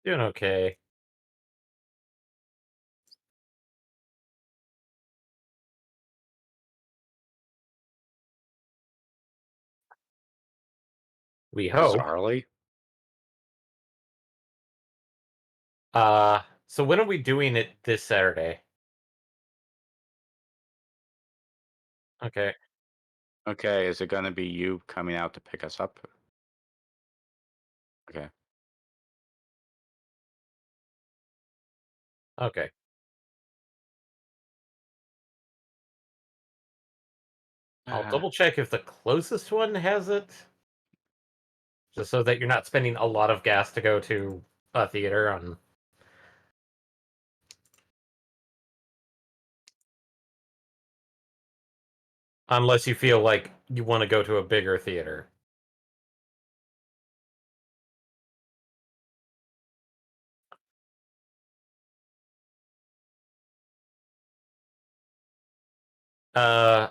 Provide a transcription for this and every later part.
Doing okay. We hope. Bizarrely? So when are we doing it this Saturday? Okay. Okay, is it gonna be you coming out to pick us up? Okay. Okay. I'll Uh, double check if the closest one has it, just so that you're not spending a lot of gas to go to a theater on unless you feel like you want to go to a bigger theater.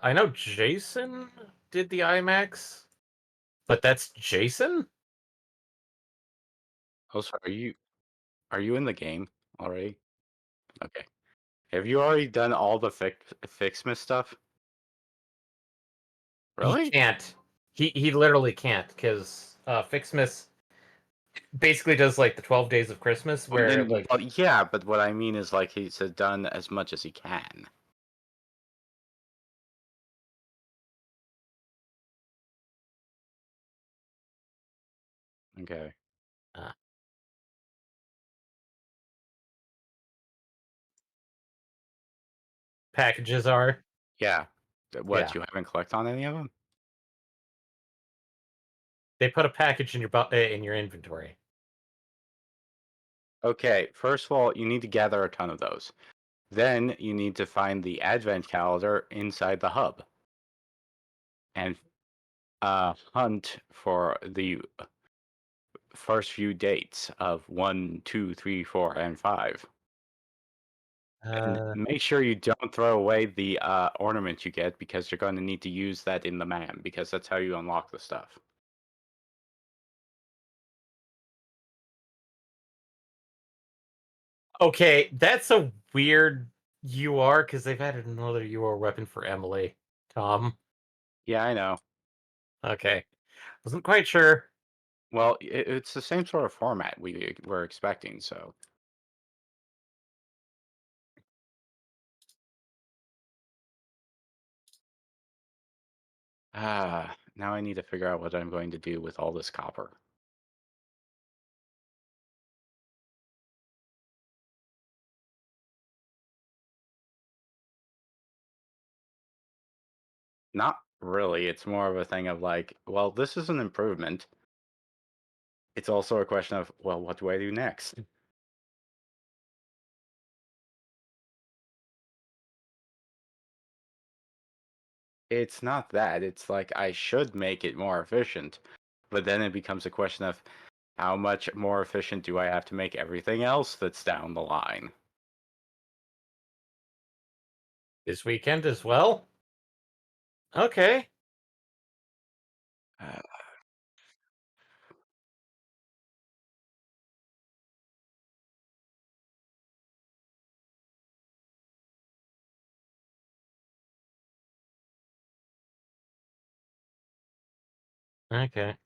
I know Jason did the IMAX, but that's Jason? also, are you in the game already? Okay. Have you already done all the Fixmas stuff? He Really? can't. He literally can't because Fixmas basically does like the 12 days of Christmas Well, where then, like well, yeah, but what I mean is like he's done as much as he can. Okay. uh, packages are. Yeah. What, Yeah. you haven't clicked on any of them? They put a package in in your inventory. Okay, first of all, you need to gather a ton of those. Then you need to find the advent calendar inside the hub and hunt for the first few dates of 1, 2, 3, 4, and 5. And Uh, make sure you don't throw away the ornament you get because you're going to need to use that in the man because that's how you unlock the stuff. okay, that's a weird UR because they've added another UR weapon for Emily. Tom. Yeah, I know. Okay. Wasn't quite sure. Well, it's the same sort of format we were expecting, so. Now I need to figure out what I'm going to do with all this copper. Not really. It's more of a thing of like, well, this is an improvement. It's also a question of, well, what do I do next? It's not that. It's like I should make it more efficient, but then it becomes a question of how much more efficient do I have to make everything else that's down the line? This weekend as well? Okay. Uh, Okay.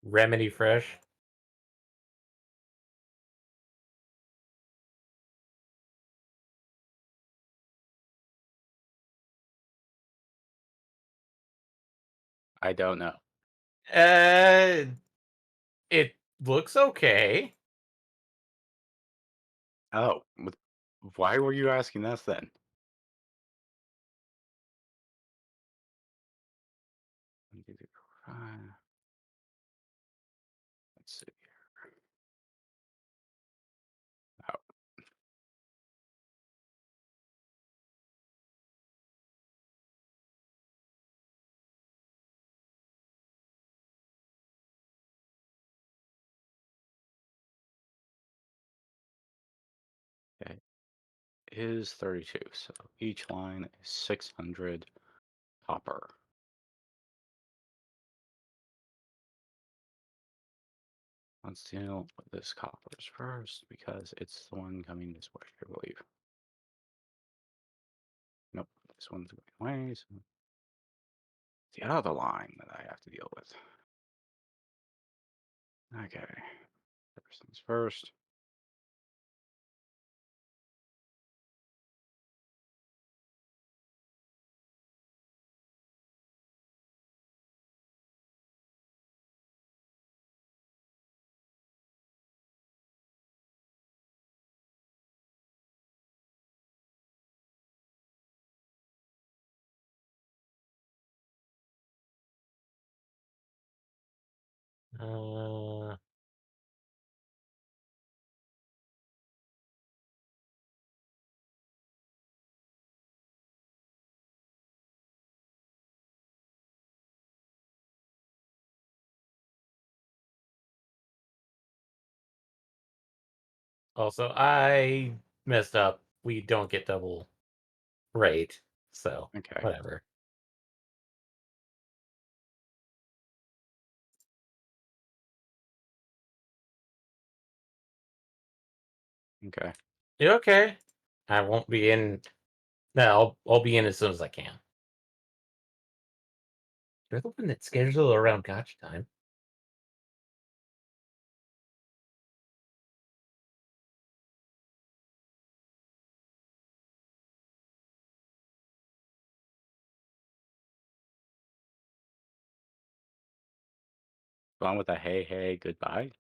Remedy Fresh. I don't know. Uh, it looks okay. Oh, why were you asking us then? Let's see. Oh, is 32, so each line is 600 copper. Let's deal with this coppers first because it's the one coming this way, I believe. Nope, this one's going away. So the other line that I have to deal with. Okay, first things first. Uh, Also, I messed up. We don't get double rate, so Okay, whatever. okay. You okay? I won't be in. No, I'll be in as soon as I can. You're the one that schedules around gotcha time. Go on with a hey, hey, goodbye.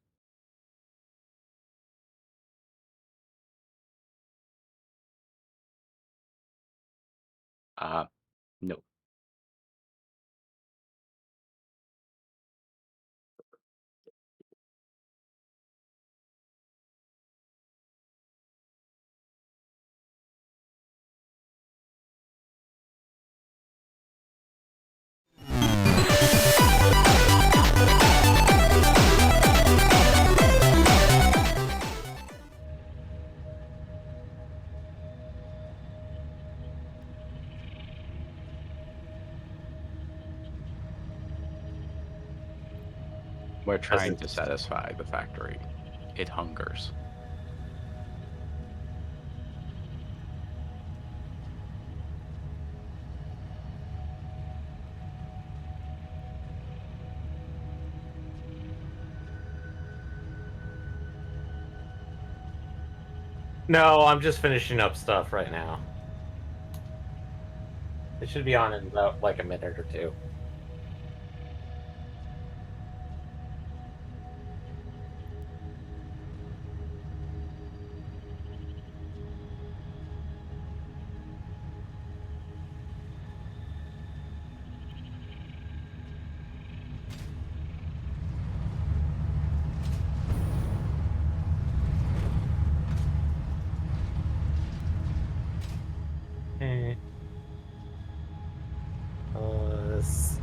No. We're trying to satisfy the factory. It hungers. No, I'm just finishing up stuff right now. It should be on in about like a minute or two. Eh. S-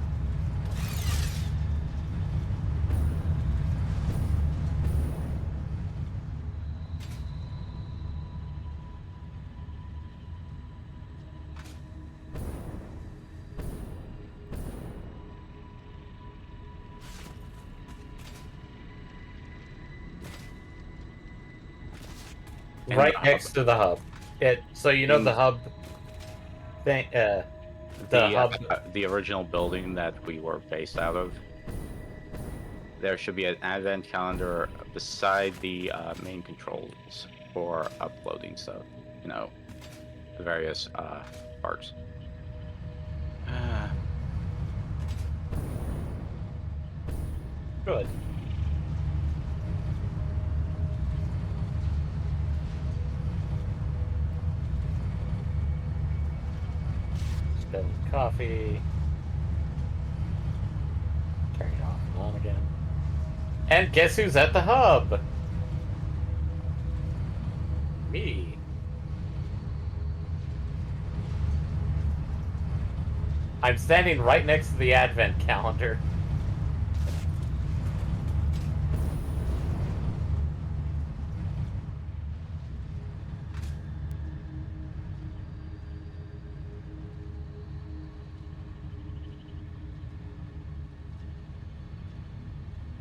And the right hub. next to the hub. So you know In the hub thing. The hub. the original building that we were based out of, there should be an advent calendar beside the main controls for uploading stuff. You know, the various parts. Good. Spill coffee. Turn it off and on again. And guess who's at the hub? Me. I'm standing right next to the advent calendar.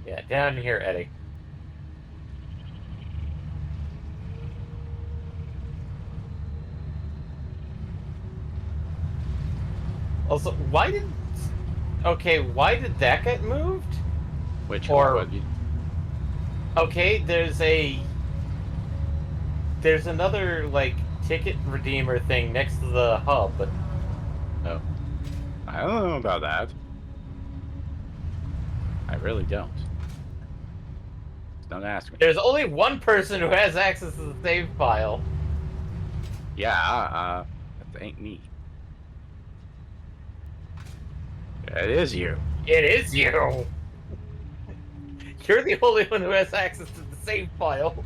Yeah, down here, Eddie. Also, why did... Okay, why did that get moved? Which Or... what you, Okay, there's another, like, ticket redeemer thing next to the hub. oh, I don't know about that. I really don't. Don't ask me. There's only one person who has access to the save file. Yeah, that ain't me. It is you. It is you! You're the only one who has access to the save file.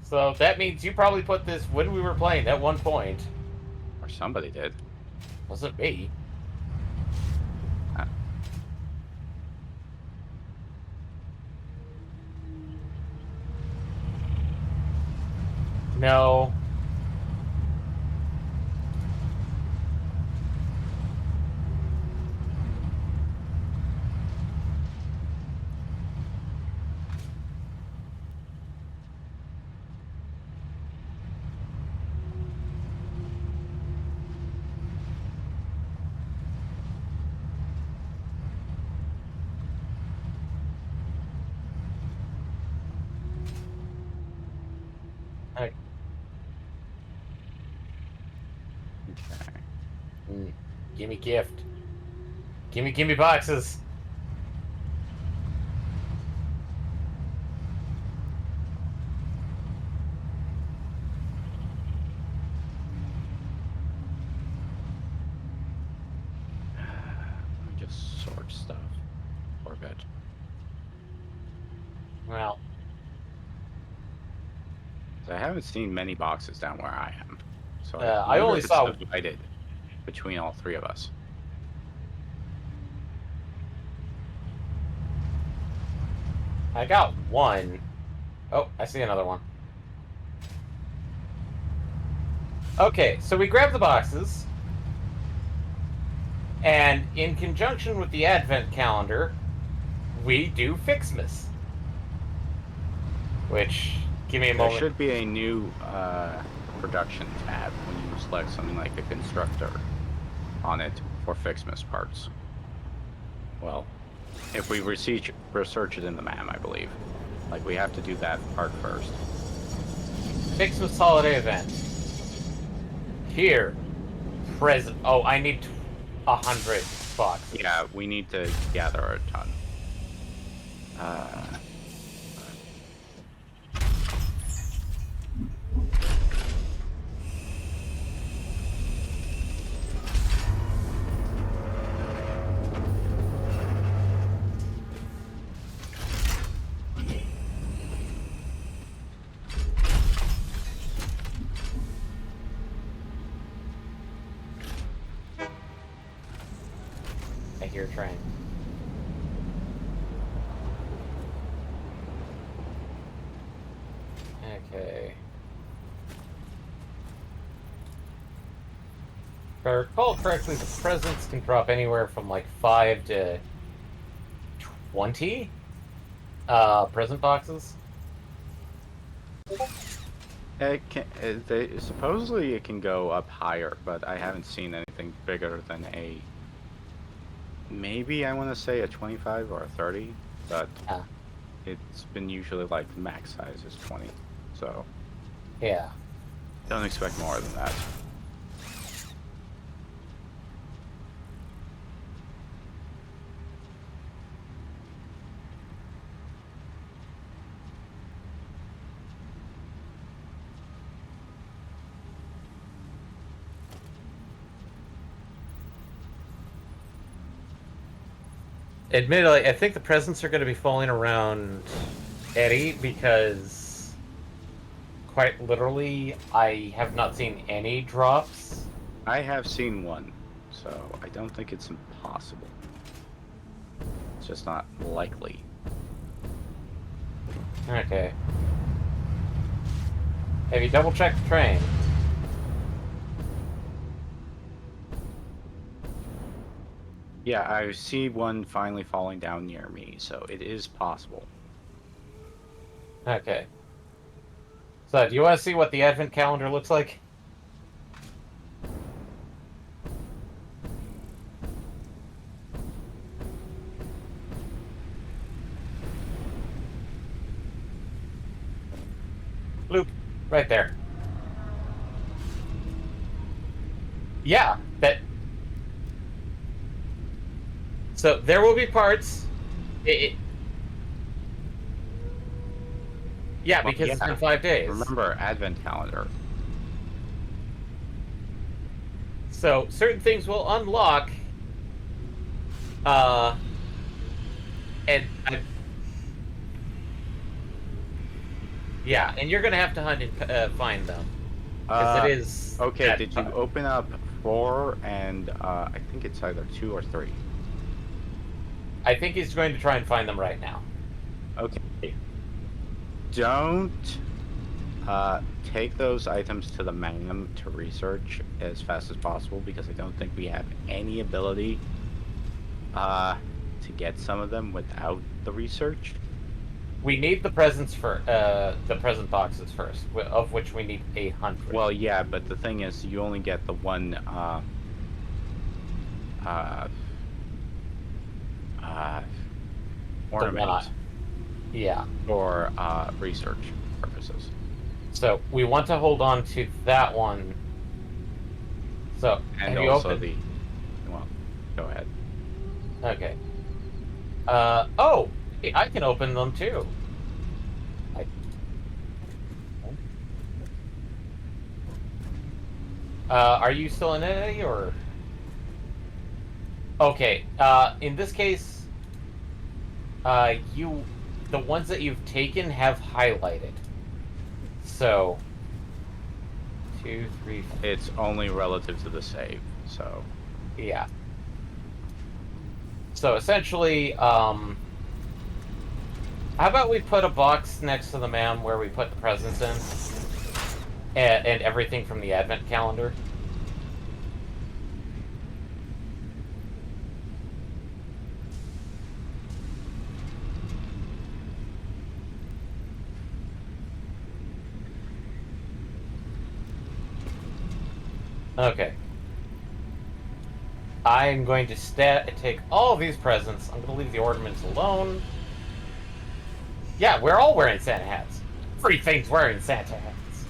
So that means you probably put this when we were playing at one point. Or somebody did. Wasn't me. Uh, No. Okay. okay. Gimme gift. Gimme boxes. Let me just sort stuff for a bit. Well, I haven't seen many boxes down where I am, so I I wonder only if it's saw... divided between all three of us. I got one. Oh, I see another one. Okay, so we grab the boxes. And in conjunction with the advent calendar, we do Fixmas. Which, give me a There moment. should be a new production tab when you select something like a constructor on it for Fixmas parts. Well, if we research it in the MAM, I believe. Like, we have to do that part first. Fixmas holiday event. Here. Present. Oh, I need 100 boxes. Yeah, we need to gather a ton. I hear a train. Okay. If I recall correctly, the presents can drop anywhere from like 5 to 20 present boxes. Supposedly it can go up higher, but I haven't seen anything bigger than a... Maybe I want to say a 25 or a 30, but it's been usually like the max size is 20, so Yeah. don't expect more than that. Admittedly, I think the presents are going to be falling around Eddie because, quite literally, I have not seen any drops. I have seen one, so I don't think it's impossible. It's just not likely. Okay. Have you double-checked the train? Yeah, I see one finally falling down near me, so it is possible. Okay. So, do you want to see what the advent calendar looks like? Bloop. Right there. Yeah, that. So there will be parts. Yeah, Well, because it's been yeah. 5 days. Remember Advent calendar. So certain things will unlock. Uh, and yeah, and you're gonna have to hunt and find them because it Uh, is okay. that. Did you open up 4 and I think it's either 2 or 3. I think he's going to try and find them right now. Okay. Don't take those items to the MAM to research as fast as possible because I don't think we have any ability to get some of them without the research. We need the presents for the present boxes first, of which we need 800. Well, yeah, but the thing is, you only get the one uh, uh, The one ornament yeah. for research purposes. So we want to hold on to that one. So And have you also opened? well, go ahead. Okay. Oh, hey, I can open them too. I, are you still in it, or? Okay. In this case, the ones that you've taken have highlighted. So, two, three, It's only relative to the save, so yeah. So essentially, how about we put a box next to the man where we put the presents in, and everything from the advent calendar. Okay. I'm going to take all of these presents. I'm going to leave the ornaments alone. Yeah, we're all wearing Santa hats. Everything's wearing Santa hats.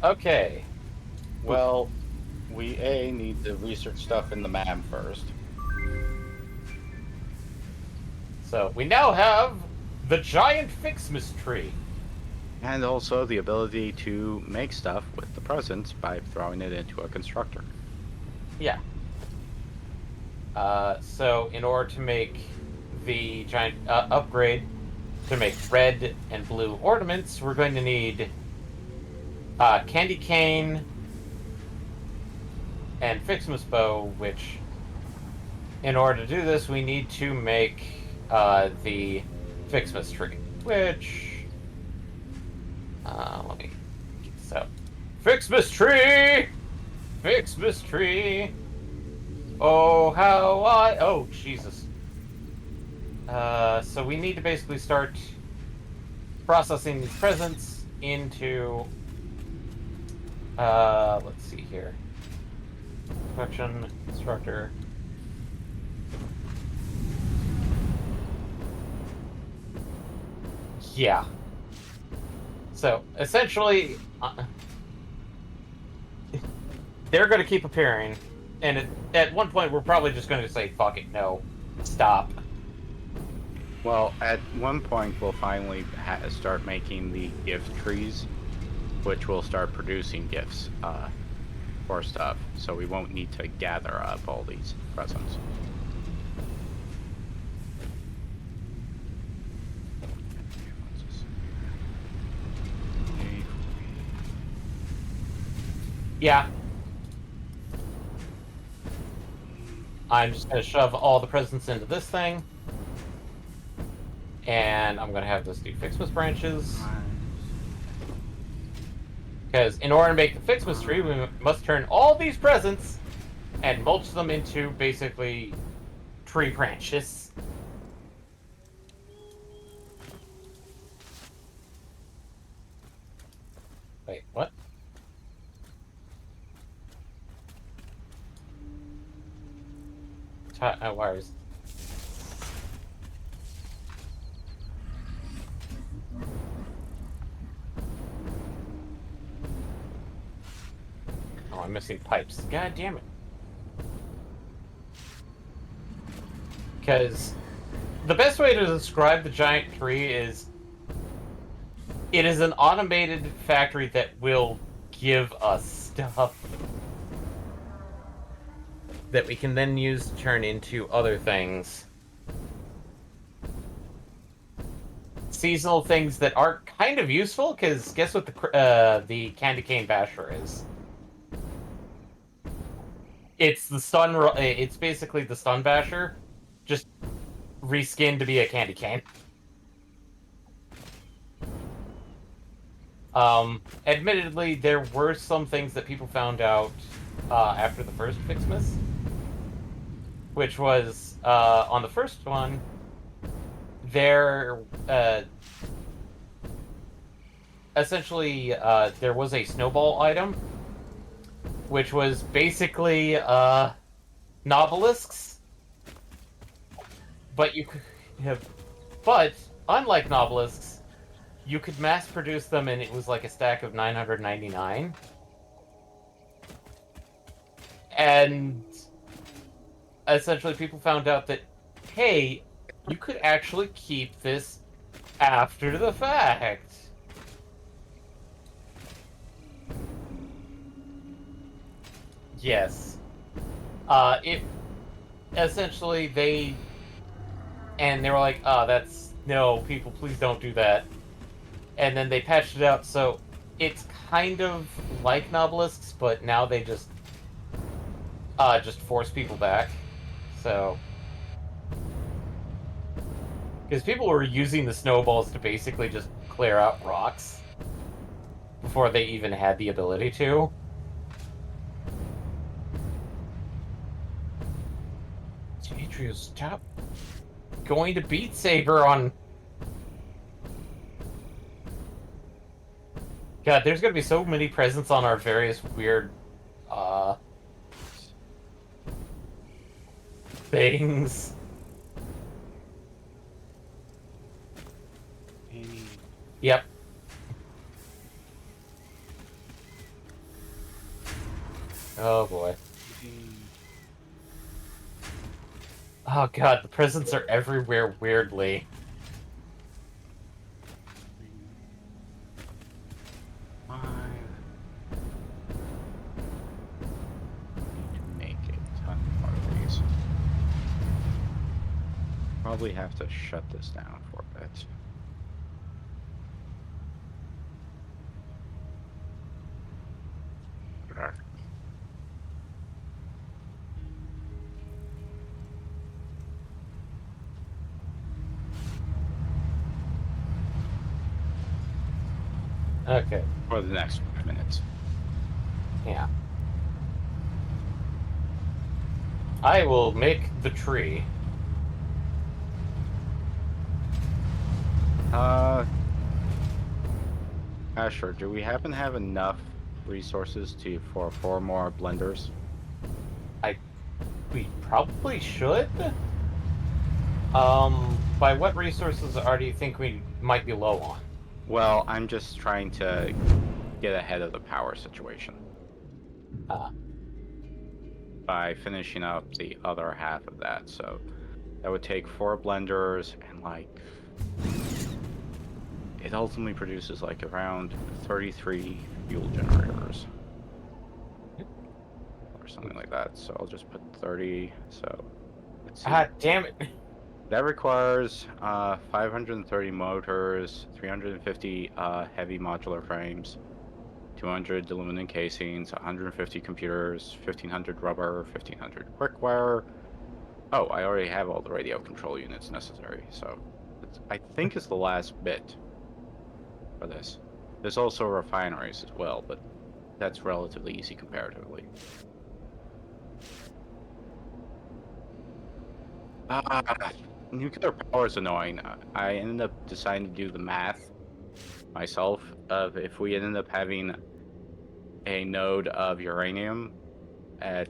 Okay. Well, we need to research stuff in the MAM first. So we now have the giant Fixmas tree. and also the ability to make stuff with the presents by throwing it into a constructor. Yeah. So in order to make the giant upgrade to make red and blue ornaments, we're going to need candy cane and Fixmas bow, which in order to do this, we need to make the Fixmas tree, which let me get this out. Fixmas tree! Fixmas tree! Oh, oh, Jesus. So we need to basically start processing these presents into, let's see here. Production, constructor. Yeah. So, essentially, they're going to keep appearing, and at one point, we're probably just going to say, fuck it, no, stop. Well, at one point, we'll finally start making the gift trees, which will start producing gifts for stuff, so we won't need to gather up all these presents. Yeah. I'm just going to shove all the presents into this thing. And I'm going to have this do Fixmas branches. Because in order to make the Fixmas tree, we must turn all these presents and mulch them into basically tree branches. Wait, what? Wires. Oh, I'm missing pipes. God damn it. Because the best way to describe the giant tree is it is an automated factory that will give us stuff that we can then use to turn into other things. Seasonal things that are kind of useful, because guess what the candy cane basher is? It's the stun. It's basically the stun basher, just reskinned to be a candy cane. Admittedly, there were some things that people found out after the first Fixmas, which was on the first one, there essentially there was a snowball item, which was basically nobelisks, but you could have, but unlike nobelisks, you could mass produce them, and it was like a stack of 999. And essentially, people found out that, hey, you could actually keep this after the fact. Yes. It essentially they were like, oh, that's no, people, please don't do that. And then they patched it out, so it's kind of like nobelisks, but now they just force people back. So, because people were using the snowballs to basically just clear out rocks before they even had the ability to. Demetrius, stop going to Beat Saber on... God, there's gonna be so many presents on our various weird, things. Yep. Oh boy. Oh god, the presents are everywhere weirdly. Make a ton more of these. Probably have to shut this down for a bit. Okay. For the next minutes. Yeah. I will make the tree. Asher, do we happen to have enough resources for 4 more blenders? We probably should. By what resources do you think we might be low on? Well, I'm just trying to get ahead of the power situation by finishing up the other half of that. So that would take 4 blenders and like it ultimately produces like around 33 fuel generators or something like that. So I'll just put 30. So let's see. Ah, damn it. That requires 530 motors, 350 heavy modular frames, 200 aluminum casings, 150 computers, 1500 rubber, 1500 quick wire. Oh, I already have all the radio control units necessary, so I think it's the last bit for this. There's also refineries as well, but that's relatively easy comparatively. Nuclear power is annoying. I ended up deciding to do the math myself of if we ended up having a node of uranium at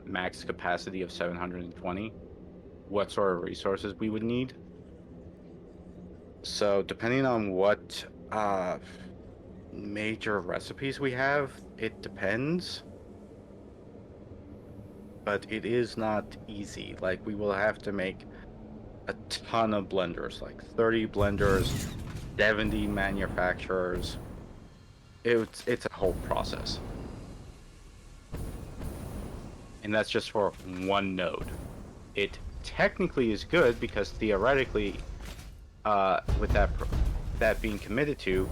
max capacity of 720, what sort of resources we would need. So depending on what major recipes we have, it depends. But it is not easy. Like we will have to make a ton of blenders, like 30 blenders, 70 manufacturers. It's a whole process. And that's just for one node. It technically is good because theoretically, with that being committed to,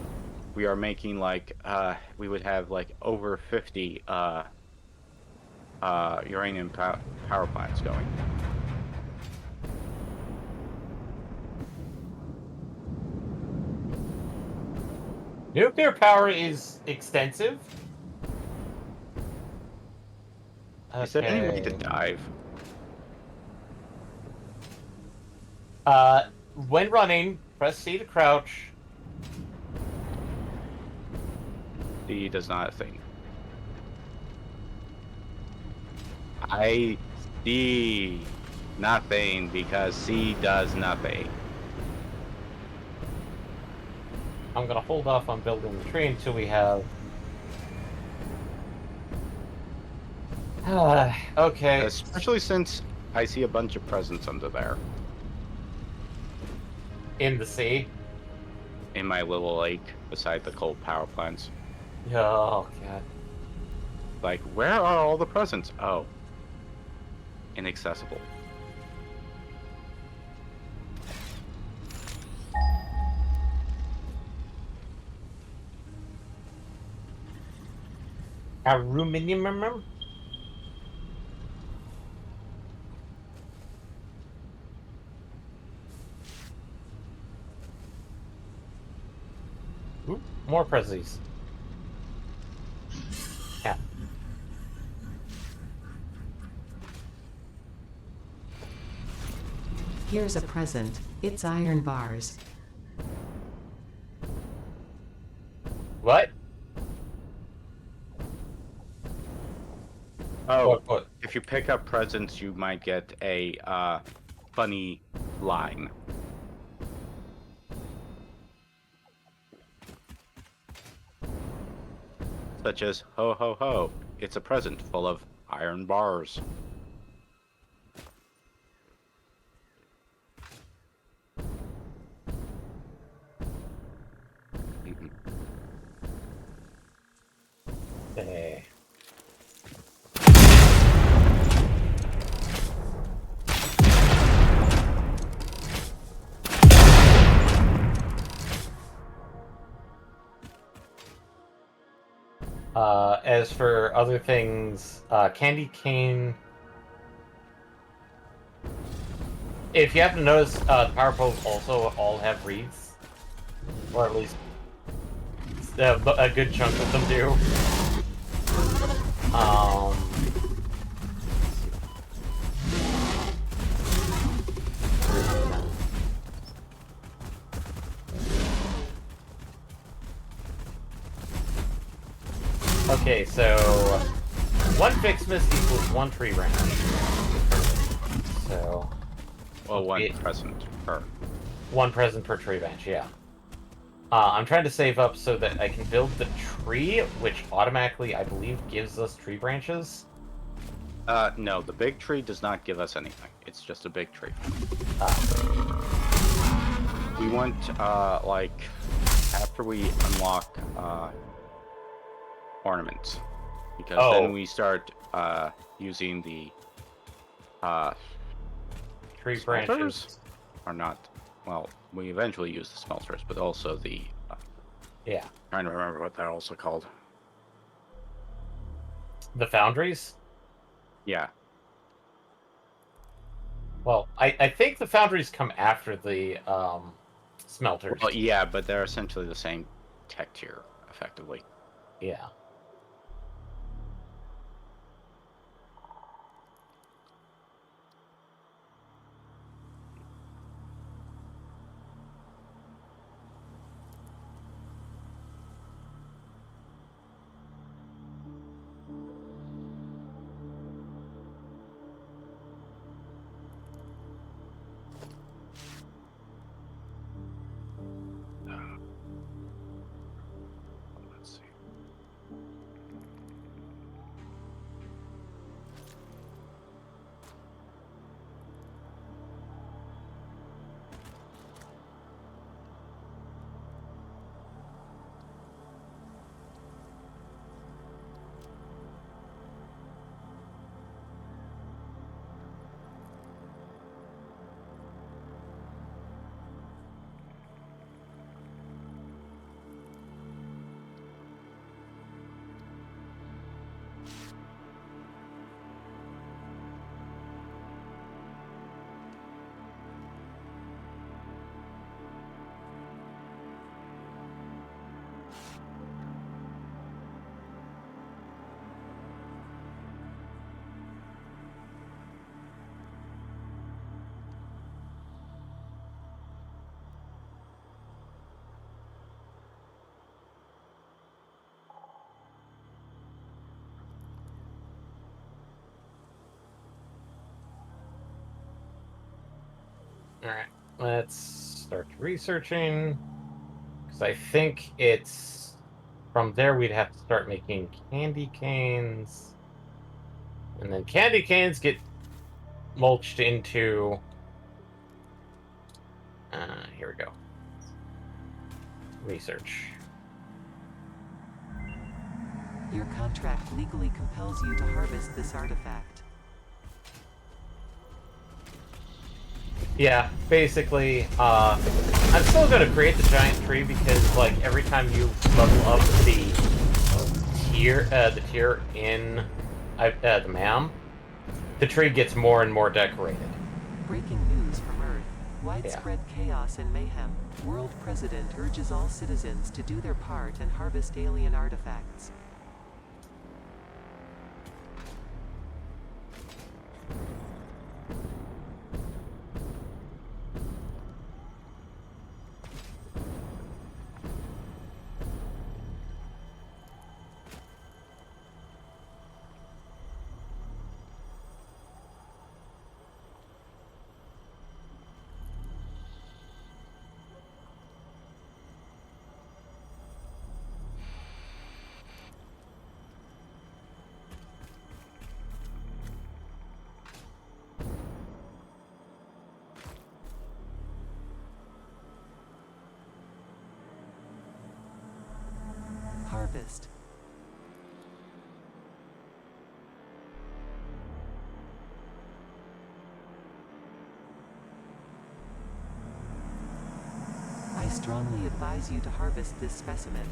we are making like we would have like over 50 uranium power plants going. Nuclear power is extensive. Is there any way to Okay. dive? When running, press C to crouch. C does not a thing. I see nothing because C does nothing. I'm gonna hold off on building the tree until we have. Okay. Especially since I see a bunch of presents under there In the sea. in my little lake beside the coal power plants. Oh god. Like, where are all the presents? Oh, inaccessible. Aluminium. Ooh, more prezzies. Yeah. Here's a present. It's iron bars. What? Oh, What? if you pick up presents, you might get a funny line. Such as, ho ho ho, it's a present full of iron bars. Mhm. Hey. As for other things, candy cane. If you happen to notice, the power poles also all have wreaths, or at least a good chunk of them do. Okay, so one Fixmas equals one tree branch. So Well, one it- present per. one present per tree branch, yeah. I'm trying to save up so that I can build the tree, which automatically, I believe, gives us tree branches. No, the big tree does not give us anything. It's just a big tree. We want, like, after we unlock, ornaments. Because then we start, using the, Tree smelters? branches. Or not. Well, we eventually use the smelters, but also the, Yeah. trying to remember what they're also called. The foundries? Yeah. Well, I think the foundries come after the smelters. Well, yeah, but they're essentially the same tech tier, effectively. Yeah. Alright, let's start researching. Because I think it's... From there, we'd have to start making candy canes. And then candy canes get mulched into... here we go. Research. Your contract legally compels you to harvest this artifact. Yeah, basically, I'm still gonna create the giant tree because, like, every time you level up the tier in the MAM, the tree gets more and more decorated. Breaking news from Earth. Widespread chaos and mayhem. World President urges all citizens to do their part and harvest alien artifacts. Harvest. I strongly advise you to harvest this specimen.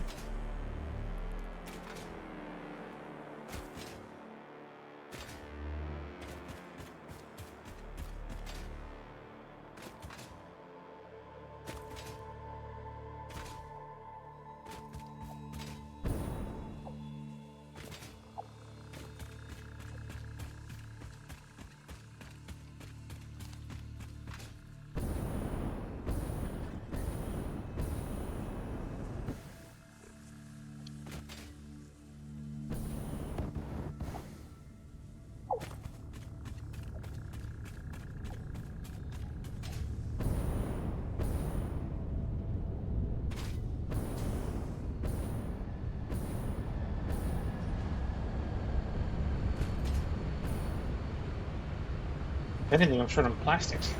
If anything, I'm short on plastics.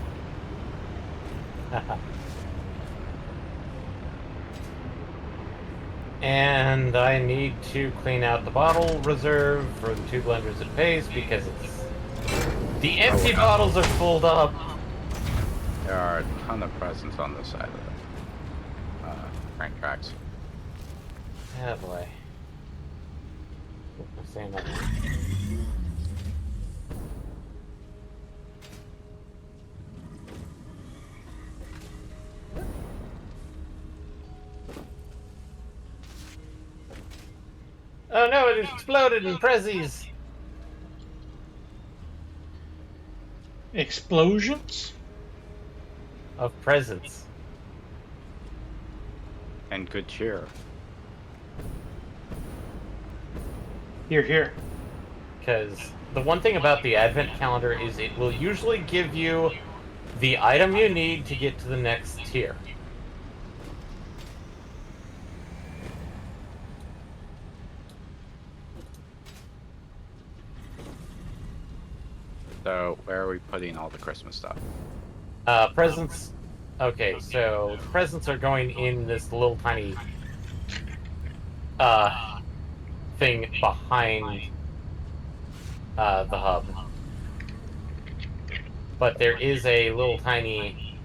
And I need to clean out the bottle reserve for the 2 blenders at pace because it's... The empty bottles are filled up. There are a ton of presents on this side of the crank tracks. Oh boy. I'm saying that. Oh no, it exploded in Prezzies! Explosions? Of presents. And good cheer. Here, here. Because the one thing about the advent calendar is it will usually give you the item you need to get to the next tier. So, where are we putting all the Christmas stuff? Presents. Okay, so the presents are going in this little tiny thing behind the hub. But there is a little tiny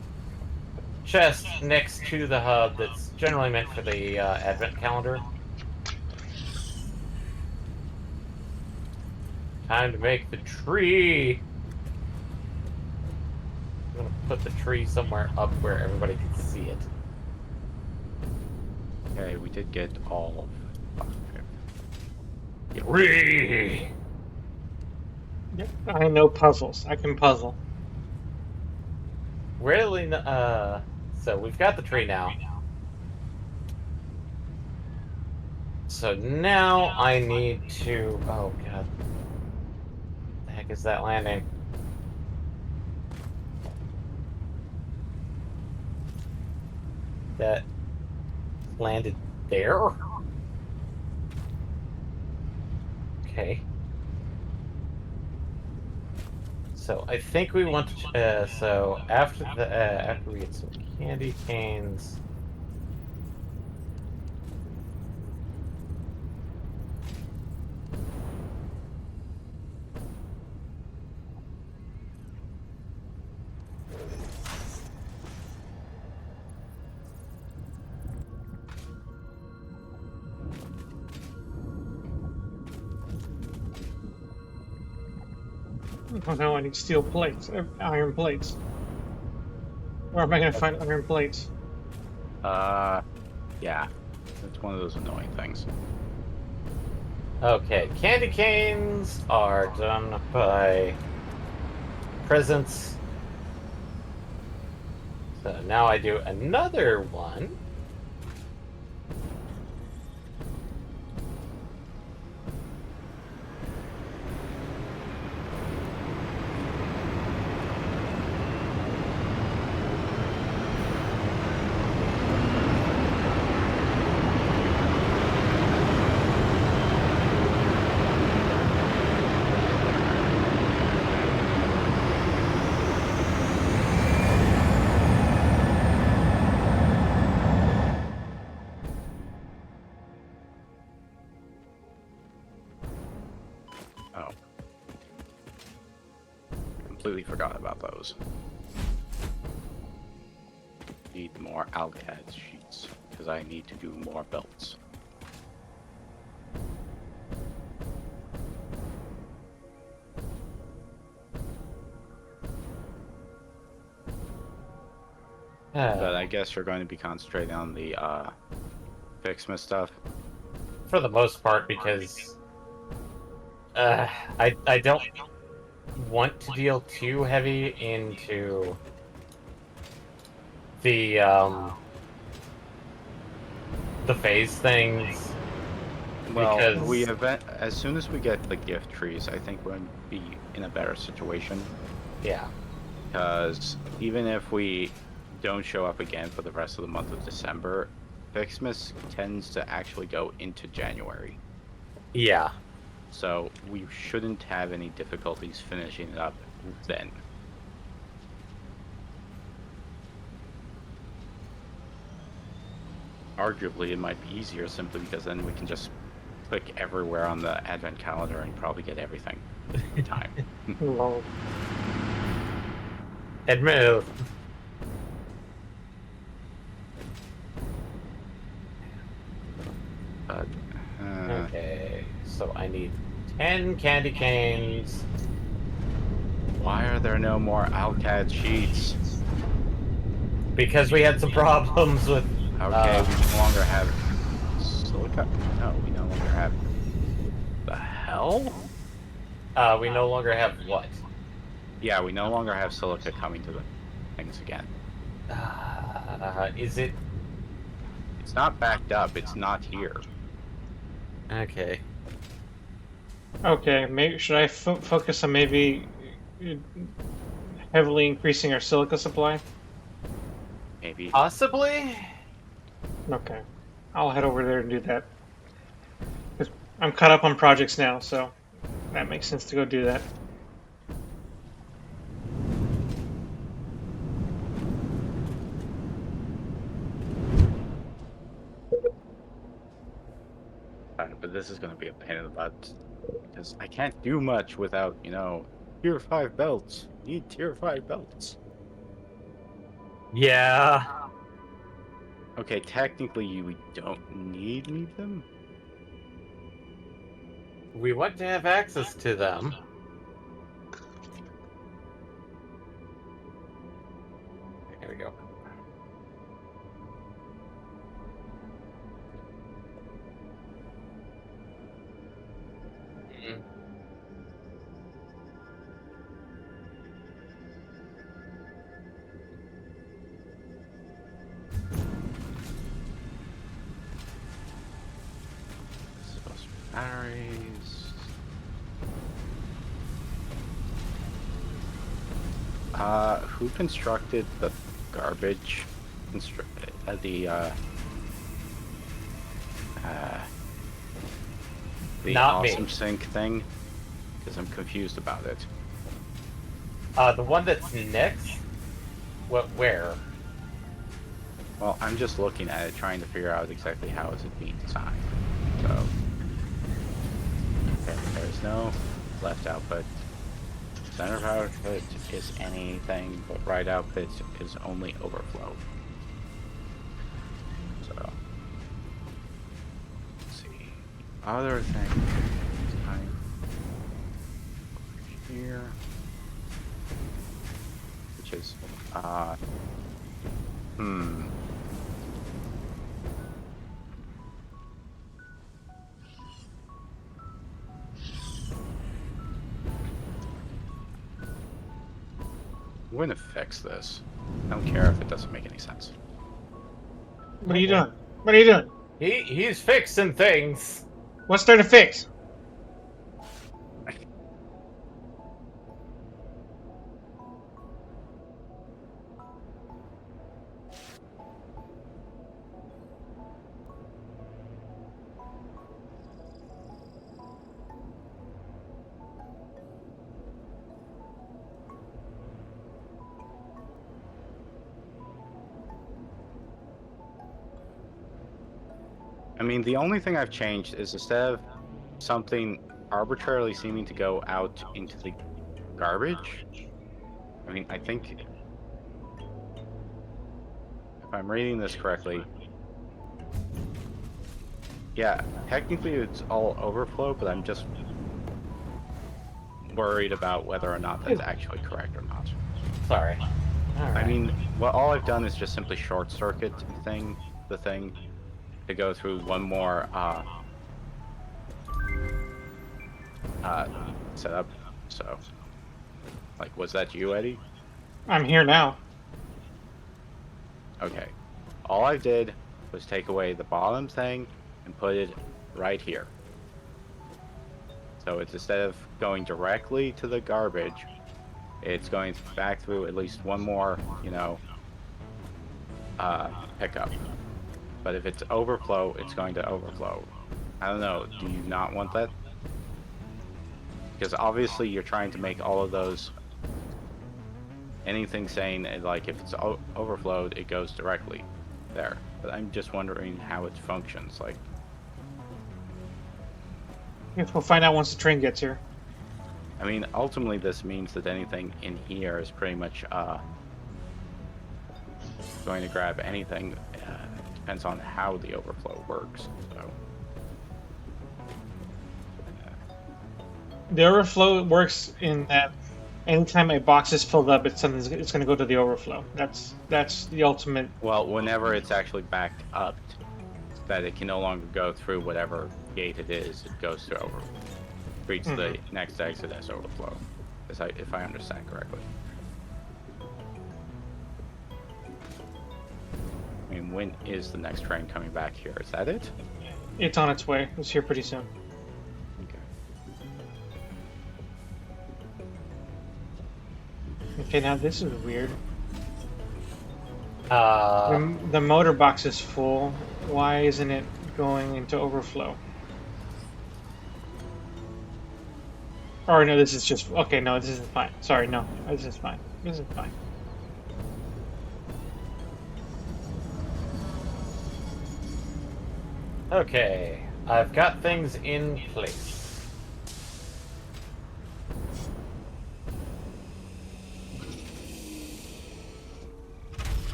chest next to the hub that's generally meant for the advent calendar. Time to make the tree! I'm gonna put the tree somewhere up where everybody can see it. Okay, we did get all of... Tree! Yep, I know puzzles. I can puzzle. Really? So we've got the tree now. So now I need to... Oh, God. The heck is that landing? that landed there. Okay. So I think we want to. So after after we get some candy canes. Oh no, I need steel plates, iron plates. Where am I going to find iron plates? Yeah. It's one of those annoying things. Okay, candy canes are done by presents. So now I do another one. Oh. Completely forgot about those. Need more AlCAD sheets, because I need to do more belts. But I guess you're going to be concentrating on the Fixma stuff. For the most part, because I don't want to deal too heavy into the phase things. Well, Because- as soon as we get the gift trees, I think we're going to be in a better situation. Yeah. Because even if we don't show up again for the rest of the month of December, Fixmas tends to actually go into January. Yeah. So we shouldn't have any difficulties finishing it up then. Arguably, it might be easier simply because then we can just click everywhere on the advent calendar and probably get everything in time. Lol. Admit. But, Okay. So I need 10 candy canes. why are there no more AlCAD sheets? Because we had some problems with. Okay, we no longer have silica. No, we no longer have. The hell? We no longer have what? Yeah, we no longer have silica coming to the things again. Is it? It's not backed up. It's not here. Okay. Okay, maybe should I focus on maybe uh, heavily increasing our silica supply? Maybe. Possibly. Okay, I'll head over there and do that. 'Cause I'm caught up on projects now, so that makes sense to go do that. But this is going to be a pain in the butt because I can't do much without, tier 5 belts. Need tier 5 belts. Yeah. Okay, technically we don't need them. We want to have access to them. Here we go. Mm. Supposed to be batteries. Who constructed the garbage the Not me. awesome sync thing? Because I'm confused about it. The one that's next. What? Where? Well, I'm just looking at it, trying to figure out exactly how is it being designed. So, okay, there's no left output. Center of output is anything, but right output is only overflow. So, let's see. Other thing here, which is I'm going to fix this. I don't care if it doesn't make any sense. What are you doing? What are you doing? He's fixing things. What's there to fix? I mean, the only thing I've changed is instead of something arbitrarily seeming to go out into the garbage, I mean, I think if I'm reading this correctly, yeah, technically it's all overflow, but I'm just worried about whether or not that's actually correct or not. Sorry. All right. I mean, well, all I've done is just simply short circuit the thing to go through one more setup. So, like, was that you, Eddie? I'm here now. Okay. All I did was take away the bottom thing and put it right here. So it's instead of going directly to the garbage, it's going back through at least one more, pickup. But if it's overflow, it's going to overflow. I don't know. Do you not want that? Because obviously you're trying to make all of those anything saying like if it's overflowed, it goes directly there. But I'm just wondering how it functions. Like, I guess we'll find out once the train gets here. I mean, ultimately this means that anything in here is pretty much going to grab anything. Depends on how the overflow works. So. The overflow works in that anytime a box is filled up, it's going to go to the overflow. That's the ultimate. Well, whenever it's actually backed up, that it can no longer go through whatever gate it is, it goes to reach the next exit as overflow, if I understand correctly. I mean, when is the next train coming back here? Is that it? It's on its way. It's here pretty soon. Okay, now this is weird. The motor box is full. Why isn't it going into overflow? Or no, this is just okay. No, this isn't fine. Sorry, no, this is fine. This is fine. Okay, I've got things in place.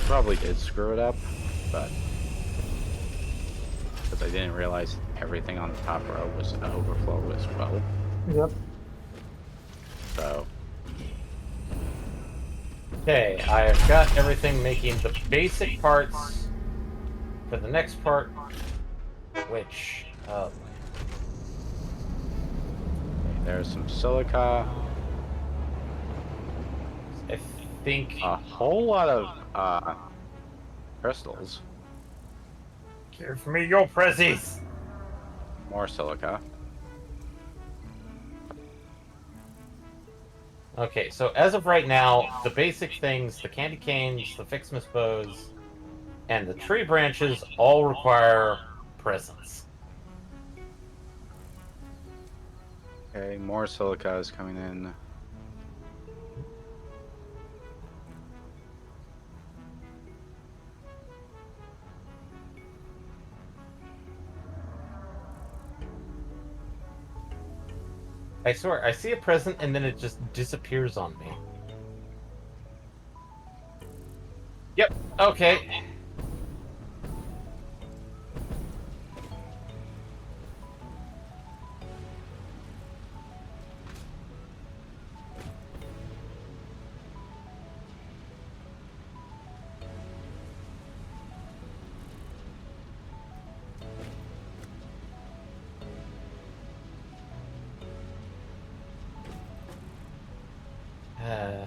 Probably did screw it up, but because I didn't realize everything on the top row was an overflow as well. Yep. So. Okay, I've got everything making the basic parts for the next part, which, There's some silica. I think... A whole lot of, crystals. Give me your prezzies! More silica. Okay, so as of right now, the basic things, the candy canes, the Fixmas bows, and the tree branches all require presents. Okay, more silica is coming in. I swear, I see a present and then it just disappears on me. Yep, okay. Uh,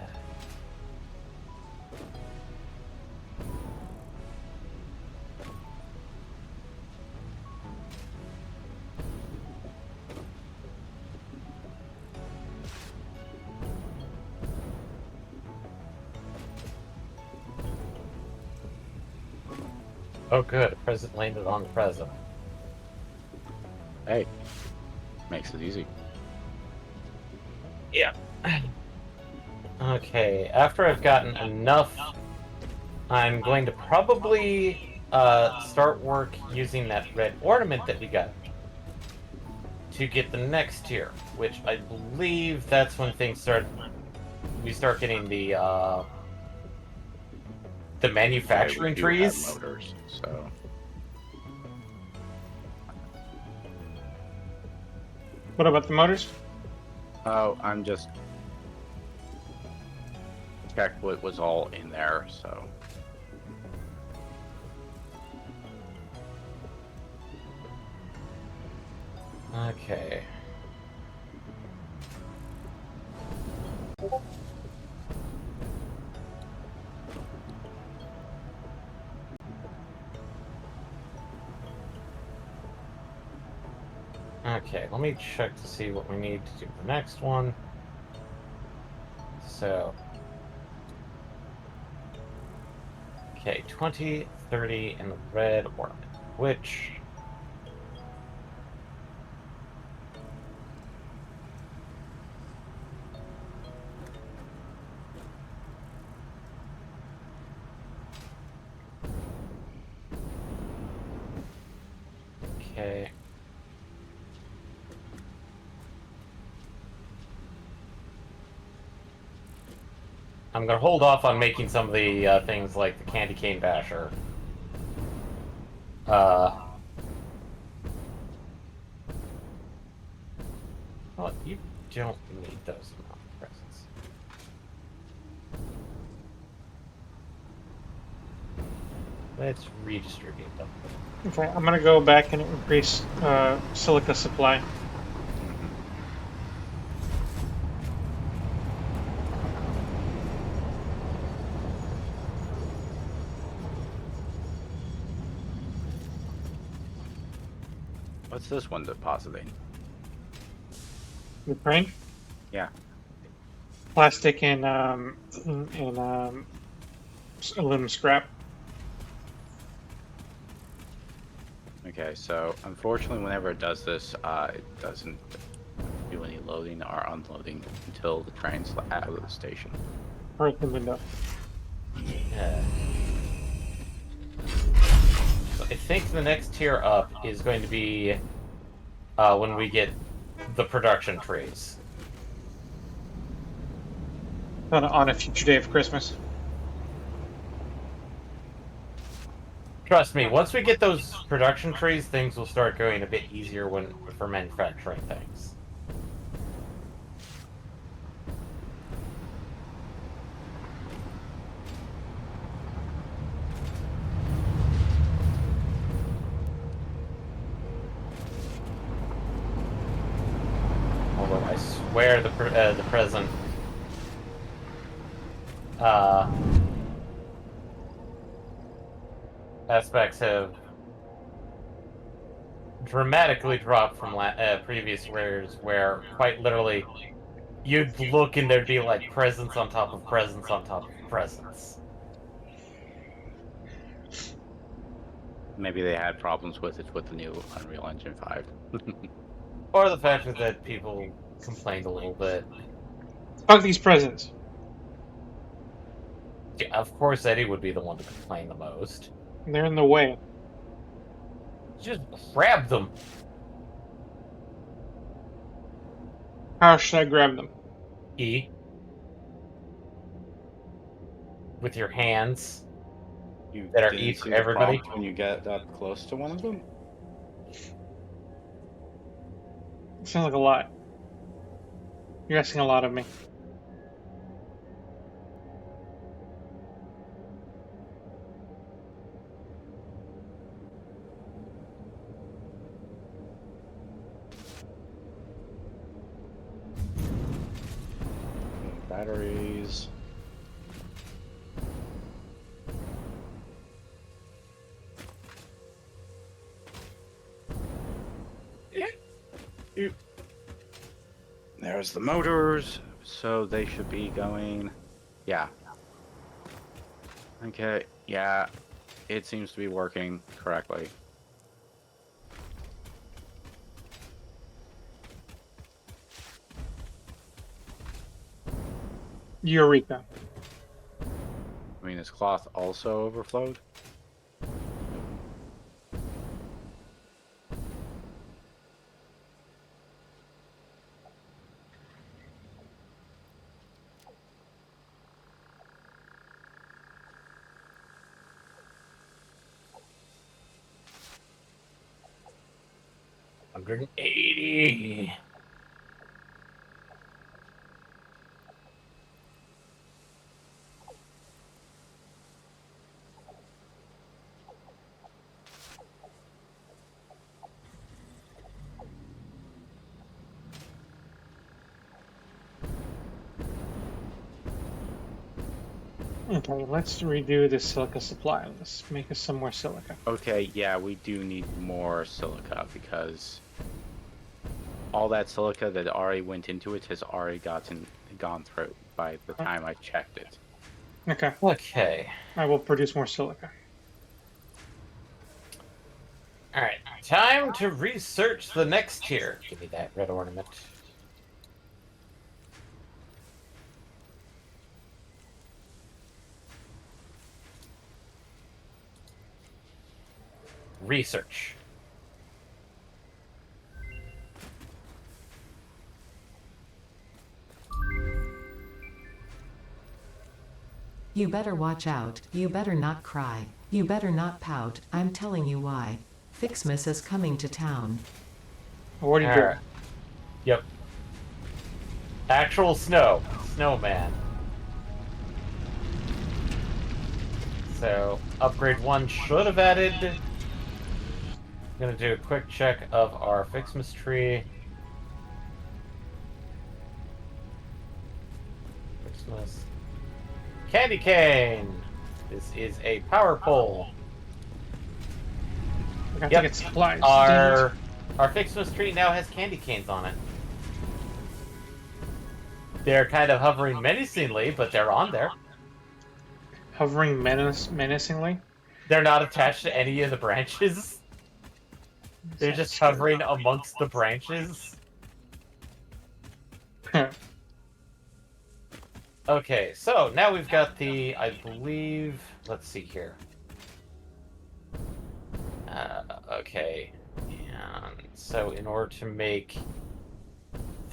oh, good. A present landed on the present. Hey, makes it easy. Yeah. Okay, after I've gotten enough, I'm going to probably start work using that red ornament that we got to get the next tier, which I believe that's when we start getting the manufacturing Okay, we do have trees. motors, so What about the motors? oh, I'm just checked what was all in there. So Okay. Okay, let me check to see what we need to do the next one. So, okay, 20, 30 in the red ornament, which okay. I'm gonna hold off on making some of the things like the candy cane basher. Well, you don't need those amount of presents. Let's redistribute them. Okay, I'm gonna go back and increase silica supply. what's this one depositing? The crane, Yeah. plastic, and aluminum scrap. Okay, so unfortunately, whenever it does this, it doesn't do any loading or unloading until the train's out of the station. Break the window. Yeah. So I think the next tier up is going to be when we get the production trees. On a future day of Christmas. Trust me, once we get those production trees, things will start going a bit easier for manufacturing things. Although I swear the present aspects have dramatically dropped from previous years, where quite literally You'd look and there'd be like presents on top of presents on top of presents. Maybe they had problems with it with the new Unreal Engine 5. Or the fact that people complained a little bit. Fuck these presents. Yeah, of course, Eddie would be the one to complain the most. They're in the way. Just grab them. How should I grab them? E. With your hands. You That are didn't E for see the everybody? prompt when you get up close to one of them? It sounds like a lot. You're asking a lot of me. Batteries. There's the motors, so they should be going. Yeah. Okay, yeah. It seems to be working correctly. Eureka. I mean, is cloth also overflowed? $180. Okay, let's redo the silica supply. Let's make us some more silica. Okay, yeah, we do need more silica because all that silica that already went into it has already gone through by the time I checked it. Okay, Okay. I will produce more silica. Alright. Time to research the next tier. Give me that red ornament. Research. You better watch out, you better not cry, you better not pout, I'm telling you why. Fixmas is coming to town. What are you Alright. Yep. Actual snow. Snowman. So, upgrade 1 should have added. I'm gonna do a quick check of our Fixmas tree. Fixmas. Candy cane! This is a power pole. doing? I Yep. think it's supplies. Our Fixmas tree now has candy canes on it. They're kind of hovering menacingly, but they're on there. Hovering menacingly. They're not attached to any of the branches. They're just hovering amongst the branches. Okay, so now we've got the, I believe, let's see here. Okay, and so in order to make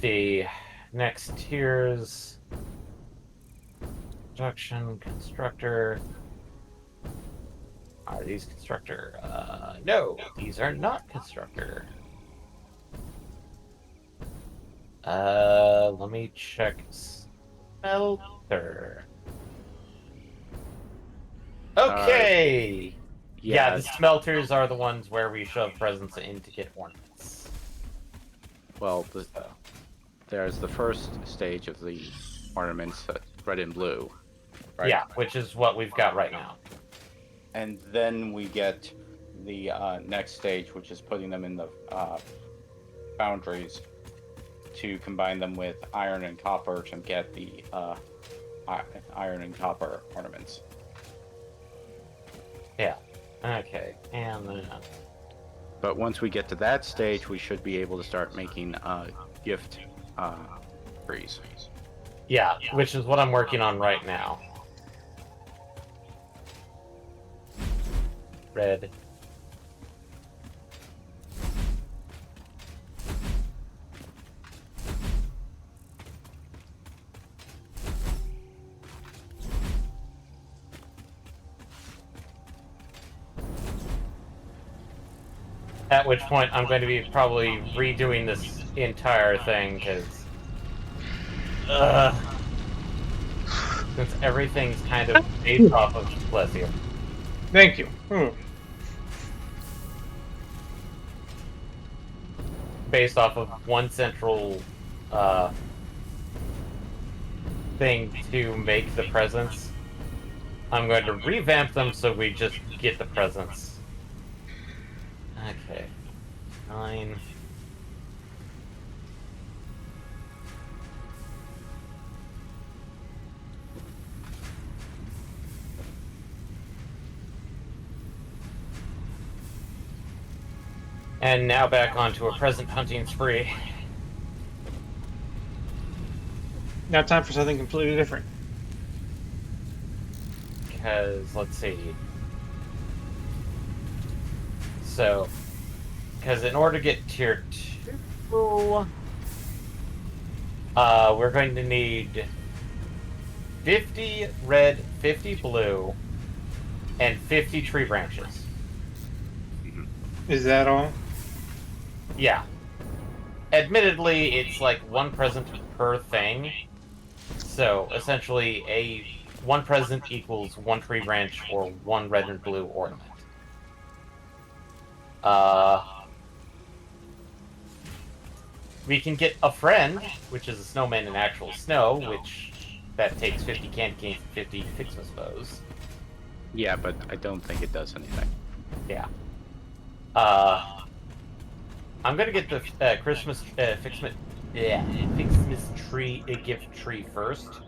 the next tiers, production, constructor, are these constructor? No, these are not constructor. Let me check smelter. Okay. Yeah, the smelters are the ones where we shove presents in to get ornaments. Well, there's the first stage of the ornaments, red and blue. Right? Yeah, which is what we've got right now. And then we get the next stage, which is putting them in the boundaries to combine them with iron and copper to get the iron and copper ornaments. Yeah. Okay. And then But once we get to that stage, we should be able to start making gift trees. yeah, which is what I'm working on right now. Red. At which point I'm going to be probably redoing this entire thing, because since everything's kind of based off of, bless you, Thank you. based off of one central thing to make the presents, I'm going to revamp them so we just get the presents. Okay. 9. And now back onto a present hunting spree. Now time for something completely different. Because, let's see. So, because in order to get tier 2, we're going to need 50 red, 50 blue, and 50 tree branches. Is that all? Yeah. Admittedly, it's like one present per thing. So, essentially, one present equals one tree branch or one red and blue ornament. We can get a friend, which is a snowman in actual snow, which that takes 50 candy canes and 50 Fixmas bows. Yeah, but I don't think it does anything. Yeah. I'm gonna get the Christmas Fixmas tree gift tree first,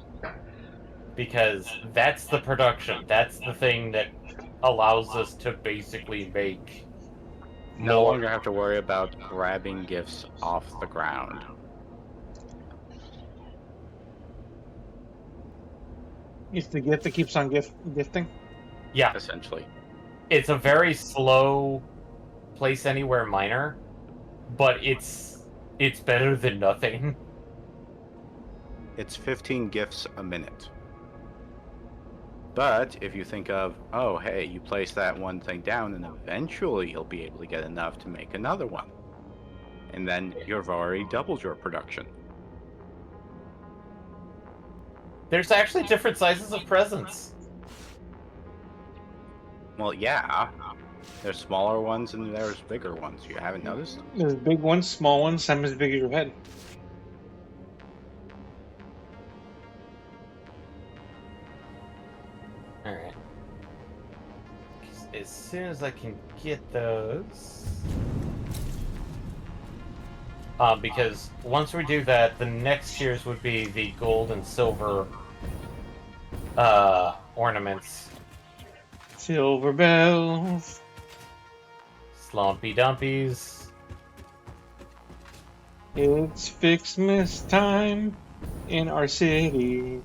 because that's the production. That's the thing that allows us to basically make No more. longer have to worry about grabbing gifts off the ground. It's the gift that keeps on gifting. Yeah, Essentially. it's a very slow place anywhere minor, but it's better than nothing. It's 15 gifts a minute. But if you think of, oh, hey, you place that one thing down and eventually you'll be able to get enough to make another one. And then you've already doubled your production. There's actually different sizes of presents. Well, yeah. There's smaller ones and there's bigger ones. You haven't noticed? There's big ones, small ones, some as big as your head. Alright. As soon as I can get those... because once we do that, the next tiers would be the gold and silver ornaments. Silver bells. Slumpy Dumpies. It's Fixmas time in our city.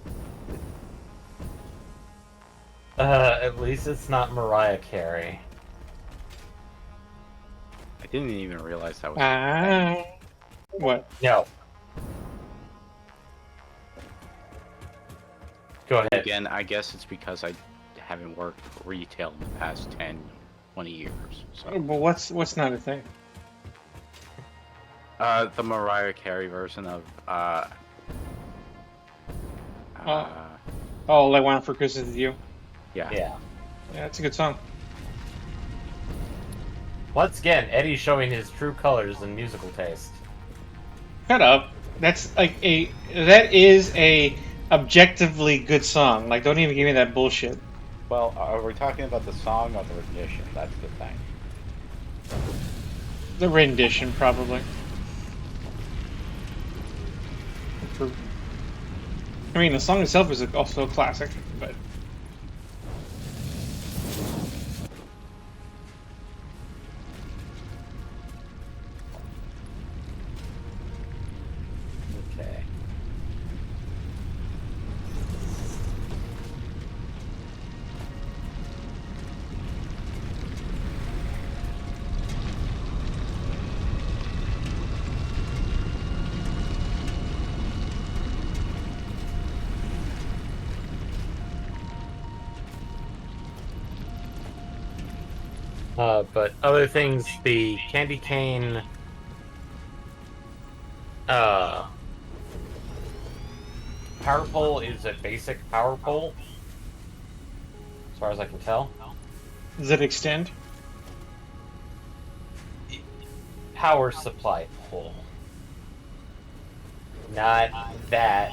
At least it's not Mariah Carey. I didn't even realize that was. What? No. Go ahead. Again, I guess it's because I haven't worked retail in the past 10, 20 years. So. Well, what's not a thing? The Mariah Carey version of All I Want for Christmas Is You. yeah. Yeah. Yeah, it's a good song. Once again, Eddie's showing his true colors and musical taste. Shut up. That's like that is a objectively good song. Like, don't even give me that bullshit. Well, are we talking about the song or the rendition? That's the thing. The rendition, probably. for. I mean, the song itself is also a classic, but Okay. But other things, the candy cane power pole is a basic power pole, as far as I can tell. does it extend? Power supply pole. Not that.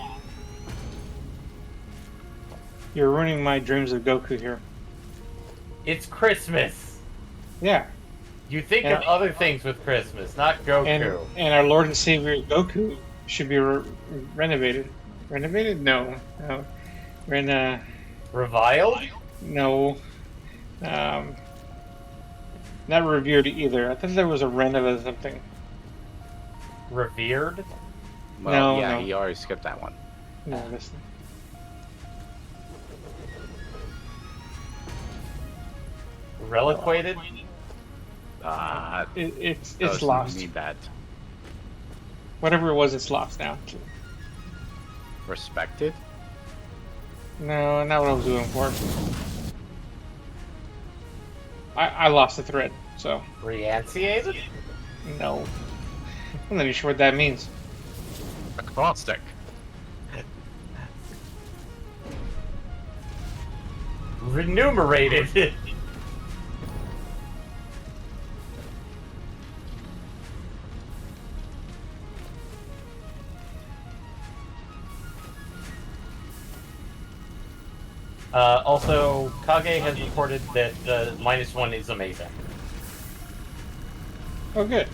You're ruining my dreams of Goku here. It's Christmas. Yeah, You think Yeah. of other things with Christmas, not Goku. and our Lord and Savior Goku should be renovated. Renovated? No, no. Reviled? No. Um, not revered either. I thought there was a renova something. Revered? Well, No, yeah, no. he already skipped that one. No, this. Reliquated? It's those lost. Need that Whatever it was, it's lost now. respected. No, not what I was doing for. I lost the thread, so Reanciated? no. I'm not even sure what that means. Acrostic. Renumerated. Also, Kage has reported that -1 is amazing. Oh, good.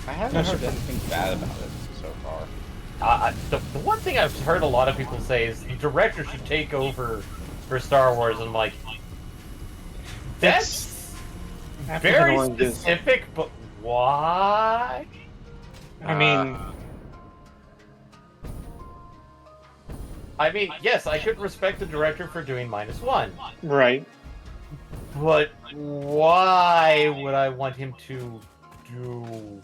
I haven't That's heard okay. anything bad about it so far. The one thing I've heard a lot of people say is the director should take over for Star Wars, and I'm like, that's very specific, but why? I mean, Yes, I could respect the director for doing -1, right. but why would I want him to do?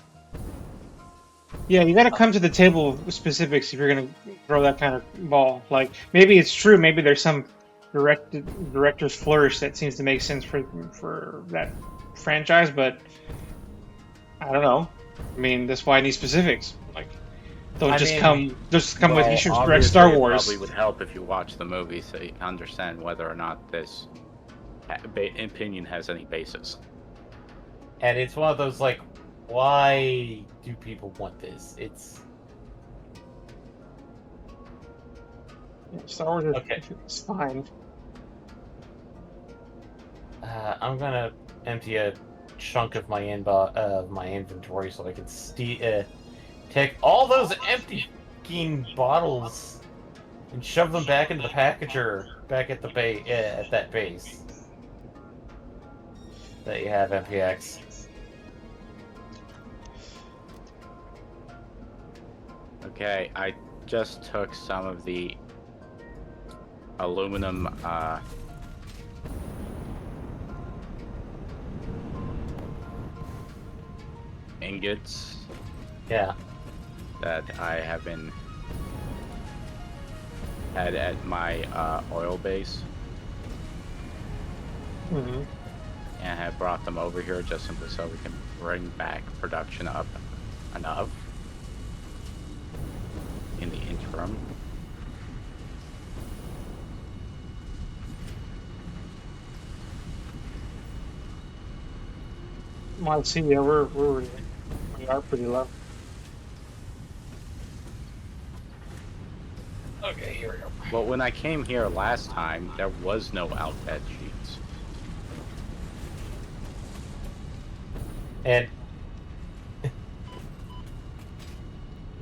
Yeah, you got to come to the table with specifics if you're gonna throw that kind of ball. Like, maybe it's true. Maybe there's some director's flourish that seems to make sense for that franchise, but I don't know. I mean, that's why I need specifics. Like, don't just come with he should direct Obviously, Star it Wars. probably would help if you watch the movie so you understand whether or not this opinion has any basis. And it's one of those like, why do people want this? It's Star Wars Okay. is fine. I'm gonna empty a chunk of my inventory so I can take all those empty fucking bottles and shove them back into the packager back at the at that base that you have, MPX. Okay, I just took some of the aluminum ingots Yeah. that I have been had at my oil base Mm-hmm. and have brought them over here just simply so we can bring back production up enough in the interim. Well, see, yeah, we are pretty low. Okay, here we go. Well, when I came here last time, there was no outbed sheets. And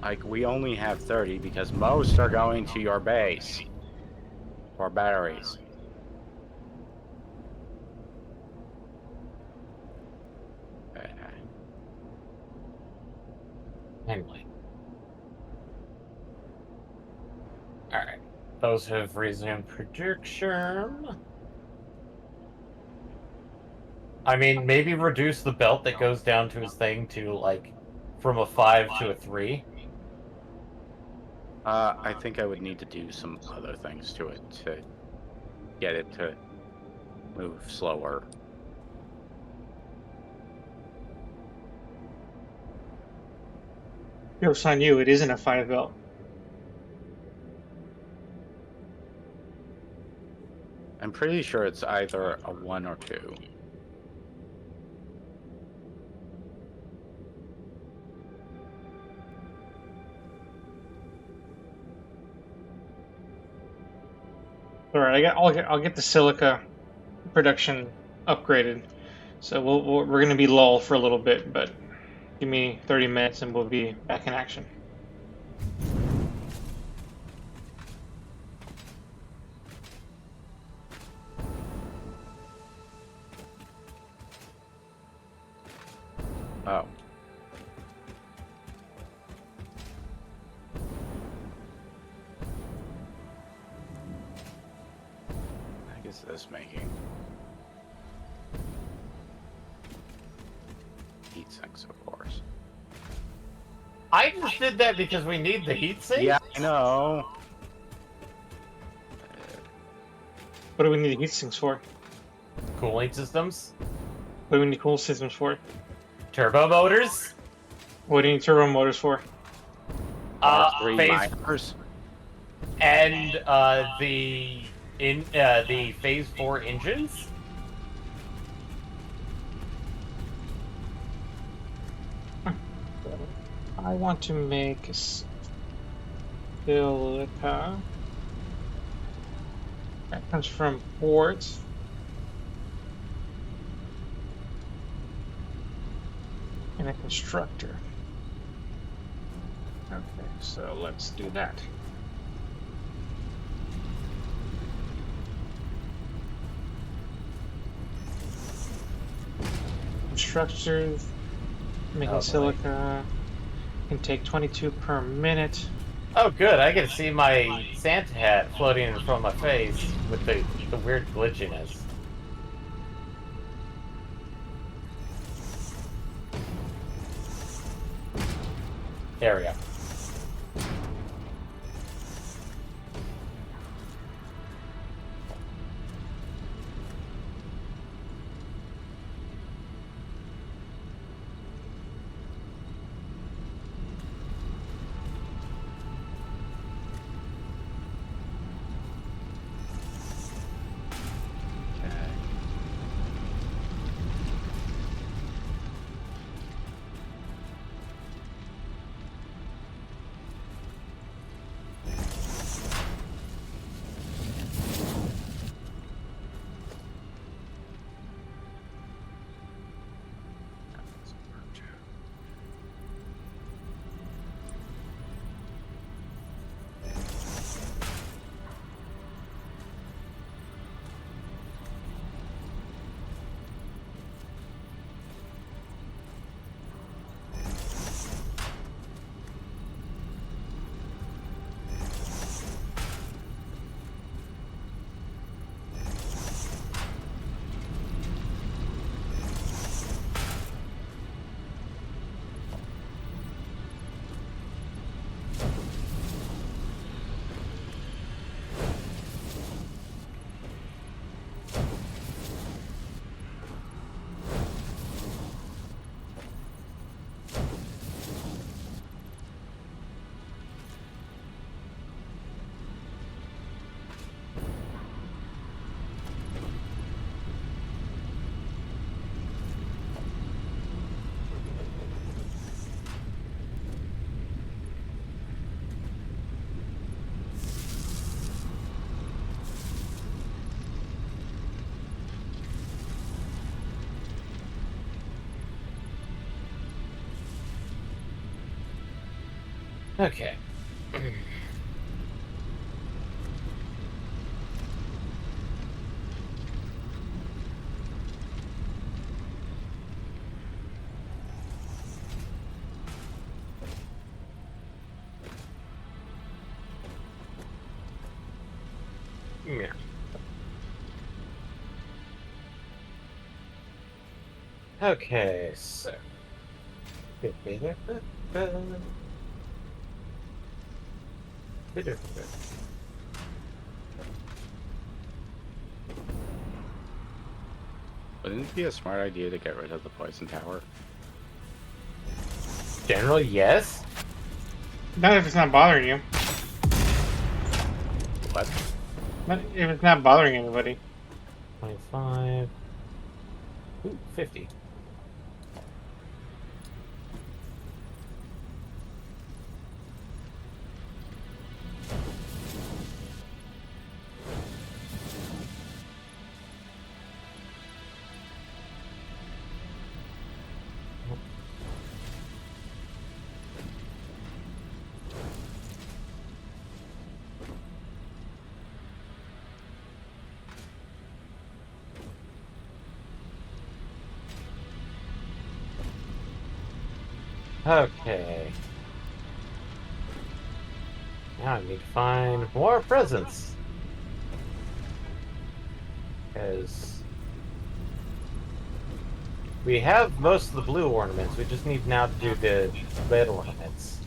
like we only have 30 because most are going to your base for batteries. Anyway. Alright. Those have resumed production. I mean, maybe reduce the belt that goes down to his thing to, like, from a 5 to a 3. I think I would need to do some other things to it to get it to move slower. Joke's on you, it isn't a 5 belt. I'm pretty sure it's either a 1 or 2. All right, I'll get the silica production upgraded. So we're gonna be lull for a little bit, but give me 30 minutes and we'll be back in action. Oh. I guess this making heat sinks, of course. I just did that because we need the heatsink? Yeah, I know. What do we need heat sinks for? Cooling systems? What do we need cool systems for? Turbo motors? What do you need turbo motors for? R3 phase miners. and the phase 4 engines. I want to make silica. That comes from quartz. And a constructor. Okay, so let's do that. Constructors, making Oh, boy. silica, can take 22 per minute. Oh, good. I get to see my Santa hat floating in front of my face with the weird glitchiness. There we go. Okay. Yeah. Okay, so. Wouldn't it be a smart idea to get rid of the poison tower? Generally, yes. Not if it's not bothering you. What? Not if it's not bothering anybody. 25. Ooh, 50. Okay. Now I need to find more presents. Because we have most of the blue ornaments. We just need now to do the red ornaments.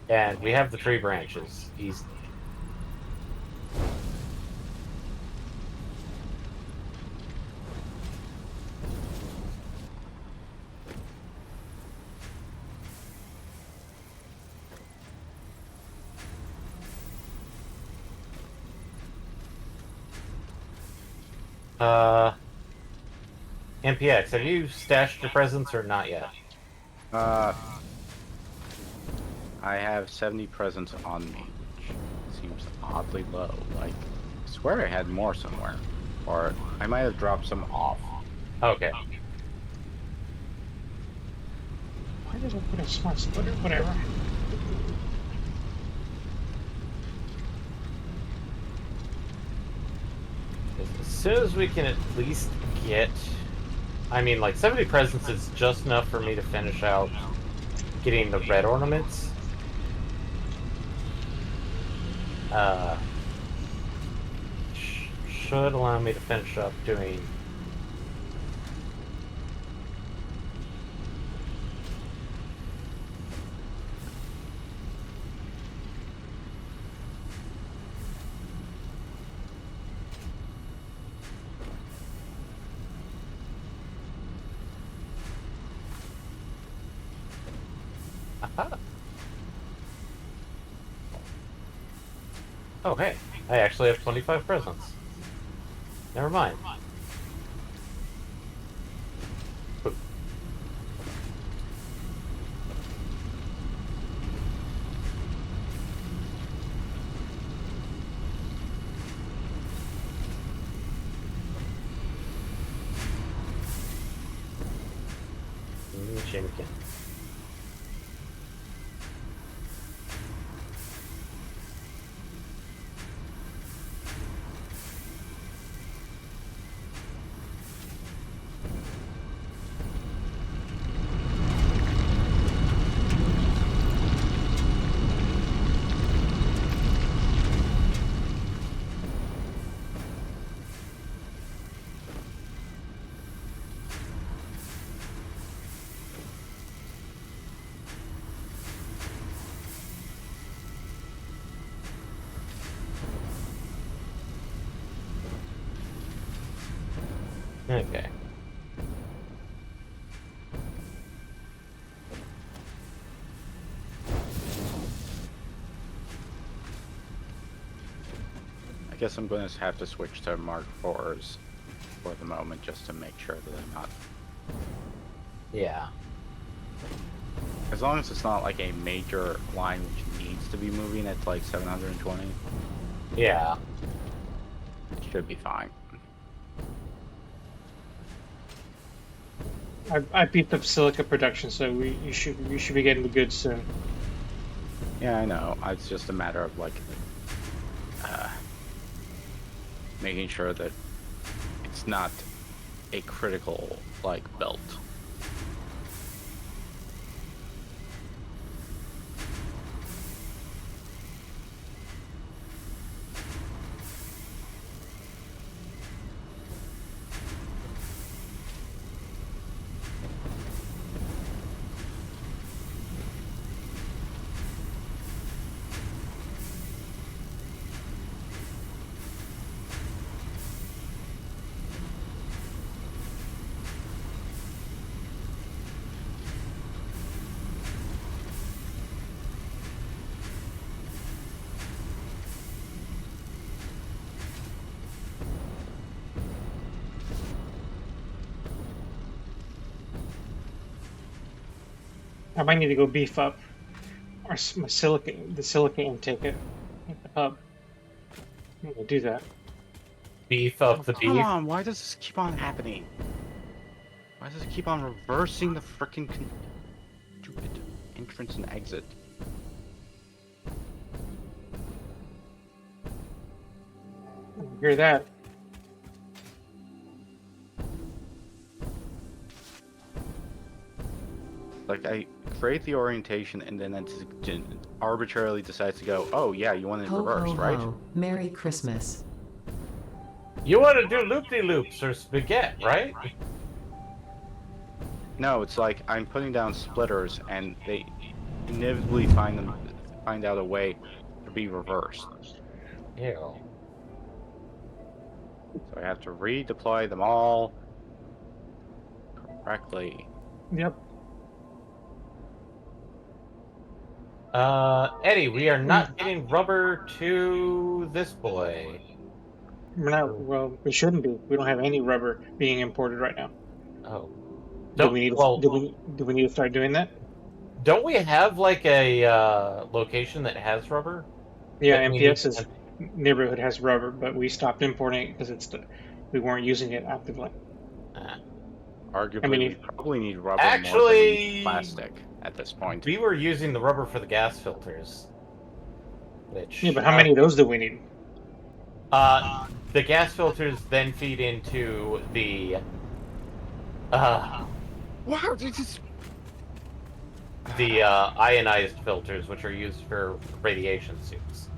And we have the tree branches easily. MPX, have you stashed your presents or not yet? I have 70 presents on me, which seems oddly low. Like, I swear I had more somewhere. Or I might have dropped some off. Okay. Why did I put a smart splitter? Whatever. As soon as we can at least get... I mean, like, 70 presents is just enough for me to finish out getting the red ornaments. Should allow me to finish up doing... Aha. Oh, hey. I actually have 25 presents. Never mind. Boop. Chimkin. Okay. I guess I'm going to have to switch to Mark IVs for the moment just to make sure that I'm not... Yeah. As long as it's not like a major line which needs to be moving at like 720, Yeah. it should be fine. I beefed up silica production, so you should be getting the goods soon. Yeah, I know. It's just a matter of like making sure that it's not a critical like belt. I might need to go beef up my the silica intake at the hub. I'm gonna do that. Beef up the Come beef. on, why does this keep on happening? Why does it keep on reversing the frickin' stupid entrance and exit? Hear that? Like, I create the orientation and then it arbitrarily decides to go, oh yeah, you want it in Ho reverse, ho right? ho. Merry Christmas. You want to do loop-de-loops or spaghetti, right? No, it's like I'm putting down splitters and they inevitably find out a way to be reversed. Ew. So I have to redeploy them all correctly. Yep. Eddie, we are not getting rubber to this boy. We're not. Well, we shouldn't be. We don't have any rubber being imported right now. Oh. Do we need? Do we need to start doing that? Don't we have like a location that has rubber? Yeah, That we need MPS's to- neighborhood has rubber, but we stopped importing it because we weren't using it actively. Arguably, I mean, we probably need rubber more than we Actually, need plastic at this point. we were using the rubber for the gas filters. Which Yeah, but how many of those do we need? the gas filters then feed into the Wow, this is the ionized filters, which are used for radiation suits.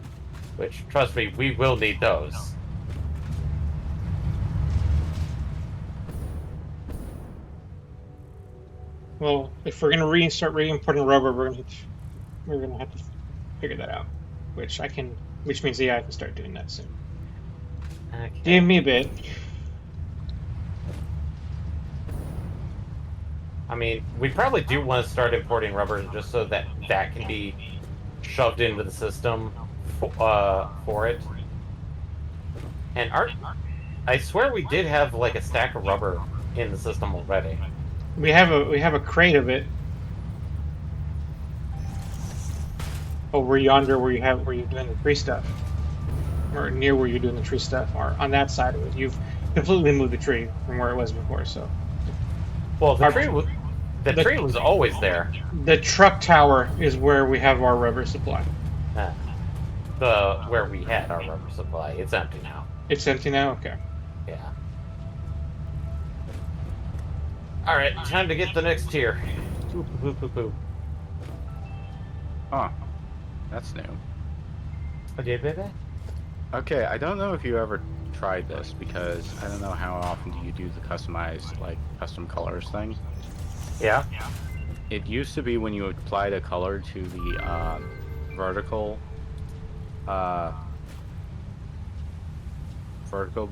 Which, trust me, we will need those. Well, if we're gonna start re-importing rubber, we're gonna have to figure that out. Which means I can start doing that soon. Okay. Give me a bit. I mean, we probably do want to start importing rubber just so that that can be shoved into the system for it. And I swear we did have like a stack of rubber in the system already. We have a crate of it over yonder where you're doing the tree stuff, or near where you're doing the tree stuff, or on that side of it. You've completely moved the tree from where it was before. So, Well, the tree was always there. the truck tower is where we have our rubber supply. Where we had our rubber supply. It's empty now. It's empty now. Okay. Yeah. All right, time to get the next tier. Boop, boop, boop, boop. Huh. That's new. Okay, baby. Okay, I don't know if you ever tried this because I don't know how often do you do the customized, like, custom colors thing. Yeah. It used to be when you applied a color to the vertical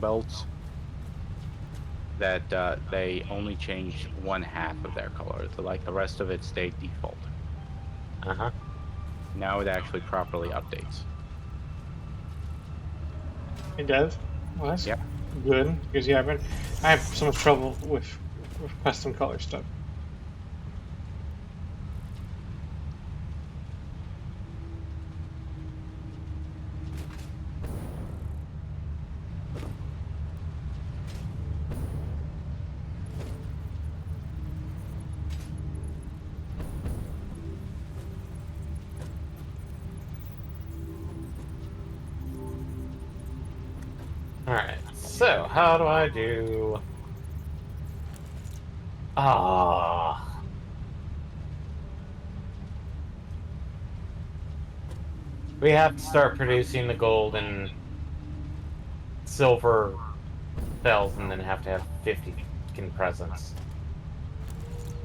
belts that they only changed one half of their color. So, like, the rest of it stayed default. Uh-huh. Now it actually properly updates. It does. Well, that's Yep. good because I have so much trouble with custom color stuff. Alright, so how do I do... Ah... We have to start producing the gold and silver bells and then have to have 50 fucking presents.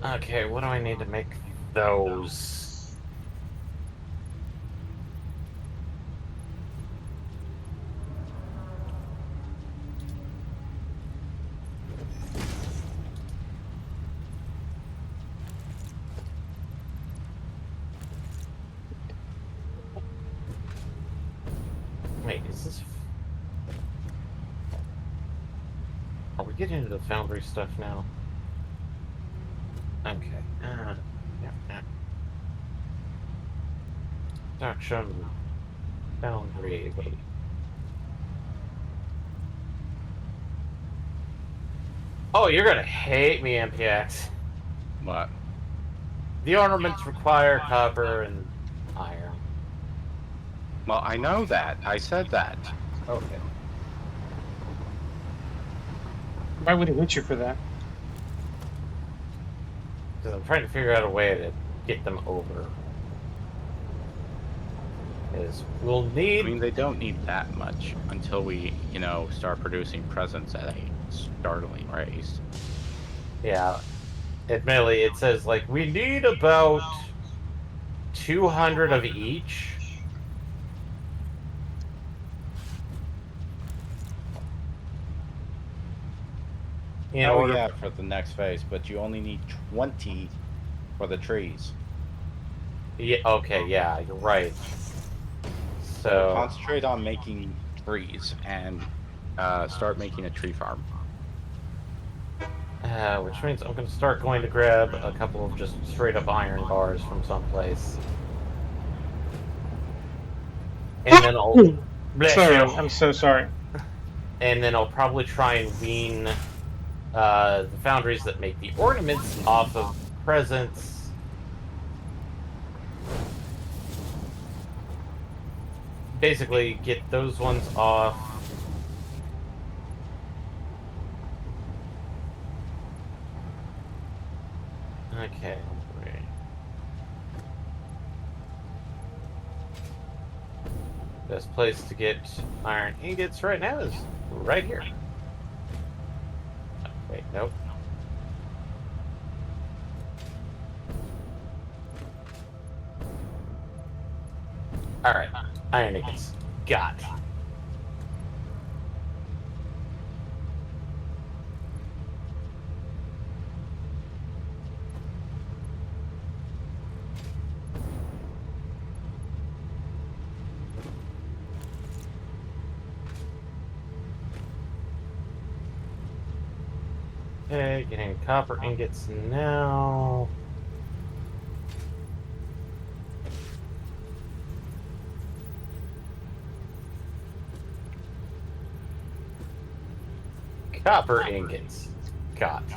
Okay, what do I need to make those? Wait, is this... Are we getting into the foundry stuff now? Okay. Yeah. Production foundry. Wait. Oh, you're gonna hate me, MPX. What? The ornaments require copper and iron. Well, I know that. I said that. Okay. Why would it hit you for that? Because I'm trying to figure out a way to get them over. Is we'll I need... mean, they don't need that much until we, start producing presents at a startling rate. Yeah. Admittedly, it says, like, we need about 200 of each. In Oh order... yeah, for the next phase, but you only need 20 for the trees. Yeah, okay, yeah, you're right. So So... concentrate on making Trees and start making a tree farm. Which means I'm going to start going to grab a couple of just straight up iron bars from someplace. And then I'll... Bless Sorry, you. I'm so sorry. And then I'll probably try and wean the foundries that make the ornaments off of presents. Basically, get those ones off. Okay. Wait. Best place to get iron ingots right now is right here. Wait, nope. Alright, iron ingots. Got it. Okay, getting copper ingots now. Copper ingots. Got it.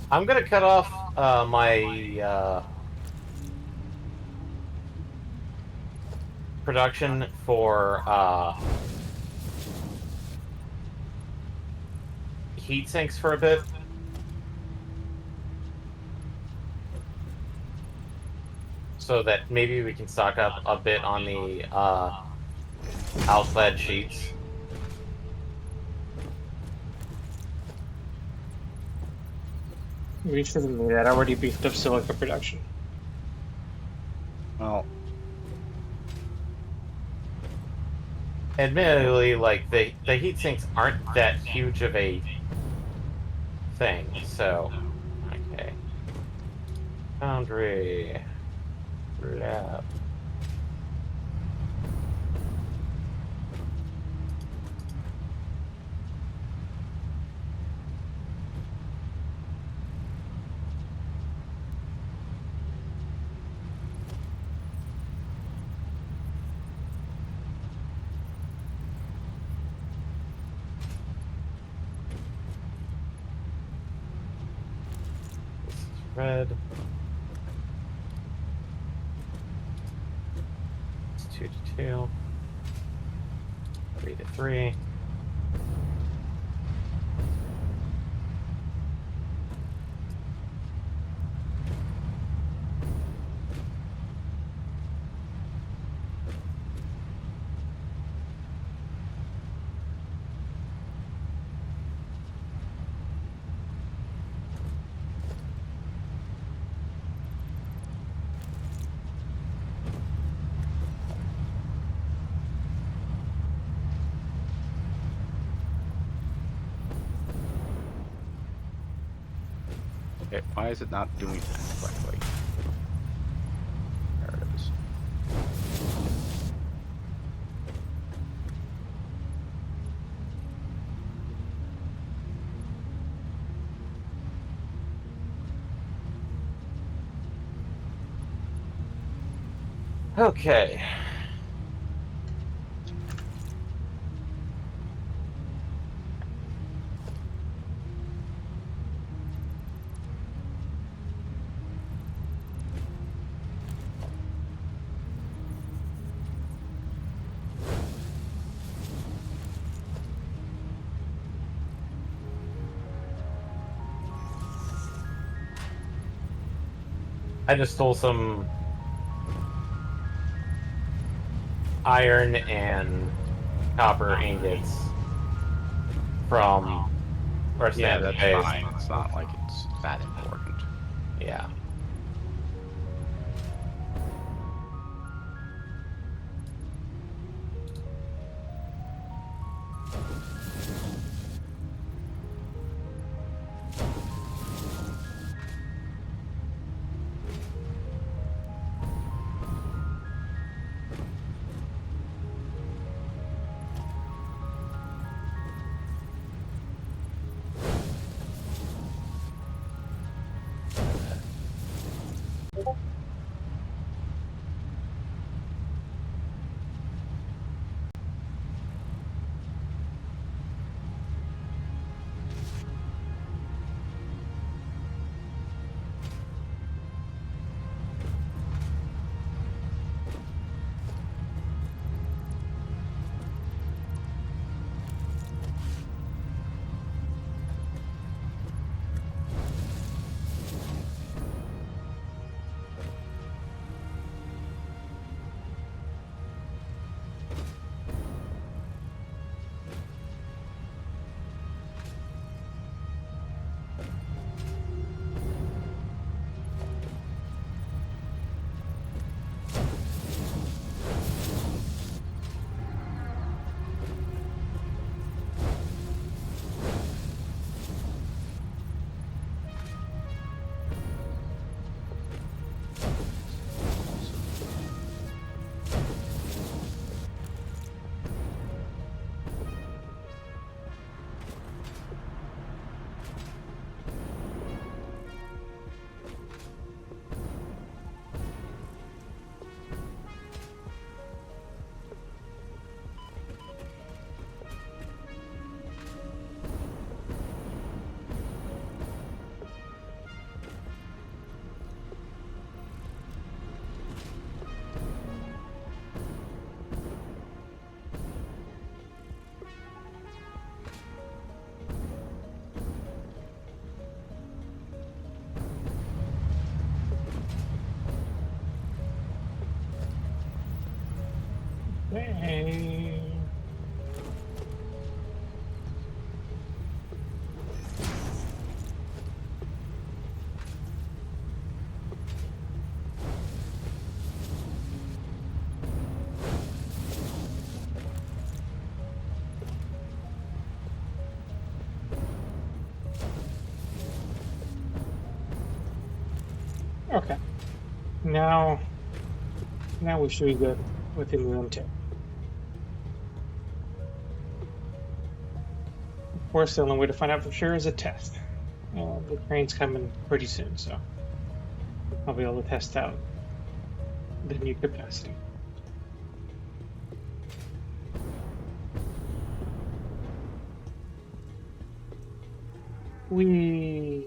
I'm gonna cut off my production for heat sinks for a bit. so that maybe we can stock up a bit on the alclad sheets. We shouldn't need that. I already beefed up silica production. Well, Admittedly, like the heat sinks aren't that huge of a thing, so okay. Foundry. Lab. This is red. It's 2 to 2. 3 to 3. okay, why is it not doing that correctly? There it is. Okay. I just stole some iron and copper ingots from our Yeah, standard that's base. fine. It's not like it's that important. Yeah. Hey. Okay. Now we should be good with the moon tip. Of course, the only way to find out for sure is a test. The train's coming pretty soon, so I'll be able to test out the new capacity. We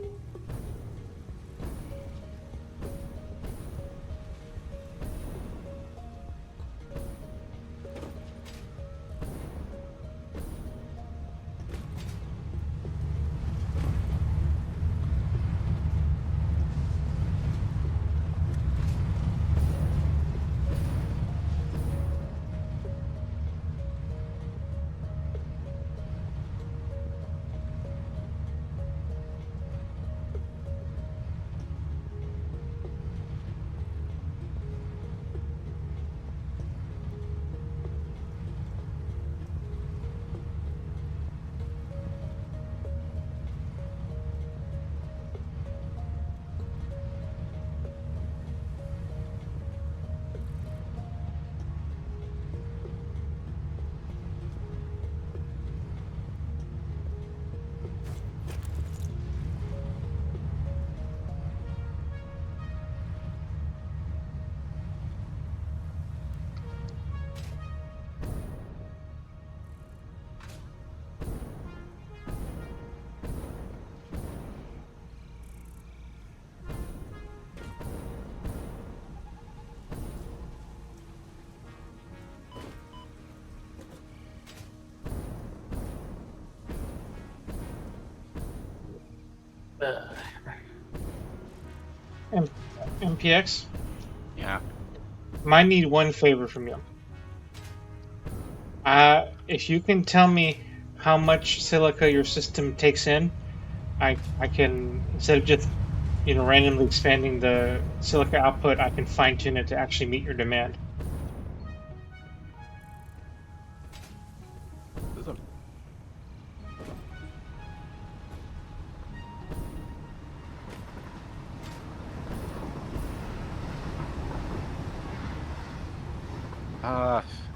MPX. Yeah. Might need one favor from you. If you can tell me how much silica your system takes in, I can, instead of just randomly expanding the silica output, I can fine tune it to actually meet your demand.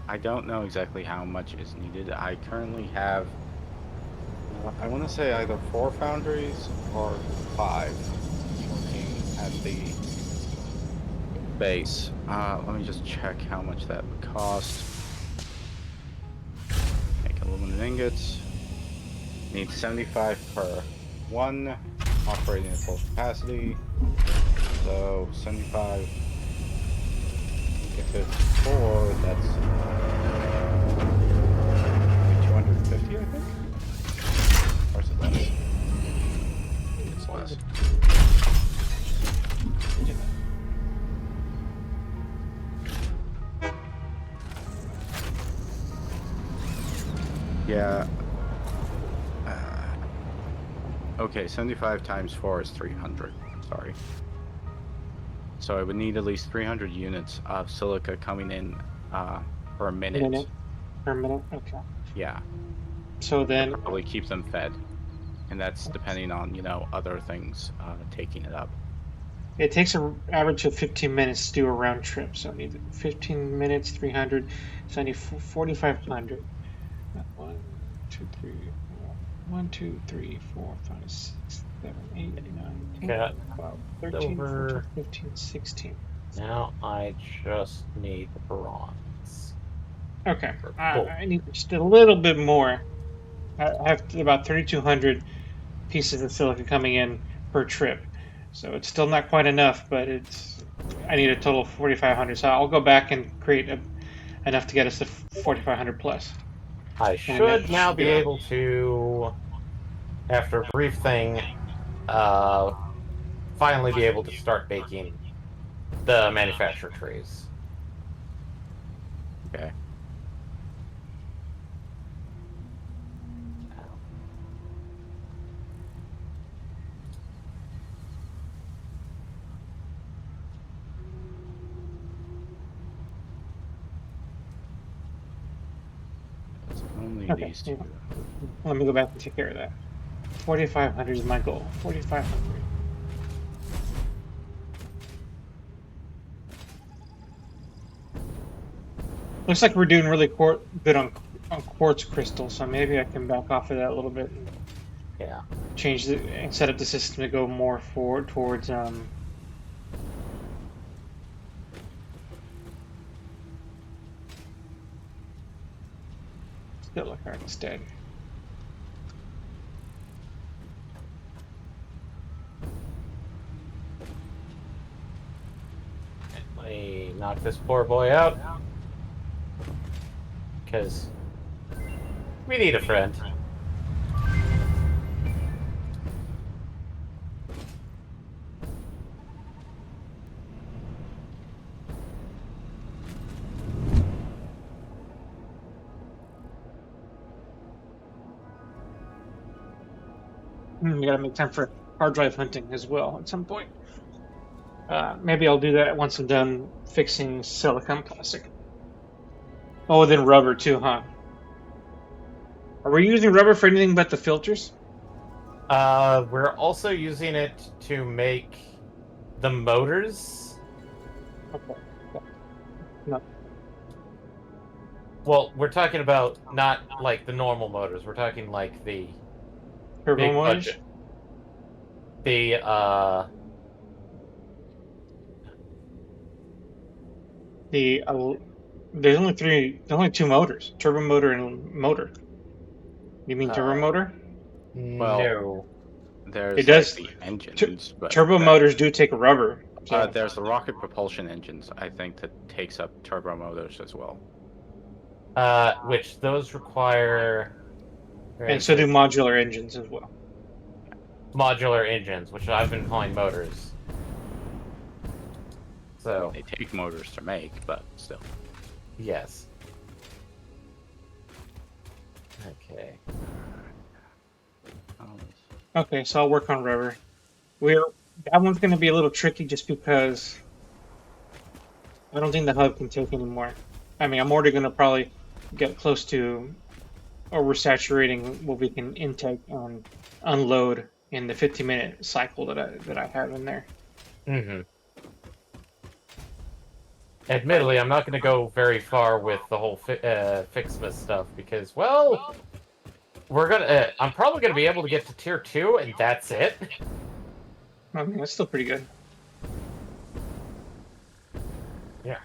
I don't know exactly how much is needed. I currently have, I want to say either 4 foundries or 5 working at the base. Let me just check how much that would cost. Make aluminum ingots. Need 75 per one, operating at full capacity. So 75. If it's 4, that's 250, I think? Or is it less? It's less. Yeah. Okay, 75 times 4 is 300. Sorry. So I would need at least 300 units of silica coming in per minute. Per minute? Okay. Yeah. So then, Probably keep them fed. And that's depending on, other things taking it up. it takes an average of 15 minutes to do a round trip. So I need 15 minutes, 300. So I need 4,500. 1, 2, 3, 4. 1, 2, 3, 4, 5, 6, 7, 8, 9, 10, Got 12, 13, 14, silver. 15, 16. Now I just need the bronze. Okay. Or gold. I need just a little bit more. I have about 3,200 pieces of silica coming in per trip. So it's still not quite enough, but I need a total of 4,500. So I'll go back and create enough to get us to 4,500 plus. I And then that should now should be be able to, after a brief thing, finally be able to start baking the manufacturer trays. Okay. only Okay, these two. let me go back and take care of that. 4,500 is my goal. 4,500. Looks like we're doing really good on quartz crystal, so maybe I can back off of that a little bit and Yeah. change and set up the system to go more forward towards silica instead. Let me knock this poor boy out. Because we need a friend. We gotta make time for hard drive hunting as well at some point. Maybe I'll do that once I'm done fixing silicon plastic. Oh, then rubber too, huh? Are we using rubber for anything but the filters? We're also using it to make the motors. Okay. No. Well, we're talking about not like the normal motors. We're talking like the Turbo big motors? budget. The The there's only two motors: turbo motor and motor. You mean turbo motor? Well, no. There's It does. like the engines, but Turbo motors do take rubber. So. there's the rocket propulsion engines. I think that takes up turbo motors as well. Which those require. And so do modular engines as well. Modular engines, which I've been calling motors. So They take motors to make, but still. yes. Okay. Okay, so I'll work on rubber. That one's going to be a little tricky just because I don't think the hub can take anymore. I mean, I'm already going to probably get close to oversaturating what we can intake and unload in the 50-minute cycle that I have in there. Mm-hmm. Admittedly, I'm not going to go very far with the whole Fixmas stuff because, well, we're gonna. I'm probably going to be able to get to tier 2, and that's it. I mean, that's still pretty good. Yeah.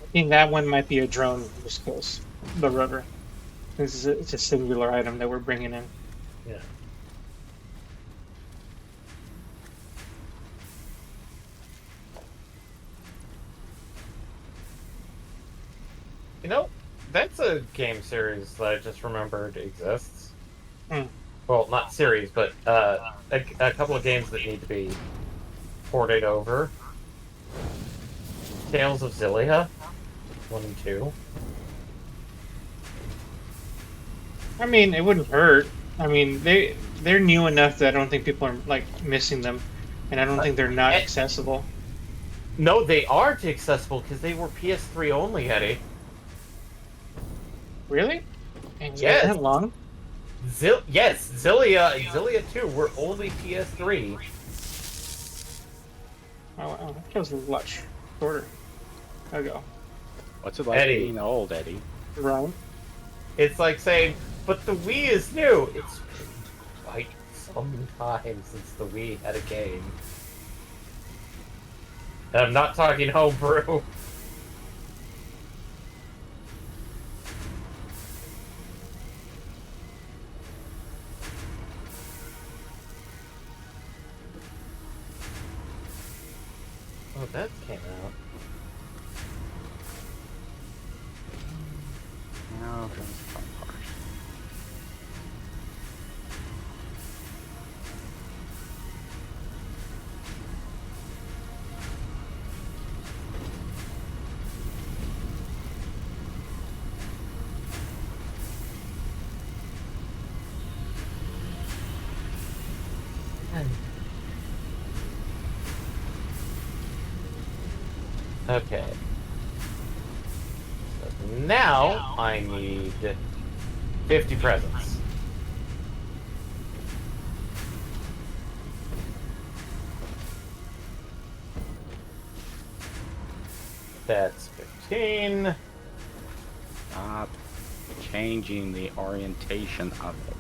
I think that one might be a drone just because the rubber. It's a singular item that we're bringing in. Yeah. You know, that's a game series that I just remembered exists. Hmm. Well, not series, but a couple of games that need to be ported over. Tales of Zillia, 1 and 2. I mean, it wouldn't hurt. I mean, they're new enough that I don't think people are like missing them, and I don't think they're not accessible. No, they aren't accessible because they were PS3 only, Eddie. Really? And Yes. that long? Yes, Zillia and Zillia 2 were only PS3. Oh, that was a lot shorter ago. What's it like Eddie. being old, Eddie? Right. It's like saying, but the Wii is new. It's been quite some time since the Wii had a game. And I'm not talking homebrew. Oh, that came out. No, that's the fun part. Okay. So now I need 50 presents. That's 15. Stop changing the orientation of it.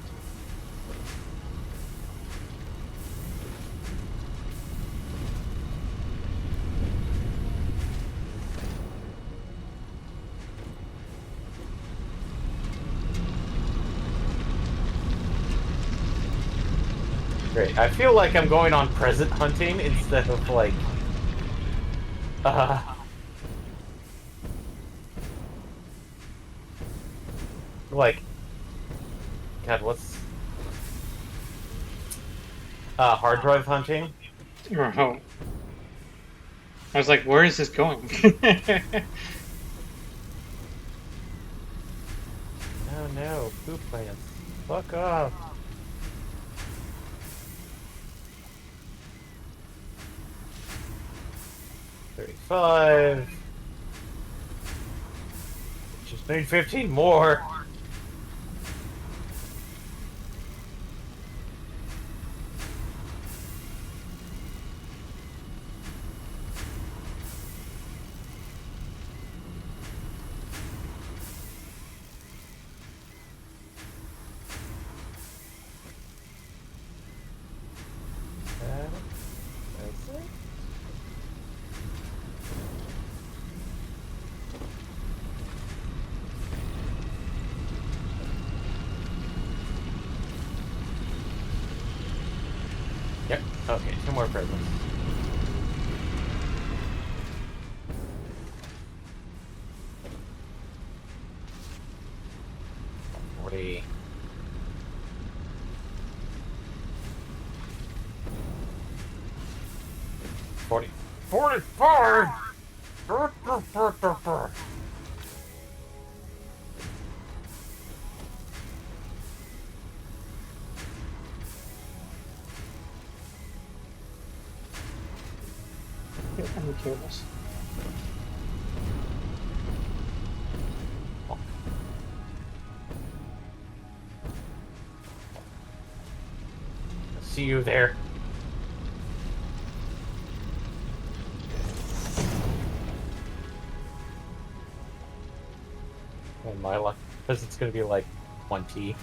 Great. I feel like I'm going on present hunting instead of like like God, what's hard drive hunting? Or home. I was like, where is this going? Oh no, poop plants. Fuck off. $35. Just need 15 more. That's it. Yep. Okay, 2 more presents. $40. 40. 45! Get any cables. See you there. And my luck, because it's gonna be like 20.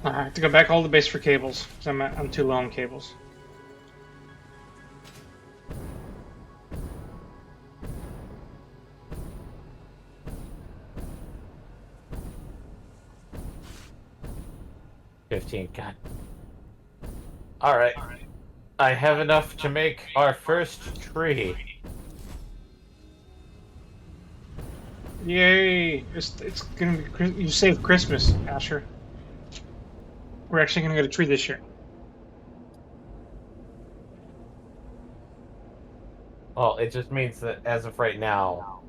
I have to go back all the base for cables because I'm too low on cables. God. Alright. I have enough to make our first tree. Yay! It's gonna be you saved Christmas, Asher. We're actually gonna get a tree this year. Well, it just means that as of right now.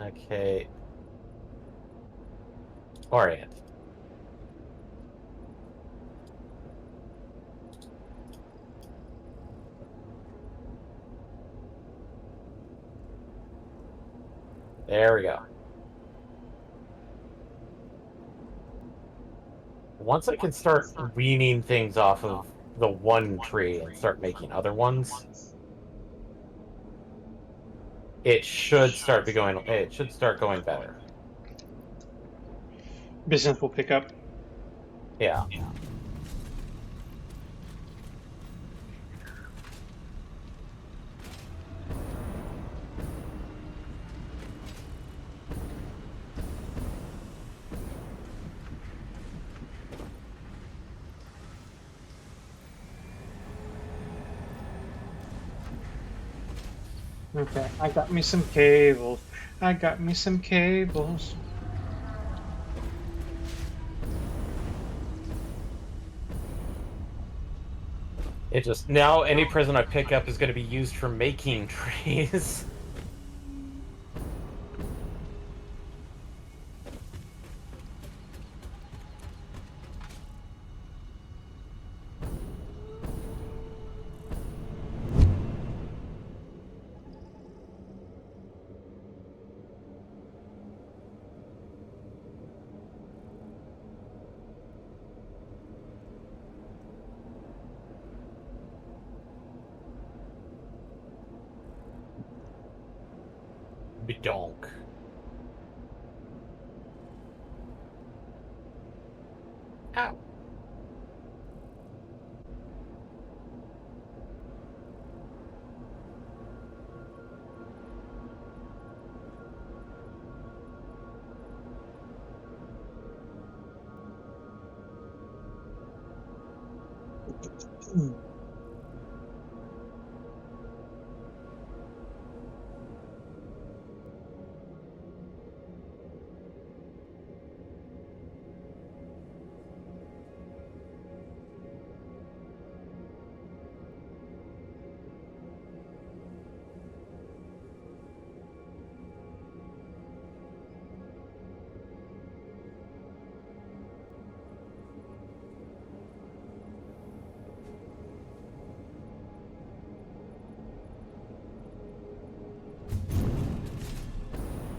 Okay. Orient. There we go. Once I can start weaning things off of the one tree and start making other ones, it should start going better. Business will pick up. Yeah. Okay, I got me some cables. I got me some cables. It just now any present I pick up is going to be used for making trees. Donk. Ow.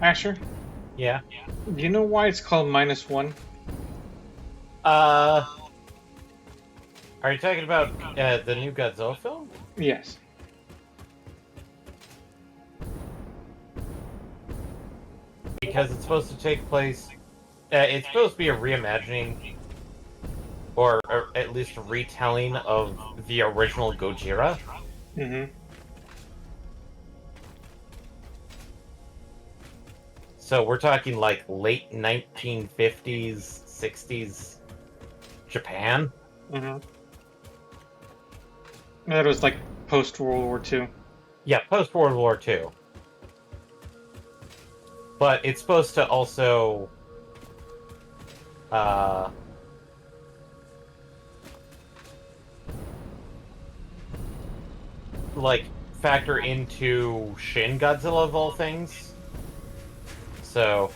Asher, Yeah. do you know why it's called -1? Are you talking about the new Godzilla film? Yes. Because it's supposed to take place. It's supposed to be a reimagining, or at least a retelling of the original Gojira. Mm-hmm. So we're talking like late 1950s, 60s Japan. Mm-hmm. That was like post World War II. Yeah, post World War II. But it's supposed to also uh, like factor into Shin Godzilla of all things. So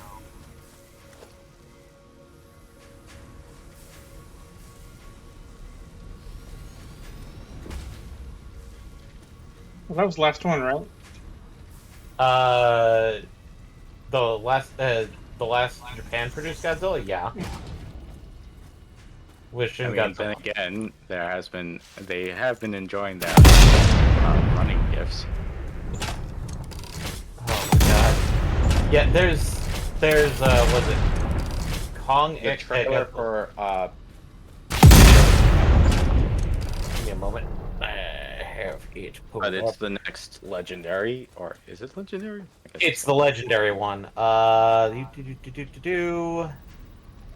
Well, that was the last one, right? uh the last Japan produced Godzilla, yeah. With I Shin mean, then Godzilla. again, they have been enjoying their running gifts. Oh my god. Yeah, there's was it Kong The X trailer Godzilla. for Give me a moment. I have it pulled But it's up. the next legendary, or is it legendary? I guess It's the legendary one.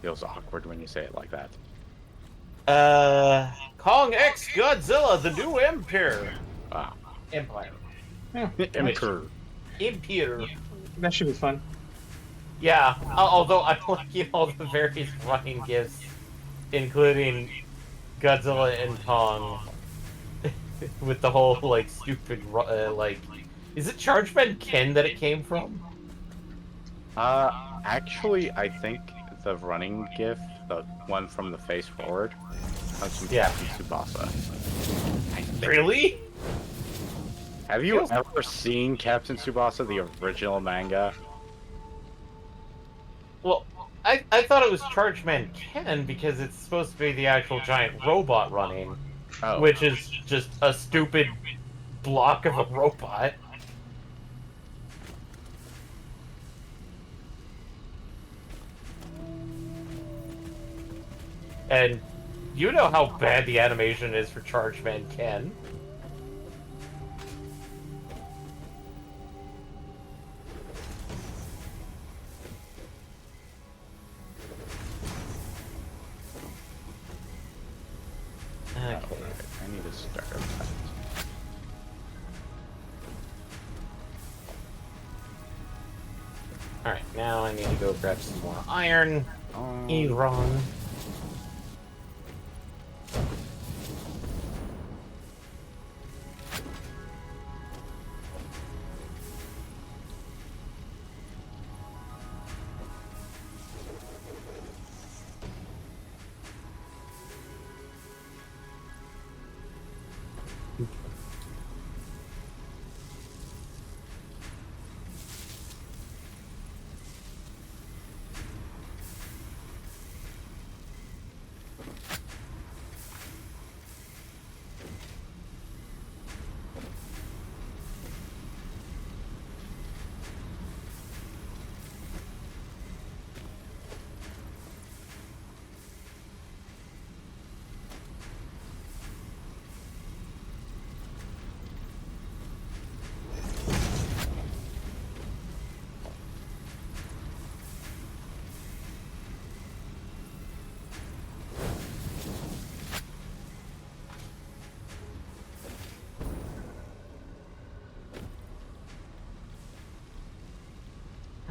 Feels awkward when you say it like that. Kong X Godzilla, the new Empire. Wow. Empire. Yeah, Emperor. Empire. that should be fun. Yeah, although I like all the various running gifts, including Godzilla and Kong, with the whole like stupid like, is it Chargeman Ken that it came from? Actually, I think the running gif, the one from the face forward, comes from Yeah. Captain Tsubasa. I think. Really? Have you Feels- ever seen Captain Tsubasa, the original manga? Well, I thought it was Chargeman Ken because it's supposed to be the actual giant robot running, Oh, which is just a stupid block of a robot. And you know how bad the animation is for Chargeman Ken. Okay. I need to start that. Alright, now I need to go grab some more iron. Um, Iran.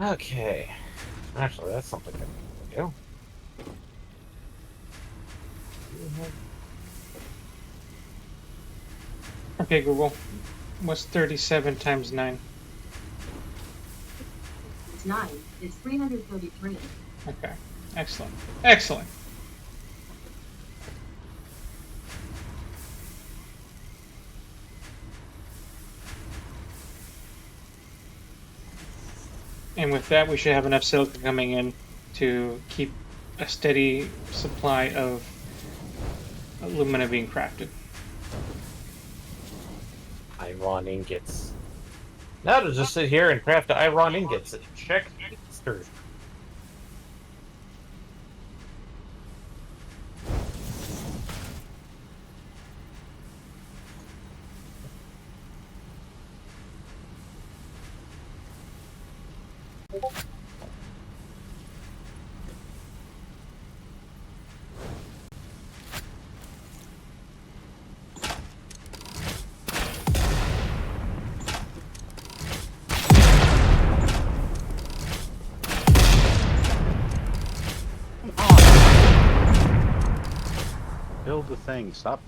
Okay. Actually, that's something I can do. Okay, Google. What's 37 times 9? It's 9. It's 333. Okay. Excellent. Excellent. And with that, we should have enough silica coming in to keep a steady supply of alumina being crafted. Iron ingots. Now to just sit here and craft iron ingots. Check Easter. Build the thing. Stop.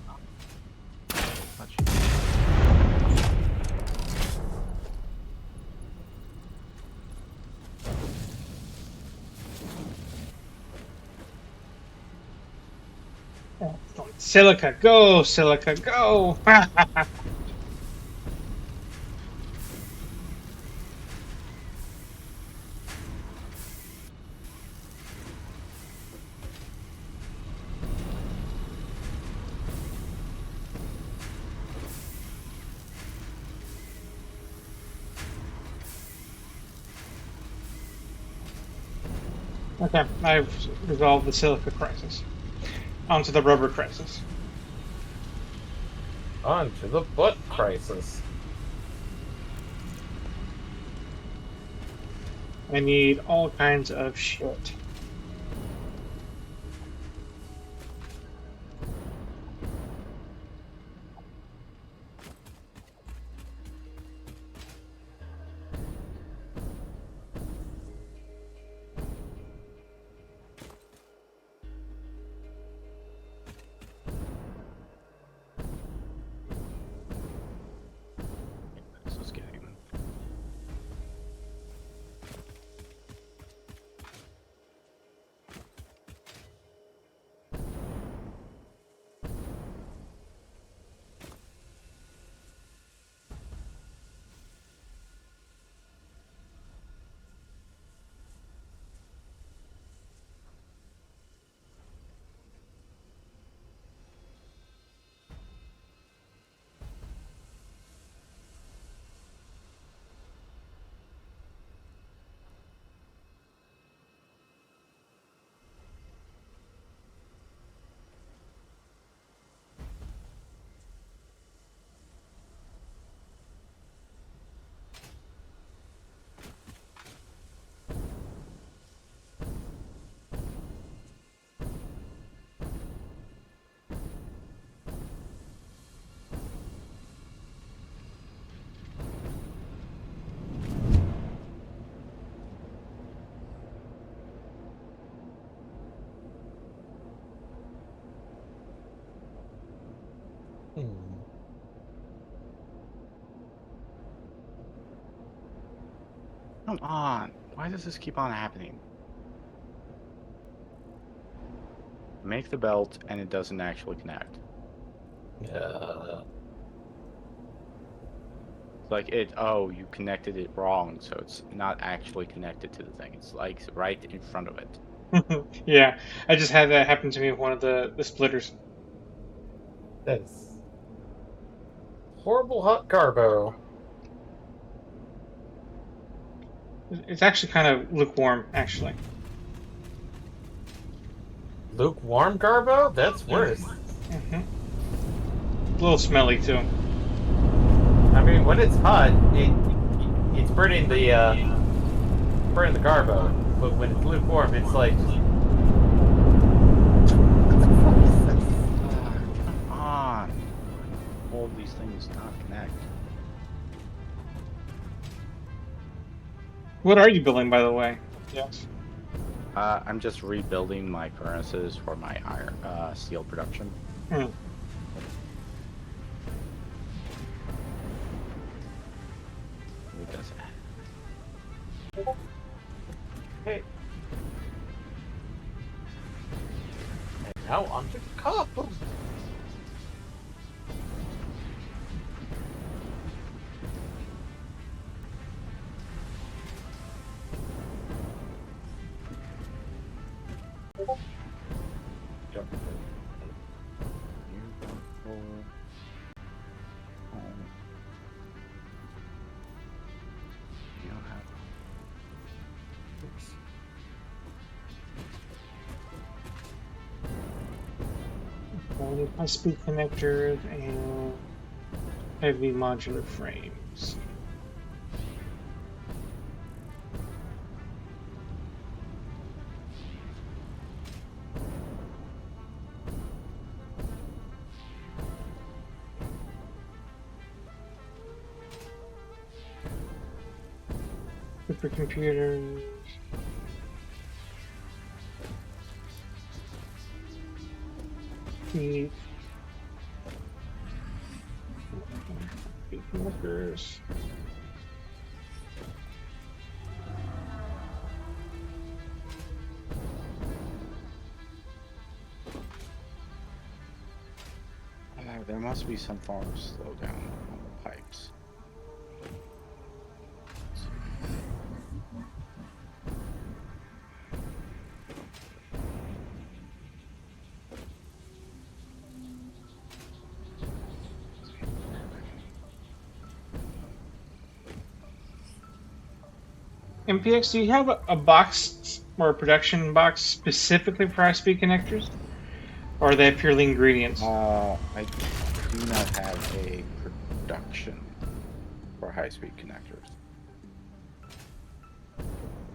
Silica, go! Silica, go! Okay, I've resolved the silica crisis. Onto the rubber crisis. On to the butt crisis. I need all kinds of shit. This is getting. Come on. Why does this keep on happening? Make the belt and it doesn't actually connect. It's like oh, you connected it wrong, so it's not actually connected to the thing. It's like right in front of it. Yeah, I just had that happen to me with one of the splitters. That's horrible hot carbo. It's actually kind of lukewarm, actually. Lukewarm carbo? That's worse. A little smelly too. I mean, when it's hot, it's burning the carbo. But when it's lukewarm, it's like. Come on. All these things not connect. What are you building, by the way? Yes. I'm just rebuilding my furnaces for my steel production. Hmm. Because Okay. And now on to copper. you don't have High-speed connectors and heavy modular frames. Supercomputers. Speed. Connectors. there must be some form of slowdown on the pipes. MPX, do you have a box or a production box specifically for high-speed connectors? Or are they purely ingredients? I do not have a production for high-speed connectors.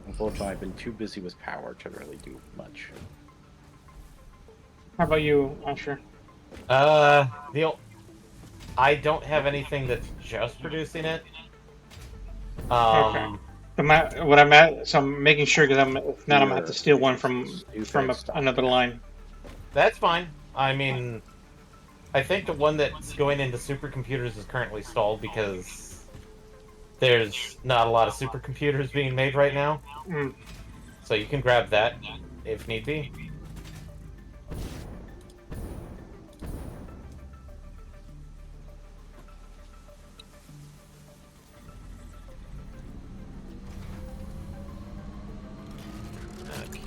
Unfortunately, I've been too busy with power to really do much. How about you, Asher? I don't have anything that's just producing it. Okay. What I'm at, so I'm making sure because if not, I'm gonna have to steal one from another line. That's fine. I mean, I think the one that's going into supercomputers is currently stalled because there's not a lot of supercomputers being made right now. Mm. So you can grab that if need be.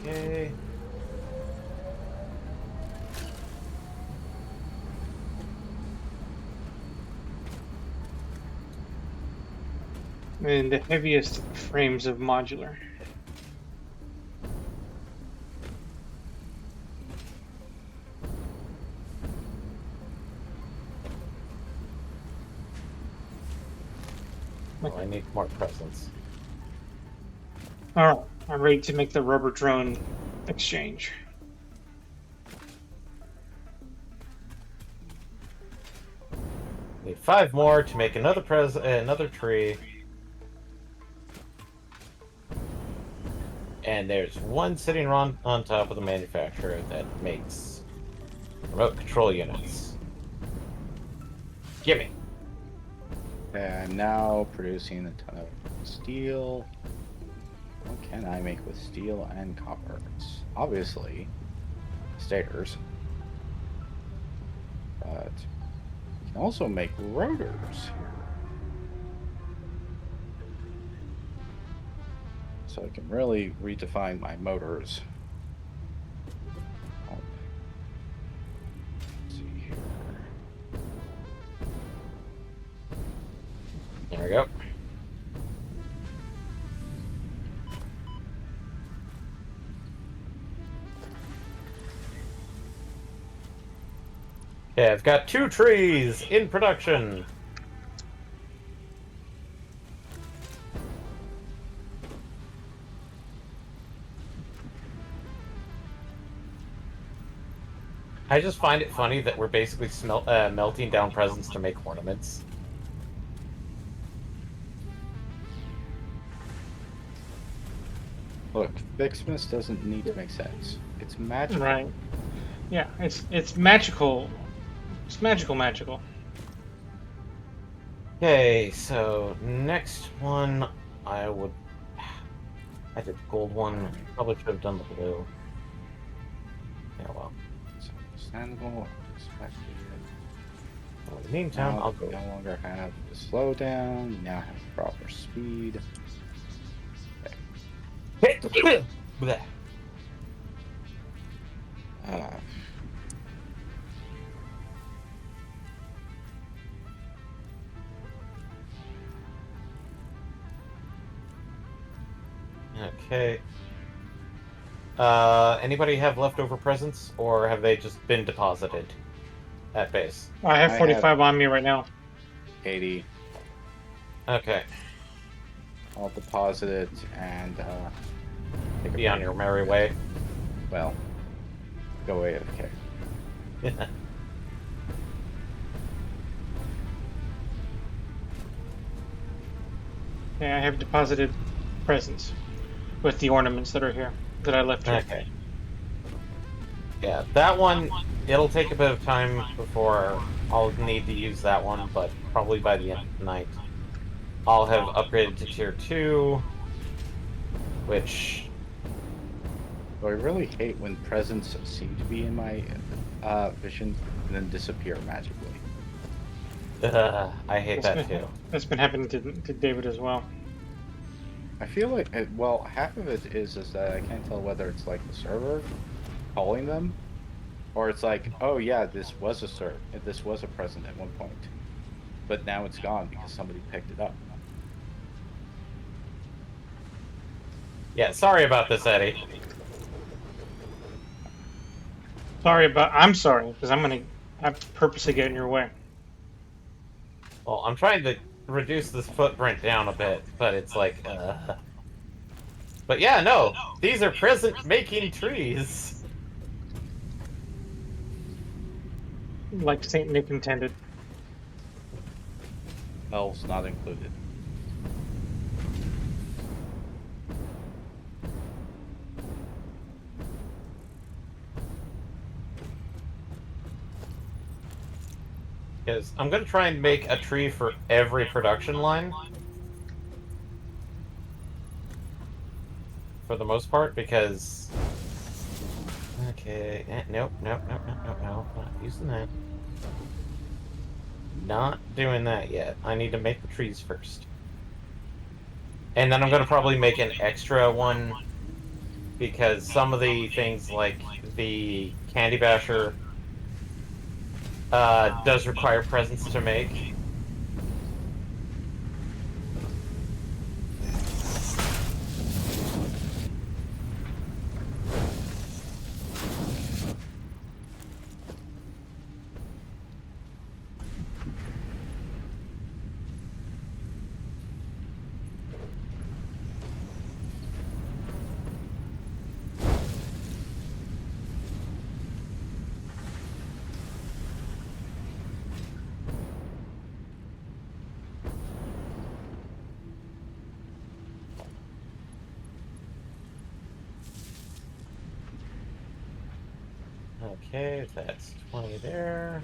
Okay. And the heaviest frames of modular. Well, I need more presents. All right, I'm ready to make the rubber drone exchange. Need 5 more to make another tree. And there's one sitting on top of the manufacturer that makes remote control units. Gimme. And now producing a ton of steel. What can I make with steel and copper? It's obviously stators. But you can also make rotors here. So I can really redefine my motors. Let's see here. There we go. Okay, I've got 2 trees in production. I just find it funny that we're basically melting down presents to make ornaments. Look, Fixmas doesn't need to make sense. It's magical. Right. Yeah, it's magical. It's magical. Okay, so next one, I would. I did the gold one. Probably should have done the blue. Yeah, well. It's understandable, expected. In the meantime, Now I'll you go. no longer have the slowdown. You now have proper speed. Bleh. Uh, Okay. Anybody have leftover presents, or have they just been deposited at base? I have I 45 on me right now. 80. Okay. I'll deposit it and take a Be on break. your merry way. Well, go away, okay. Yeah, I have deposited presents with the ornaments that are here that I left here. Okay. Yeah, that one, it'll take a bit of time before I'll need to use that one, but probably by the end of the night. I'll have upgraded to tier 2, which... So I really hate when presents seem to be in my vision and then disappear magically. I hate that too. That's been happening to David as well. I feel like, well, half of it is that I can't tell whether it's like the server calling them, or it's like, oh yeah, this was a present at one point, but now it's gone because somebody picked it up. Yeah, sorry about this, Eddie. I'm sorry, because I'm purposely get in your way. Well, I'm trying to reduce this footprint down a bit, but it's like, But yeah, no, these are present-making trees. Like Saint Nick intended. Elves not included. Because I'm going to try and make a tree for every production line. For the most part, because... Okay, nope, not using that. Not doing that yet. I need to make the trees first. And then I'm going to probably make an extra one, because some of the things like the Candy Basher does require presents to make. Okay, that's 20 there.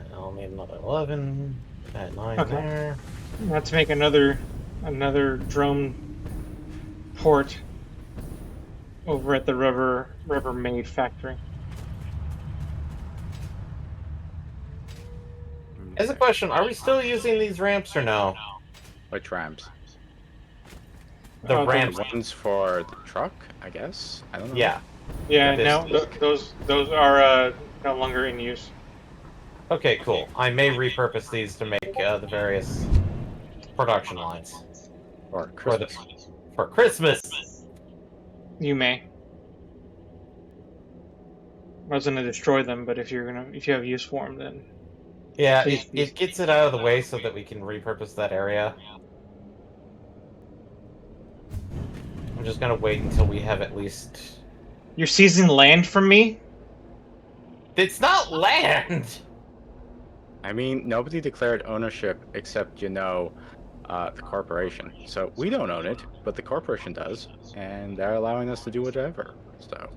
And I'll need another 11. That 9 Okay. there. Not to make another drone port over at the Rubbermaid factory. As a question, are we still using these ramps or no? Which ramps? The Oh, ramps. The ones for the truck, I guess. I don't know. Yeah. Yeah, This- no, those are no longer in use. Okay, cool. I may repurpose these to make the various production lines Or for the Christmas. for Christmas. You may. I was gonna destroy them, but if you have use for them, then Yeah, Please, it gets it out of the way so that we can repurpose that area. I'm just gonna wait until we have at least... you're seizing land from me. It's not land! I mean, nobody declared ownership except, the corporation. So we don't own it, but the corporation does, and they're allowing us to do whatever. So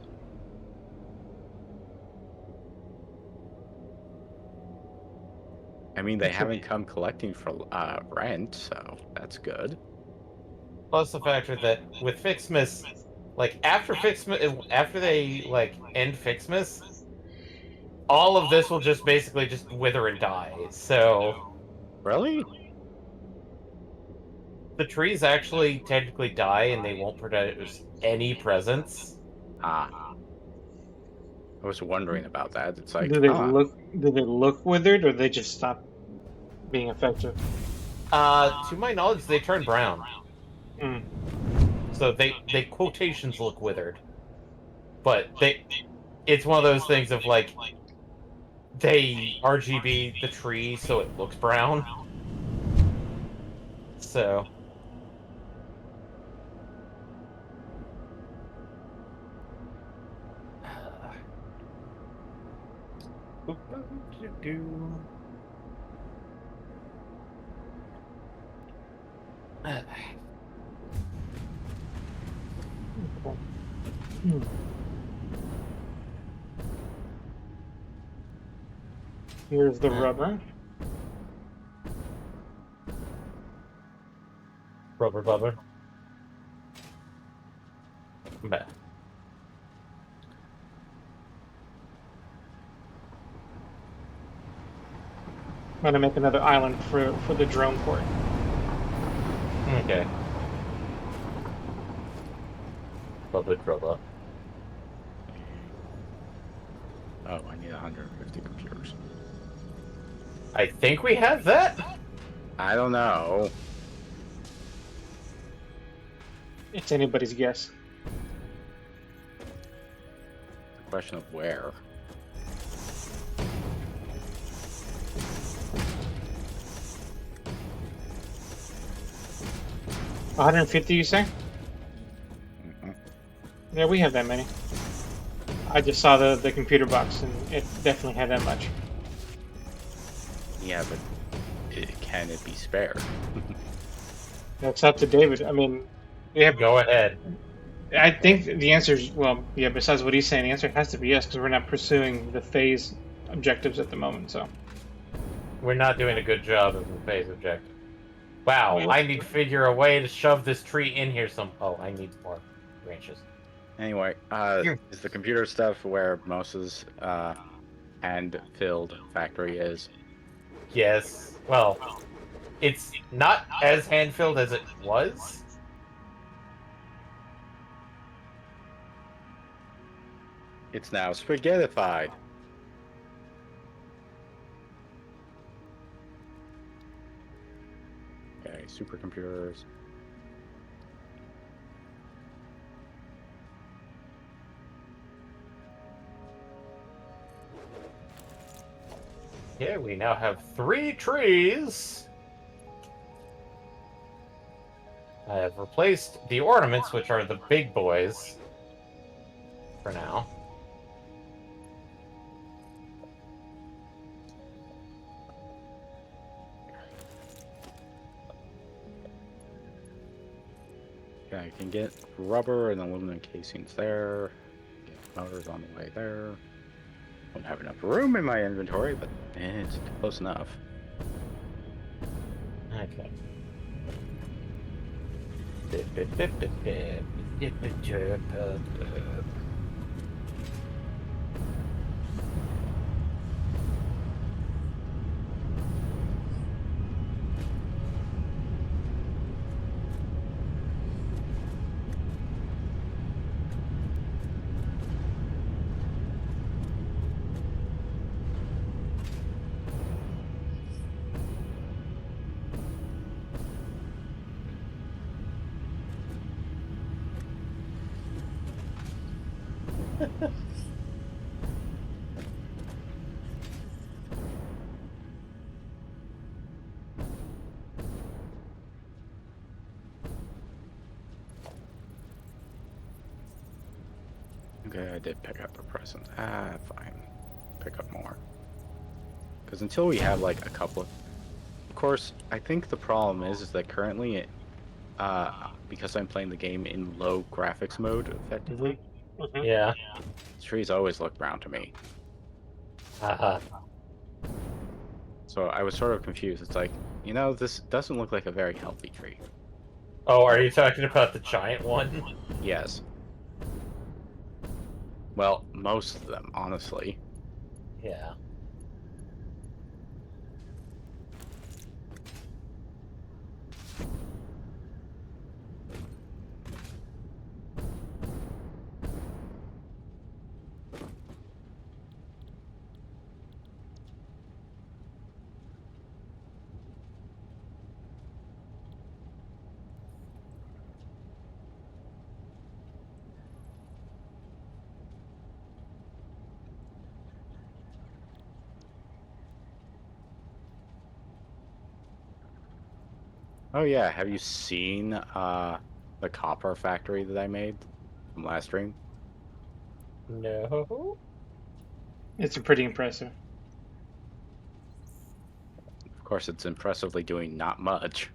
I mean, they haven't come collecting for rent, so that's good. Plus the factor that with Fixmas, like after Fixmas, after they like end Fixmas, all of this will just basically just wither and die. So Really? the trees actually technically die, and they won't produce any presents. Ah, I was wondering about that. It's like, Do they look withered, or they just stop being effective? To my knowledge, they turn brown. Hmm. So they quotations look withered, but it's one of those things of like they RGB the tree so it looks brown. So Hmm. Here's the rubber. rubber bubber. Bah. I'm gonna make another island for the drone port. Okay. Bubba rubber. oh, I need 150 computers. I think we have that. I don't know. It's anybody's guess. The question of where. $150, you say? Mhm. Yeah, we have that many. I just saw the computer box, and it definitely had that much. Yeah, but can it be spared? That's up to David. I mean, we have. Go ahead. I think the answer is, well, yeah. Besides what he's saying, the answer has to be yes, because we're not pursuing the phase objectives at the moment. So. We're not doing a good job of the phase objective. Wow, Well, I need to figure a way to shove this tree in here some. Oh, I need more branches. Anyway, is the computer stuff where Mosa's hand-filled factory is? Yes. Well, it's not as hand-filled as it was. It's now spaghettified. Okay, supercomputers. Yeah, we now have 3 trees. I have replaced the ornaments, which are the big boys, for now. Yeah, I can get rubber and aluminum casings there. Get motors on the way there. Don't have enough room in my inventory, but it's close enough. Okay. Okay, I did pick up a present. Ah, fine. Pick up more. Because until we have like a couple of course, I think the problem is that currently, because I'm playing the game in low graphics mode, effectively, Mhm. Yeah. trees always look brown to me. Uh-huh. So I was sort of confused. It's like, this doesn't look like a very healthy tree. Oh, are you talking about the giant one? Yes. Well, most of them, honestly. Yeah. Oh yeah, have you seen the copper factory that I made from last stream? No. It's pretty impressive. Of course, it's impressively doing not much.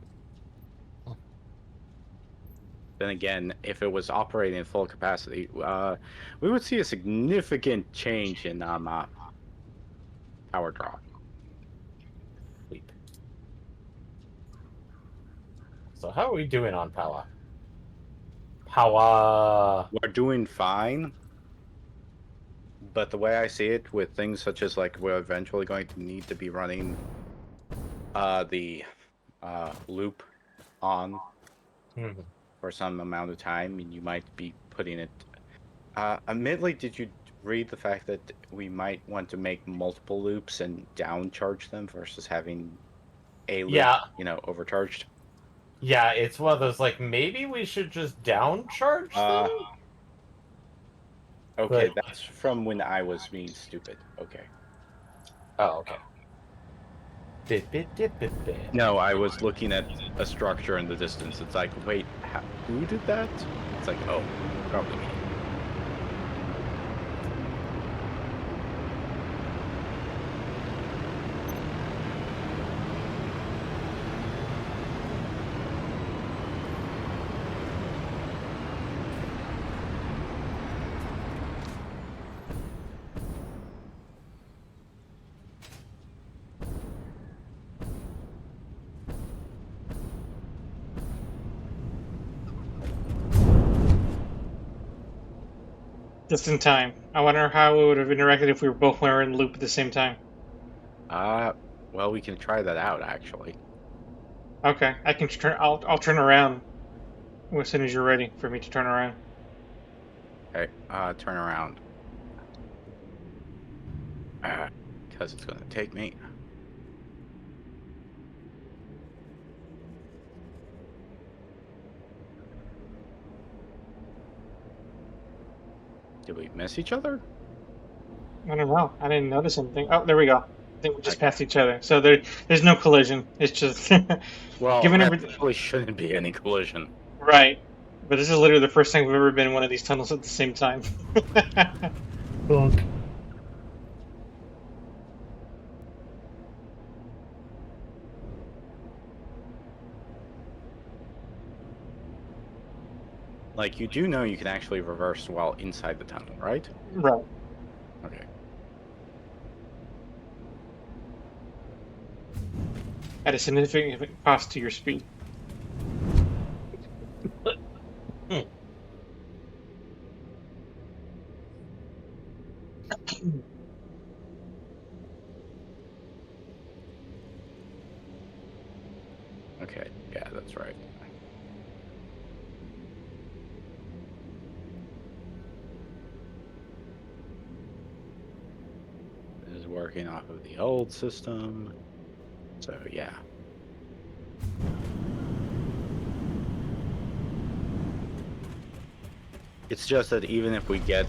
Then again, if it was operating at full capacity, we would see a significant change in power draw. Sleep. So how are we doing on power? Power. We're doing fine, but the way I see it, with things such as like we're eventually going to need to be running the loop on Mhm. for some amount of time, and you might be putting it. Admittedly, did you read the fact that we might want to make multiple loops and downcharge them versus having a loop, Yeah. overcharged? Yeah, it's one of those like maybe we should just downcharge them? Okay, But that's from when I was being stupid. Okay. oh, okay. Bit bit dip bit bit. No, I was looking at a structure in the distance. It's like, wait, who did that? It's like, oh, probably me. Just in time. I wonder how it would have interacted if we were both in the loop at the same time. Well, we can try that out, actually. Okay, I can turn. I'll turn around as soon as you're ready for me to turn around. Okay, turn around. Because it's going to take me. Did we miss each other? I don't know. I didn't notice anything. Oh, there we go. I think we just Okay. passed each other. So there's no collision. It's just Well, given there everything actually shouldn't be any collision. right. But this is literally the first time we've ever been in one of these tunnels at the same time. Like, you do know you can actually reverse while inside the tunnel, right? Right. Okay. At a significant cost to your speed. Okay, yeah, that's right. This is working off of the old system. So, yeah. It's just that even if we get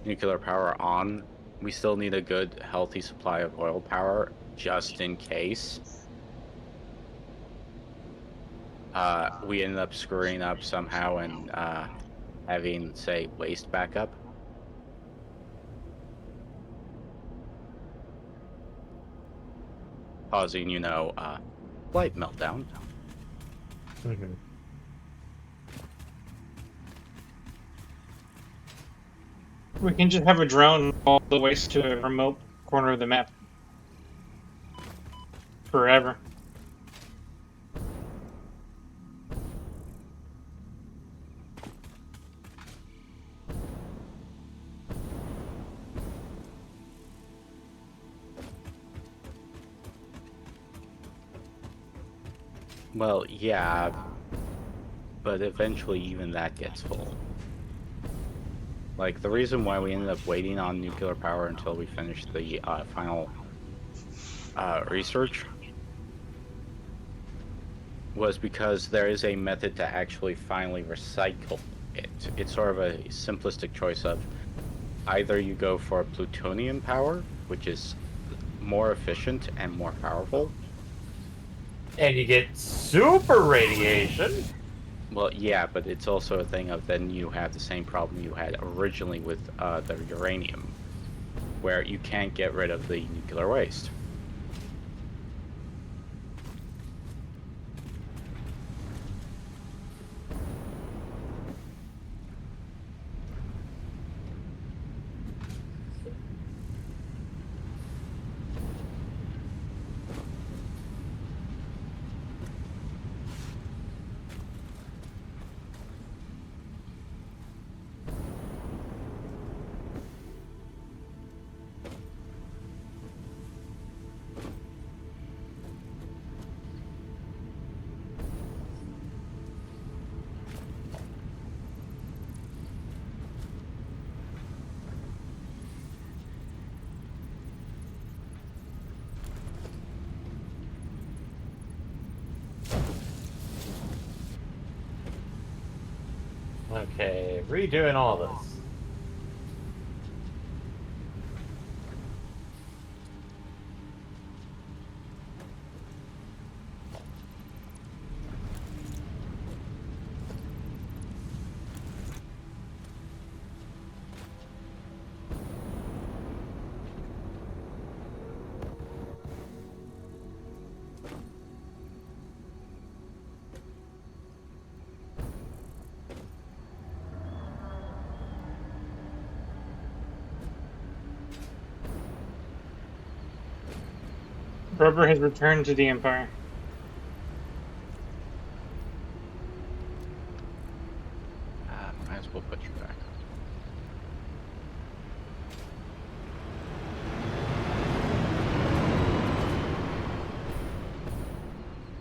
nuclear power on, we still need a good, healthy supply of oil power just in case we end up screwing up somehow and having, say, waste backup. causing, slight meltdown. Mhm. We can just have a drone all the way to a remote corner of the map forever. Well, yeah, but eventually even that gets full. Like, the reason why we ended up waiting on nuclear power until we finished the final research was because there is a method to actually finally recycle it. It's sort of a simplistic choice of either you go for plutonium power, which is more efficient and more powerful. And you get super radiation. Well, yeah, but it's also a thing of then you have the same problem you had originally with the uranium, where you can't get rid of the nuclear waste. Okay, redoing all this. Rubber has returned to the Empire. Might as well put you back.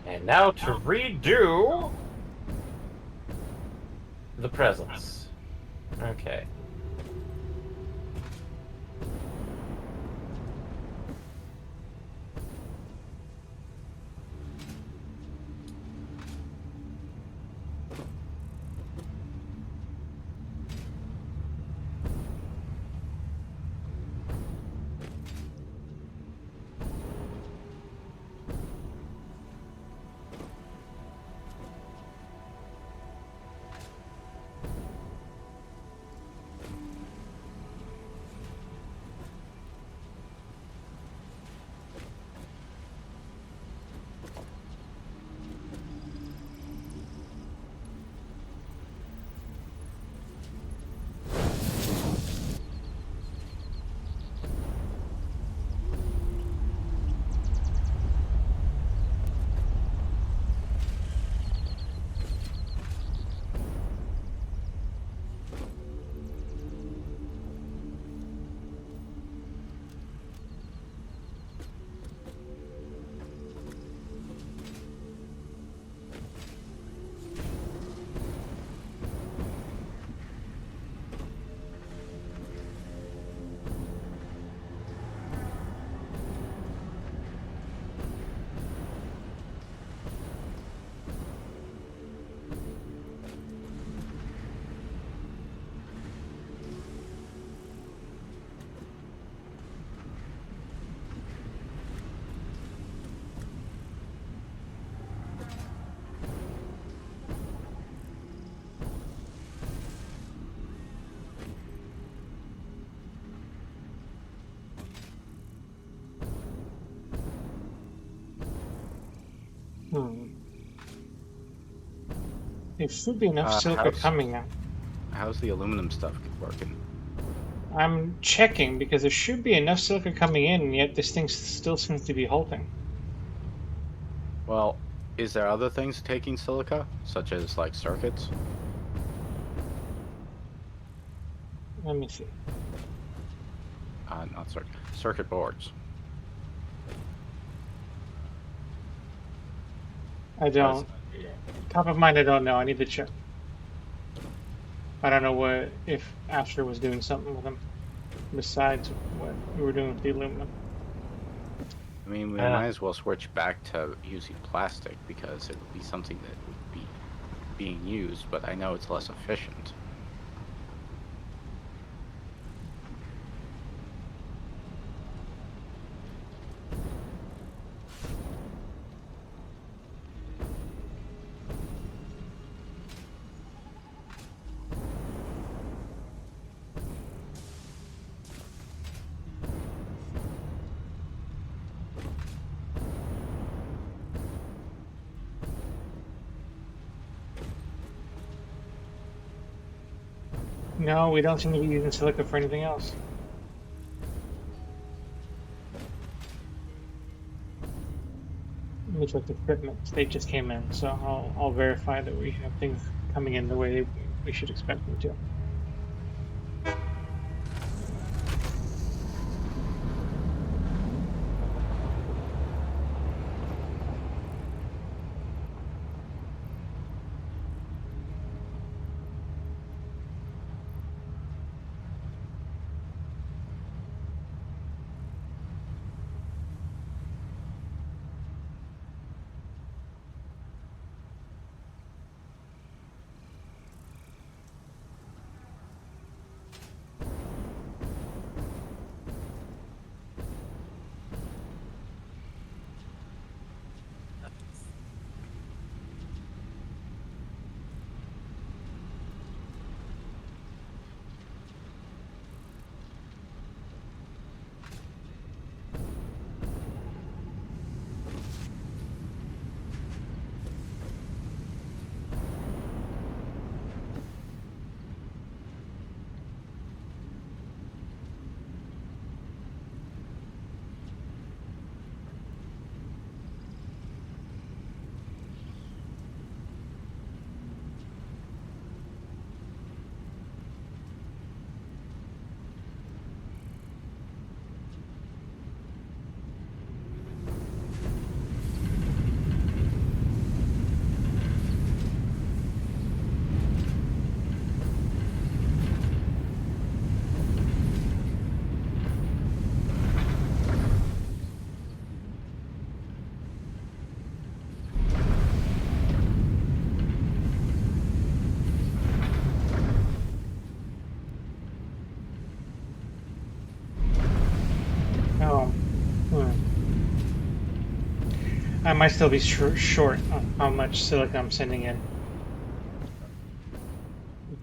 And now to redo the presence. Okay. There should be enough silica coming now. How's the aluminum stuff working? I'm checking because there should be enough silica coming in, and yet this thing still seems to be halting. Well, is there other things taking silica, such as like circuits? Let me see. Not circuit boards. I don't. Top of mind, I don't know. I need to check. I don't know what if Asher was doing something with them besides what we were doing with the aluminum. I mean, we might as well switch back to using plastic because it would be something that would be being used, but I know it's less efficient. No, we don't seem to be using silica for anything else. Let me check the shipments. They just came in, so I'll verify that we have things coming in the way we should expect them to. Oh, I might still be short on how much silica I'm sending in.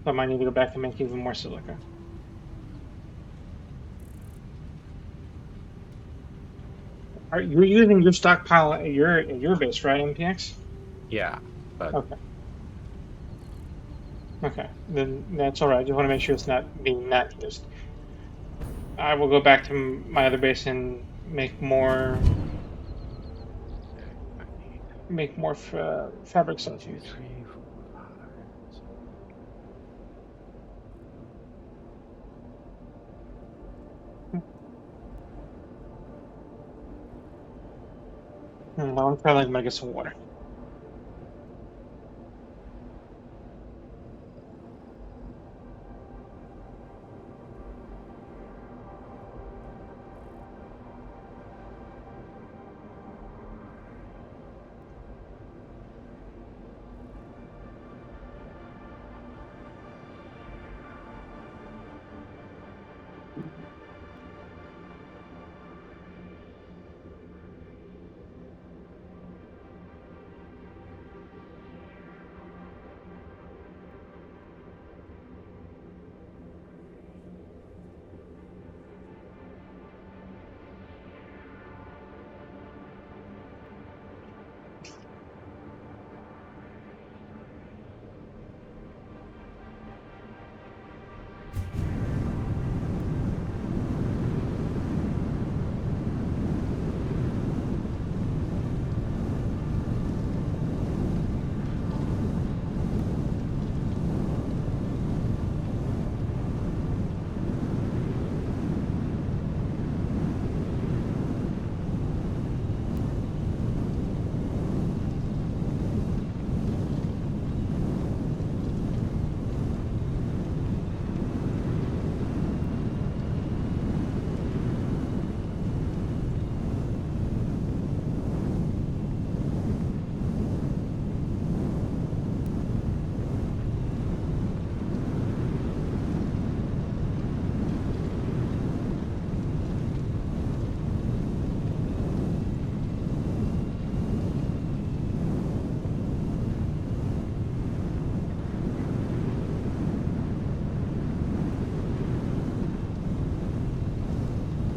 So I might need to go back and make even more silica. Are you using your stockpile at your base, right, MPX? Yeah, but Okay. Okay, then that's all right. I just want to make sure it's not being not used. I will go back to my other base and make more fabric 1, 2, substance. 3, 4, 5. I'm trying to get some water.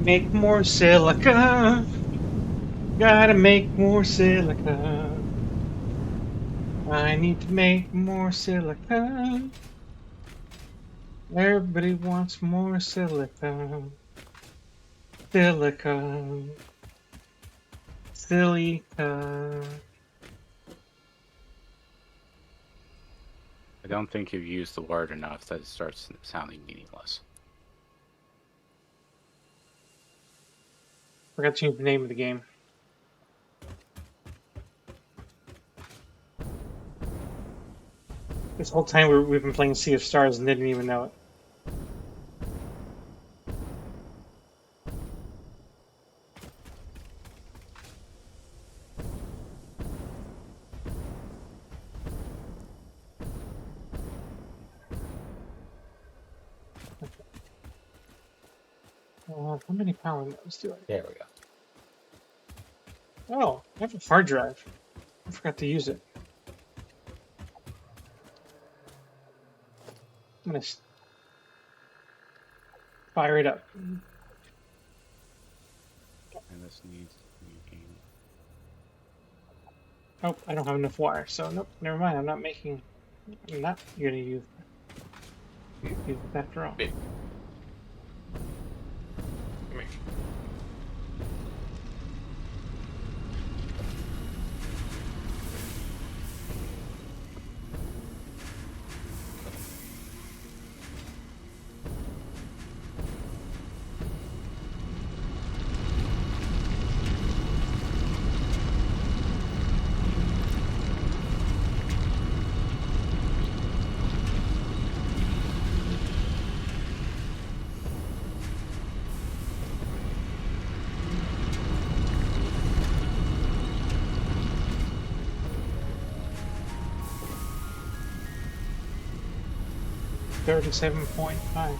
Make more silica. Gotta make more silica. I need to make more silica. Everybody wants more silica. Silica. Silica. I don't think you've used the word enough that it starts sounding meaningless. Forgot to change the name of the game. This whole time we've been playing Sea of Stars and didn't even know it. How many power nodes do I have? There we go. Oh, I have a hard drive. I forgot to use it. I'm gonna fire it up. And this needs to be Oh, I don't have enough wire, so nope, never mind. I'm not gonna use it after all. Big. Come here. $37.5.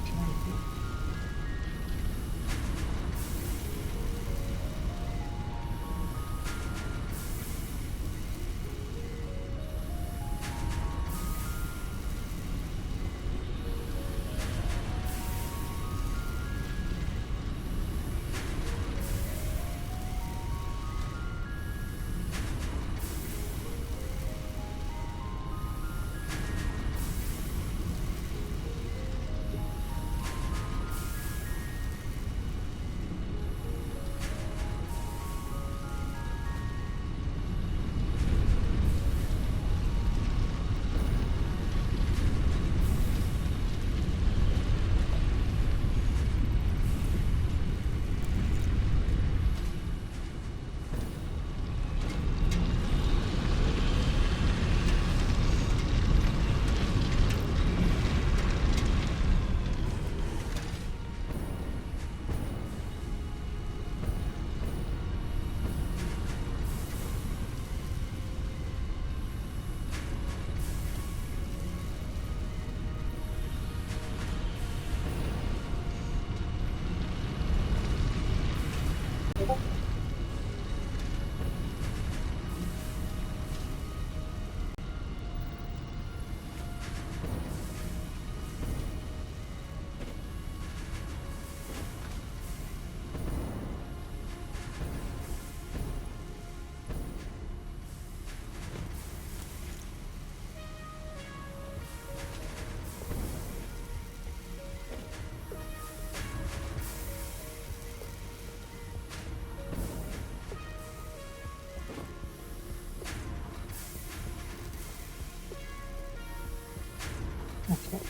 Okay.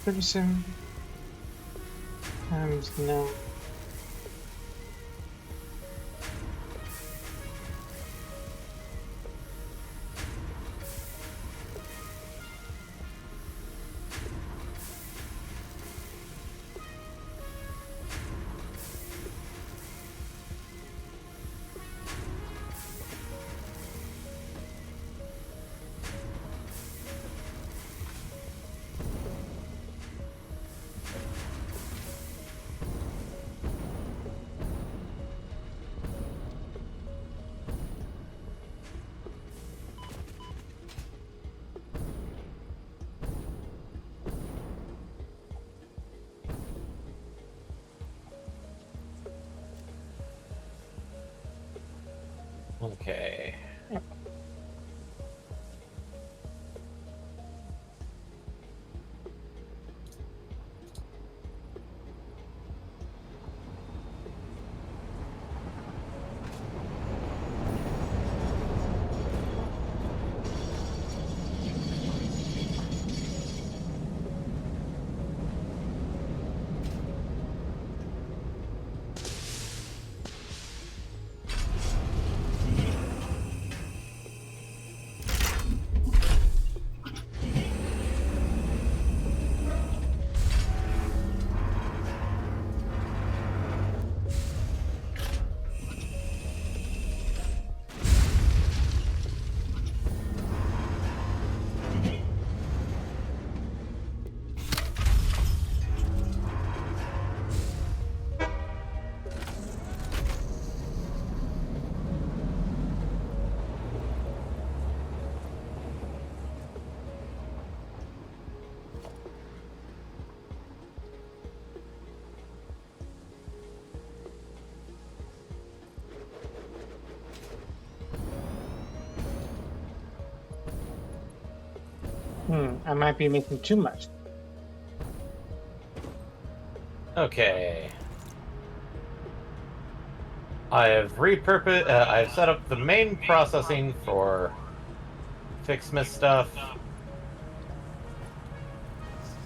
37 times no. Okay. I might be making too much. Okay. I have repurposed. I've set up the main processing for Fixsmith stuff.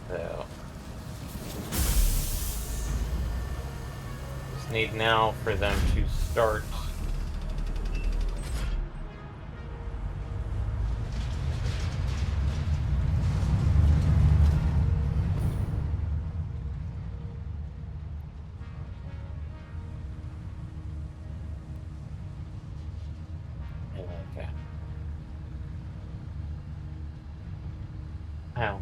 So just need now for them to start. Okay. Ow.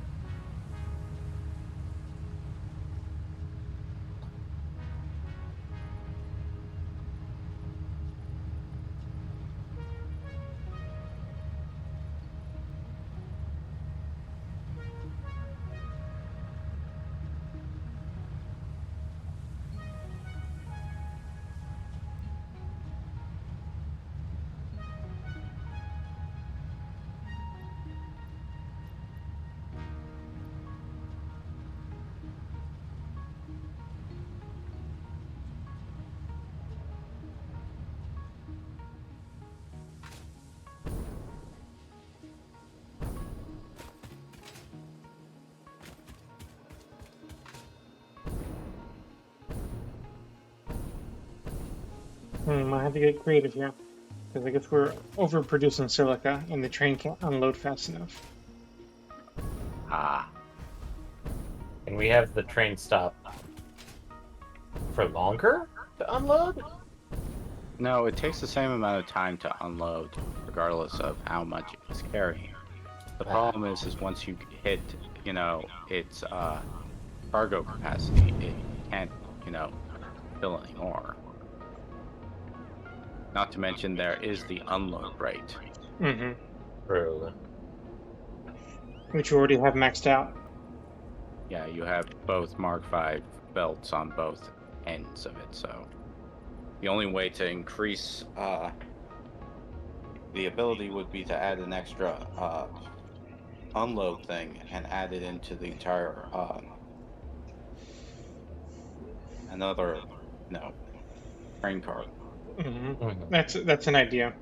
I have to get creative here. Because I guess we're overproducing silica and the train can't unload fast enough. Ah, Can we have the train stop for longer to unload? no, it takes the same amount of time to unload, regardless of how much it's carrying. The problem is once you hit, its cargo capacity, it can't, fill anymore. Not to mention there is the unload rate. Mm-hmm. True. Which you already have maxed out. Yeah, you have both Mark V belts on both ends of it, so the only way to increase the ability would be to add an extra unload thing and add it into the entire another train car. Mm-hmm. That's an idea.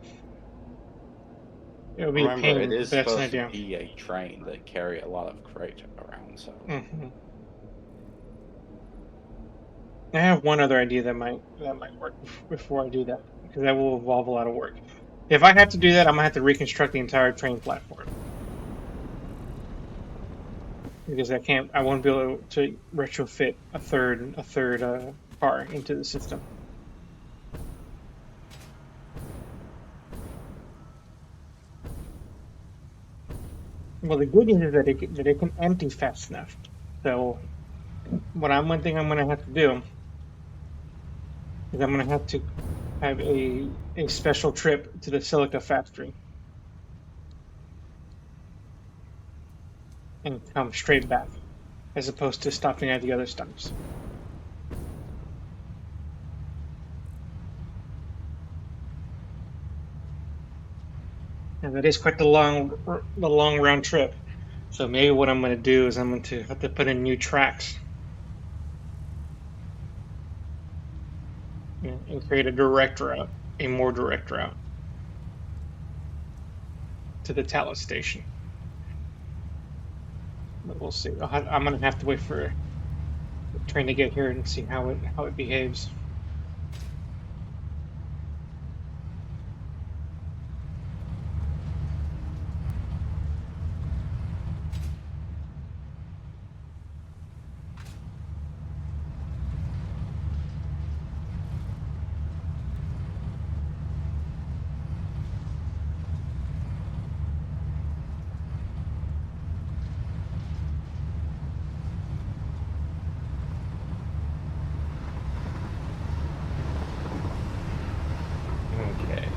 It'll be a Remember, pain, it but is that's an supposed to idea. be a train that carry a lot of freight around, so Mm-hmm. I have one other idea that might work before I do that, because that will involve a lot of work. If I have to do that, I'm gonna have to reconstruct the entire train platform. Because I won't be able to retrofit a third car into the system. Well, the good news is that it can empty fast enough. So, one thing I'm gonna have to do is I'm gonna have to have a special trip to the silica factory and come straight back, as opposed to stopping at the other stops. that is quite the long round trip. So maybe what I'm going to do is I'm going to have to put in new tracks and create a direct route, a more direct route to the Talos station. But we'll see. I'm going to have to wait for the train to get here and see how it behaves. Okay.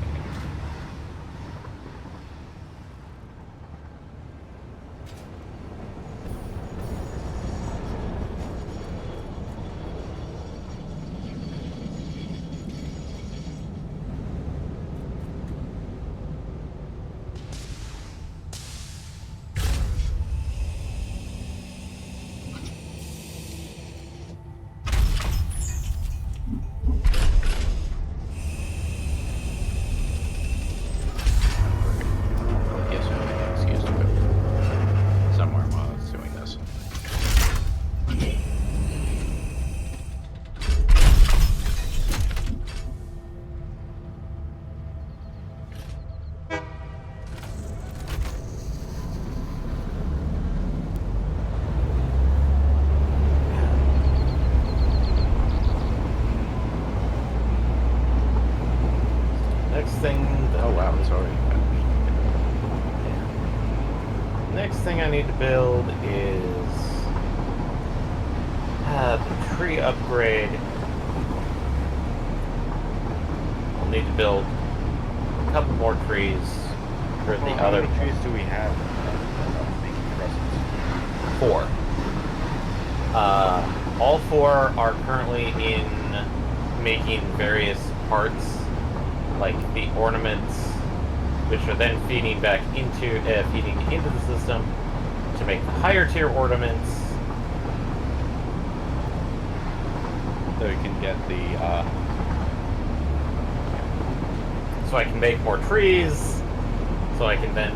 Yes, I make an excuse to go somewhere while I was doing this. Next thing. Oh wow, it's already finished. Next thing I need to build is the tree upgrade. I'll need to build a couple more trees for the How other many trees do we have making presents? 4. All 4 are currently in making various parts, like the ornaments, which are then feeding into the system to make the higher tier ornaments. So you can get the So I can make more trees, so I can then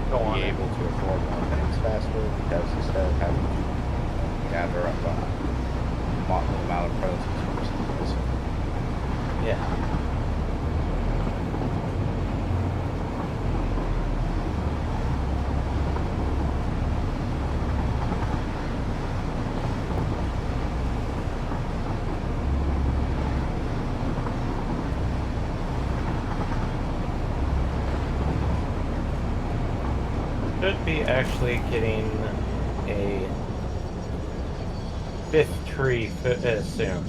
go on. be able to afford more things faster, because instead of having to gather up the amount of presents for something. Yeah. Should be actually getting a 5th tree soon.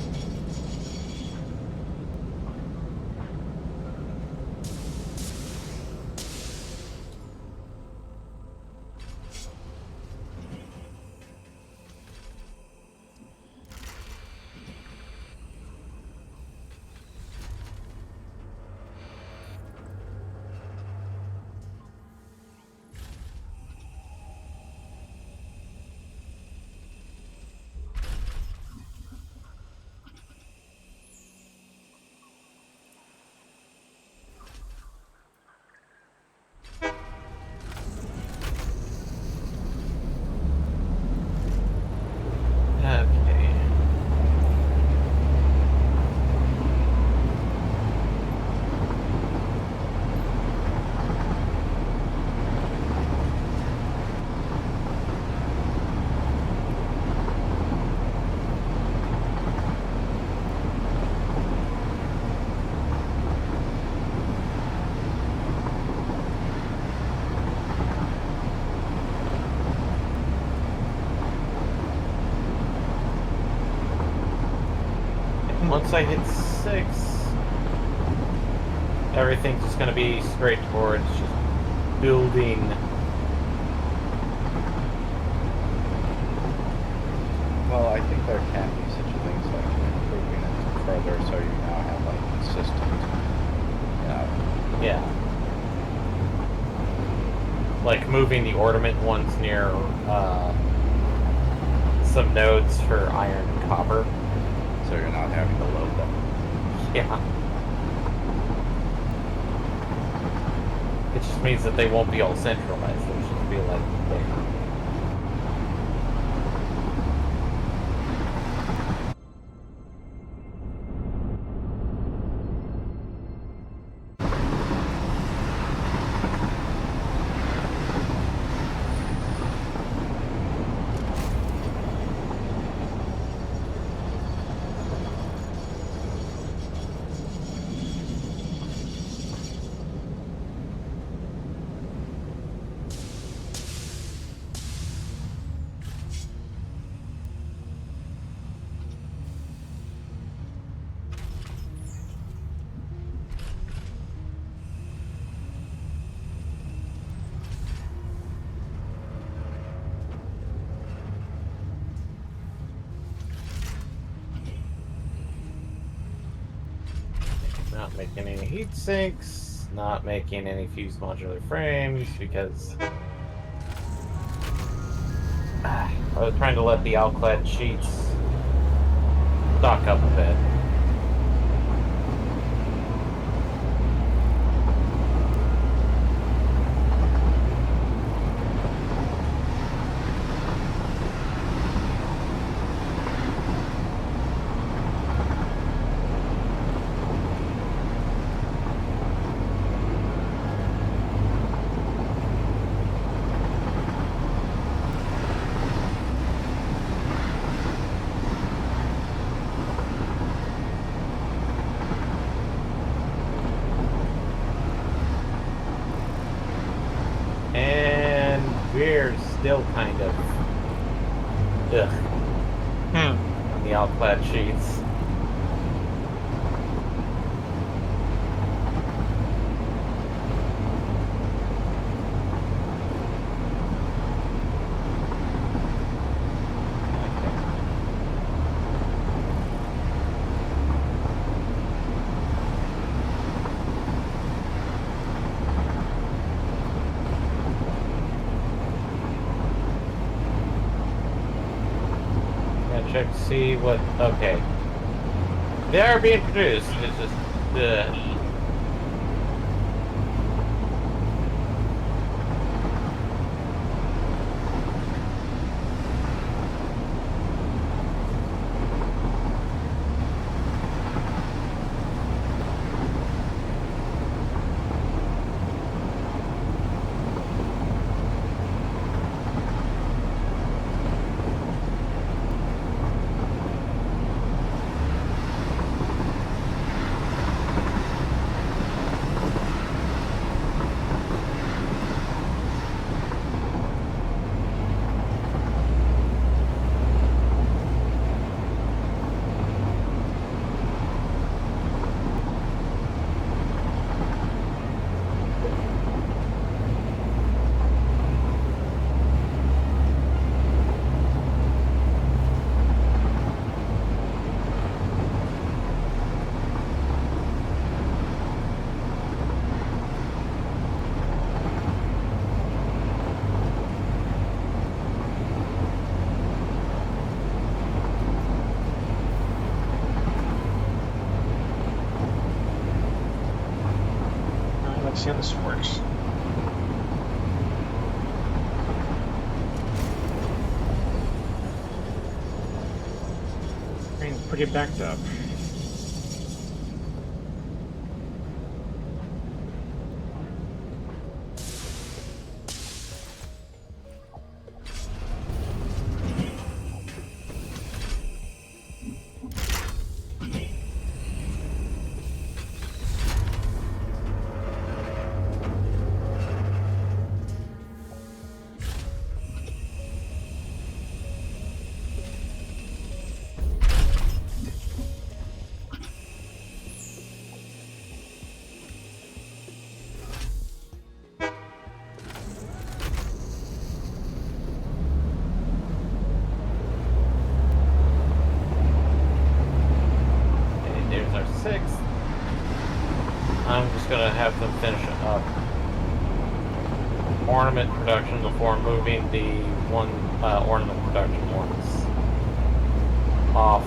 Okay. Once I hit 6, everything's just going to be straight towards just building. Well, I think there can be such a thing as like improving it further, so you now have like consistent, Yeah. like moving the ornament ones near some nodes for iron and copper. So you're not having to load them. Yeah. It just means that they won't be all centralized. They'll just be like there. Not making any heat sinks, not making any fused modular frames because I was trying to let the alclad sheets stock up a bit. And we're still kind of ugh on the alclad sheets. Check to see what. Okay, they are being produced. It's just Let's see how this works. Train's pretty backed up. there's our 6th. I'm just gonna have them finish it up. ornament production before moving the one ornament production ones off.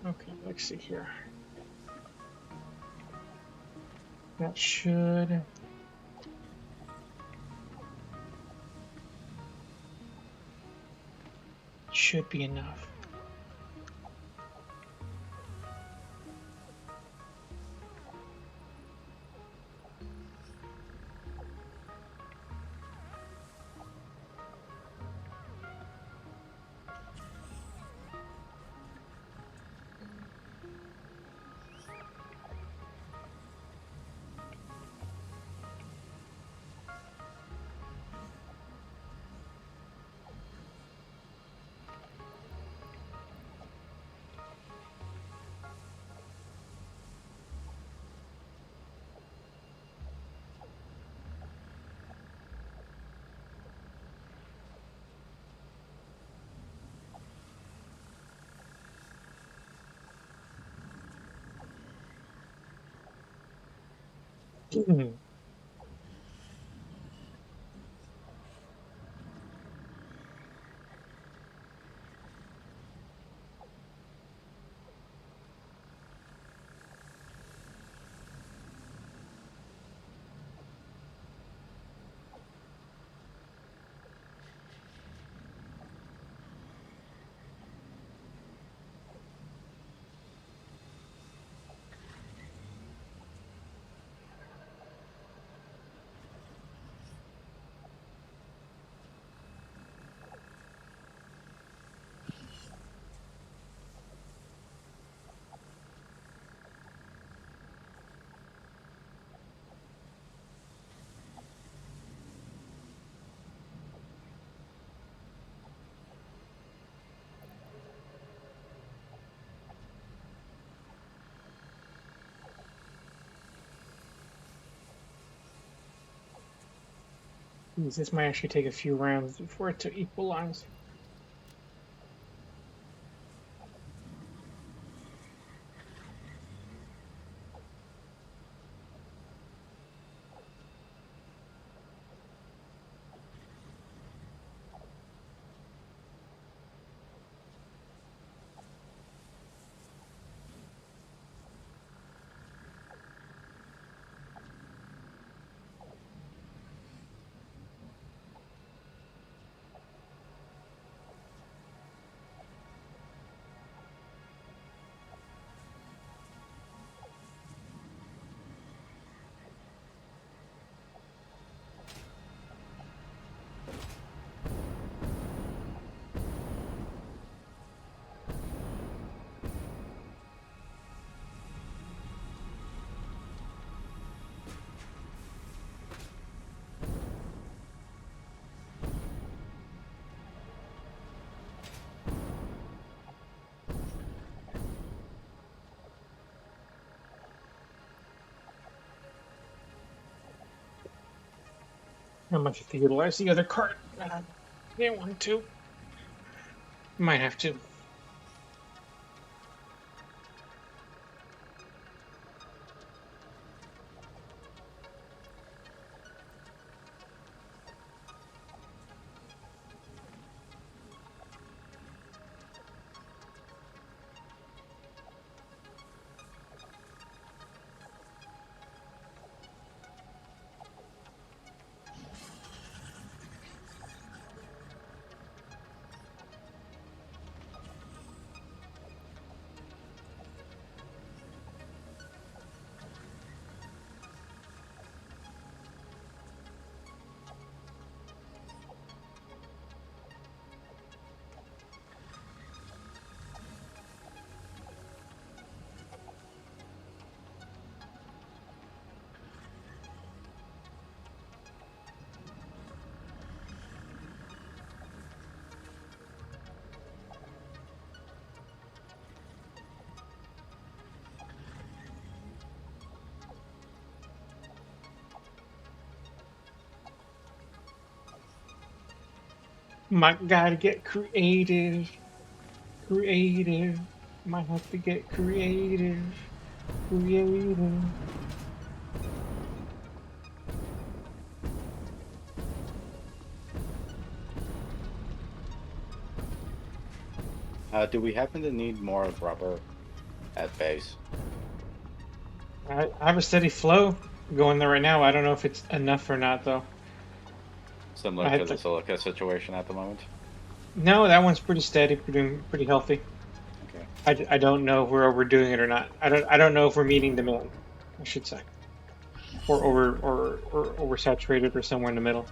Okay, let's see here. That should be enough. This might actually take a few rounds for it to equalize. I might have to utilize the other cart. Didn't want to. Might have to. Might gotta get creative. Creative. Might have to get creative. Creative. Do we happen to need more rubber at base? I have a steady flow going there right now. I don't know if it's enough or not, though. Similar I to had the to, silica situation at the moment? no, that one's pretty steady, pretty healthy. Okay. I don't know if we're overdoing it or not. I don't know if we're meeting demand, I should say, or oversaturated or somewhere in the middle.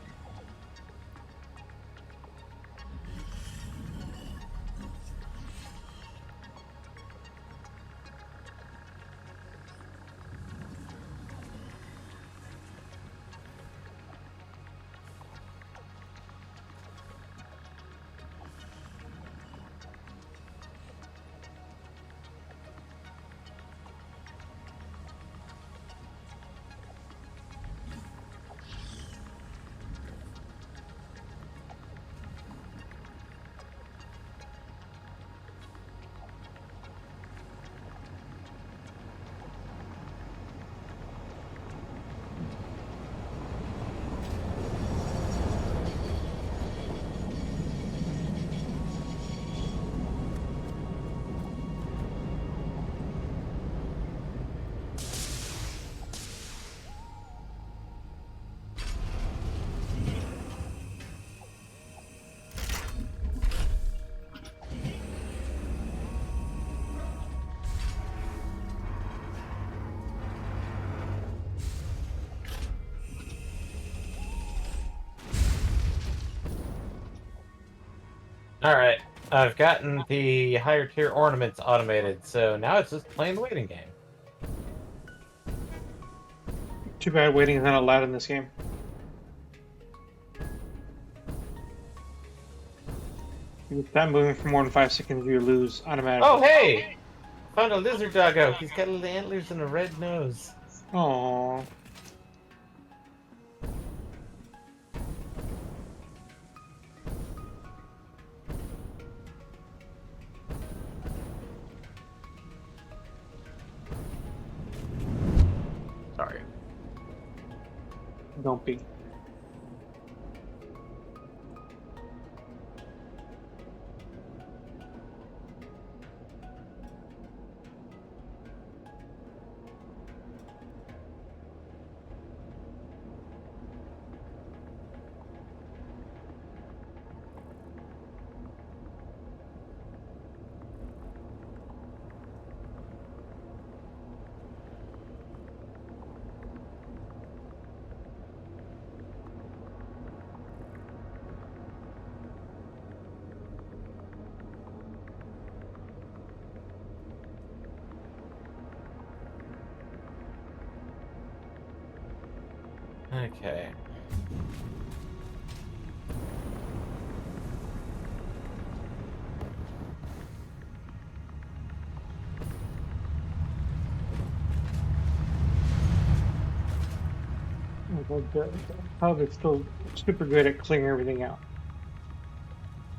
Alright, I've gotten the higher tier ornaments automated, so now it's just plain the waiting game. Too bad waiting is not allowed in this game. If you stop moving for more than 5 seconds, you lose automatically. Oh, hey! Found a lizard doggo. He's got little antlers and a red nose. Aww. Sorry. Don't be. Okay. The hub is still super good at clearing everything out.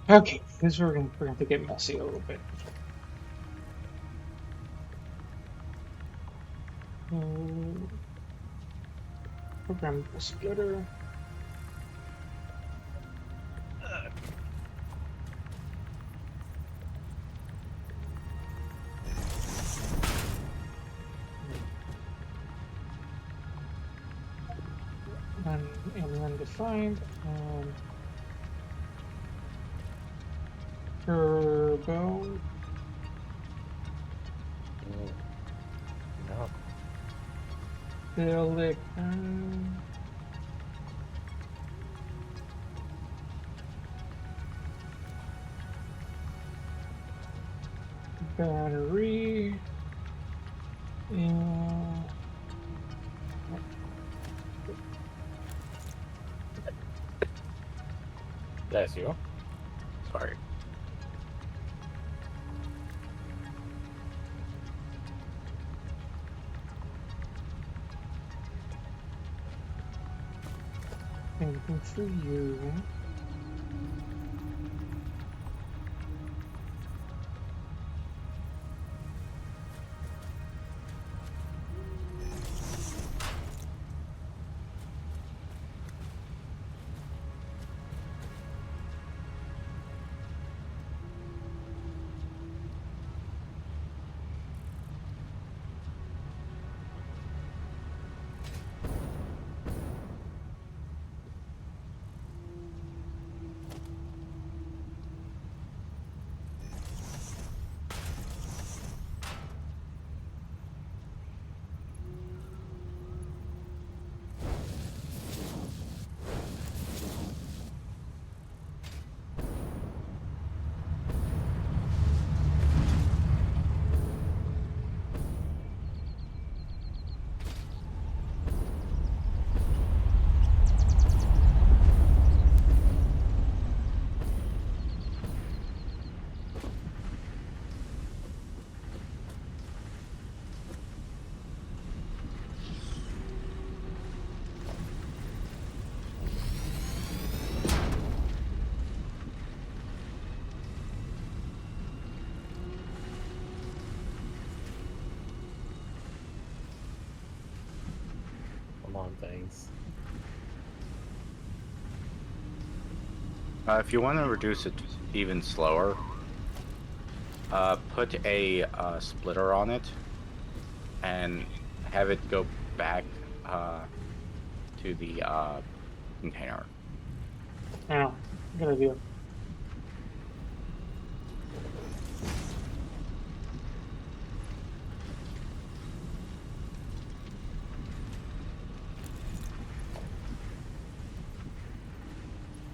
Okay, this is where we're gonna have to get messy a little bit. Programmable splitter. Undefined. Turbo. No. Silicon. Battery. And That's you. Sorry. anything for you. Come on, things. If you want to reduce it even slower, put a splitter on it and have it go back to the container. I know. Good idea.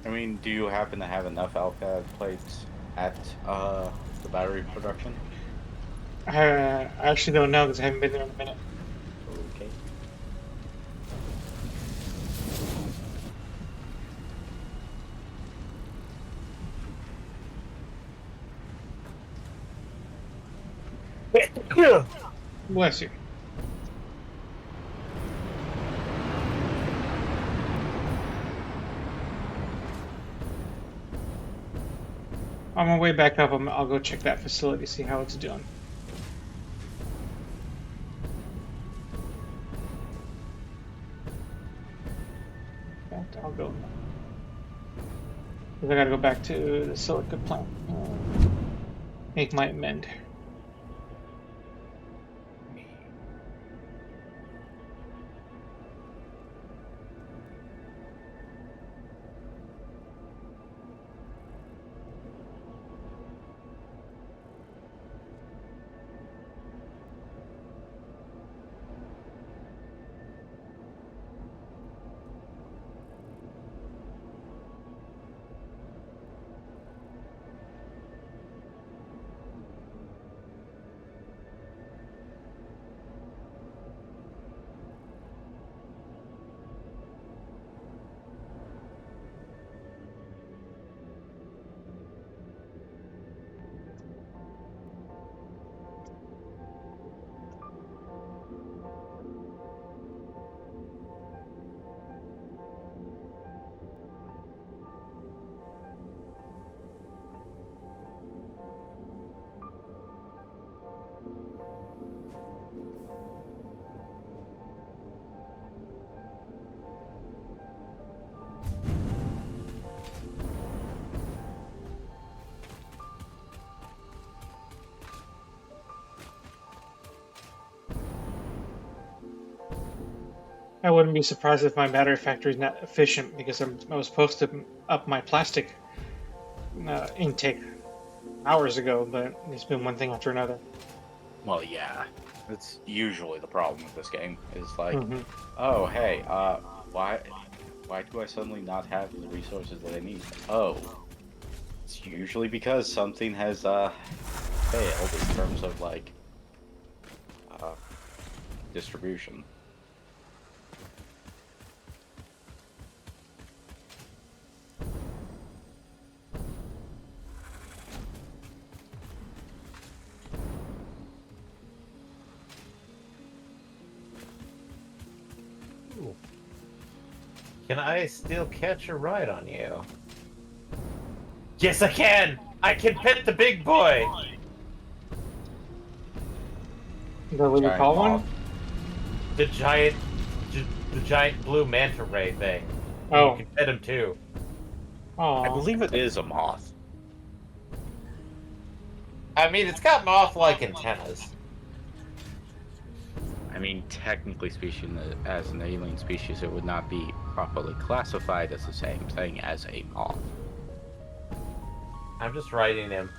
I mean, do you happen to have enough alcad plates at the battery production? I actually don't know because I haven't been there in a minute. Okay. Bless you. On my way back up, I'll go check that facility, see how it's doing. In fact, I'll go. Because I gotta go back to the silica plant. Make my amend. I wouldn't be surprised if my battery factory is not efficient because I was supposed to up my plastic intake hours ago, but it's been one thing after another. Well, yeah. That's usually the problem with this game. Is like, Hmm. oh hey, why do I suddenly not have the resources that I need? Oh, it's usually because something has failed in terms of like uh distribution. Ooh. Can I still catch a ride on you? Yes, I can! I can pet the big boy! Is that what you Giant call moth. one? The giant, the giant blue manta ray thing. And you Oh, can pet him too. I oh, believe it is a moth. I mean, it's got moth-like antennas. I mean, technically, speaking as an alien species, it would not be properly classified as the same thing as a moth. I'm just riding him.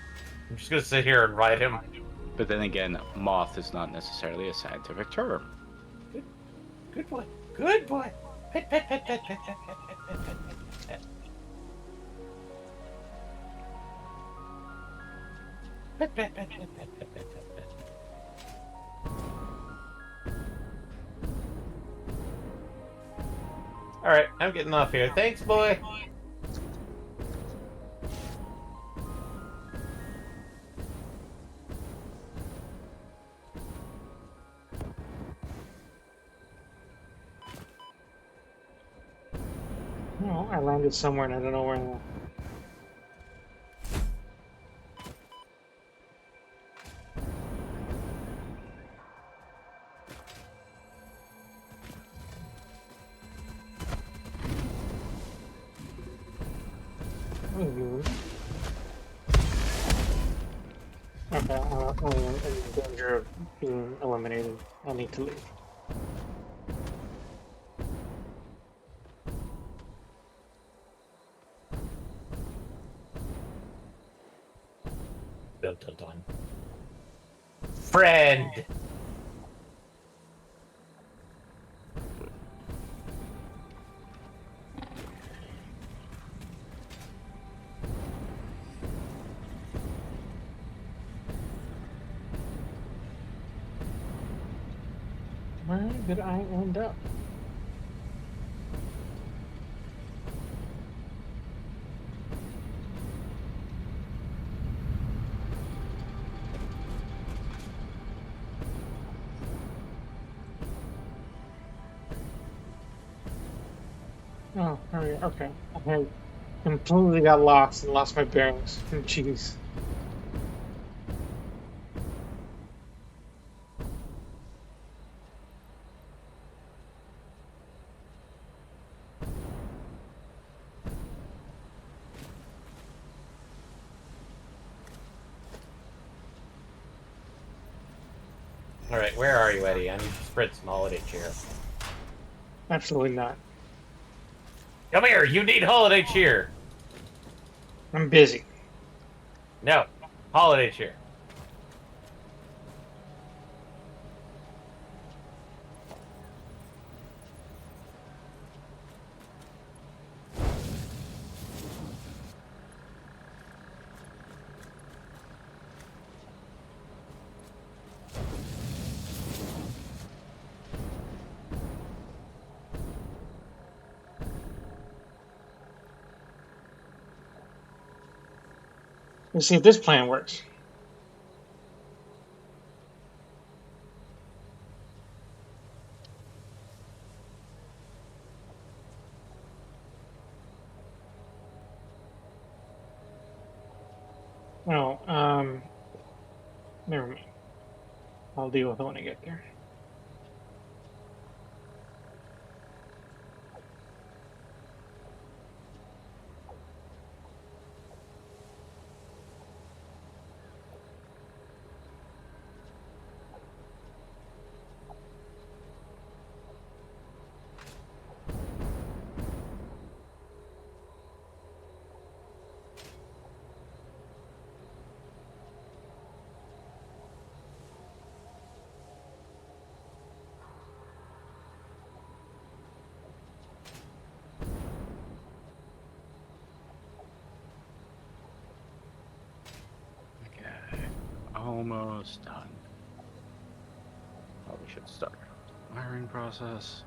I'm just gonna sit here and ride him. But then again, moth is not necessarily a scientific term. Good boy. Good boy. Pet, pet, pet, pet, pet, pet, pet, pet, pet, pet, pet, pet. Pet, pet, pet, pet, pet, pet, pet, pet, pet. Alright, I'm getting off here. Thanks, boy. no, I landed somewhere and I don't know where now. Mhm. Okay, I'm in danger of being eliminated. I need to leave. Dun, dun, dun. Friend! Where did I end up? Oh, okay. I had completely got lost and lost my bearings. Jeez. Alright, where are you, Eddie? I need to spread some holiday cheer. Absolutely not. Come here, you need holiday cheer! I'm busy. No, holiday cheer. Let's see if this plan works. Oh, never mind. I'll deal with it when I get there. almost done. Probably should start the wiring process.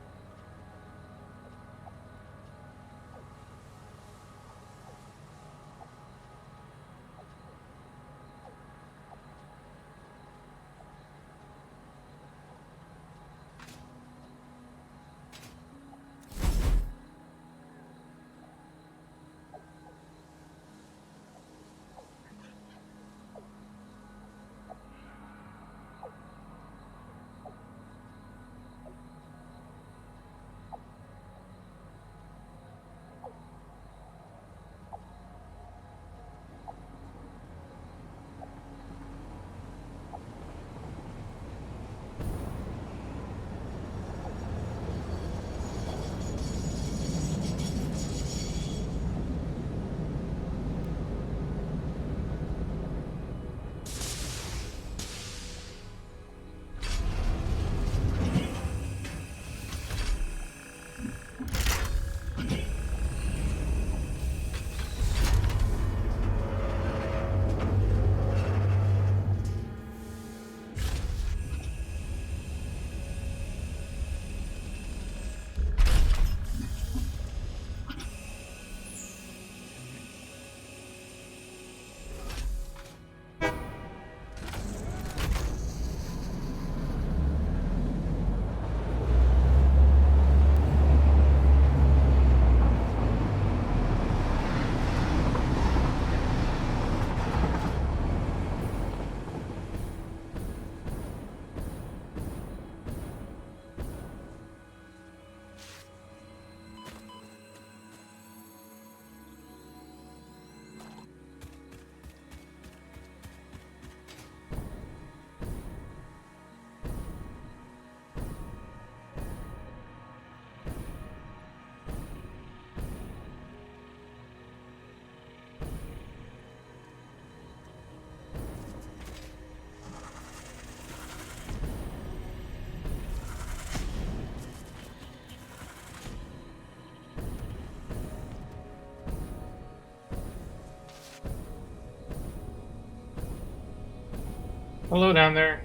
Hello down there.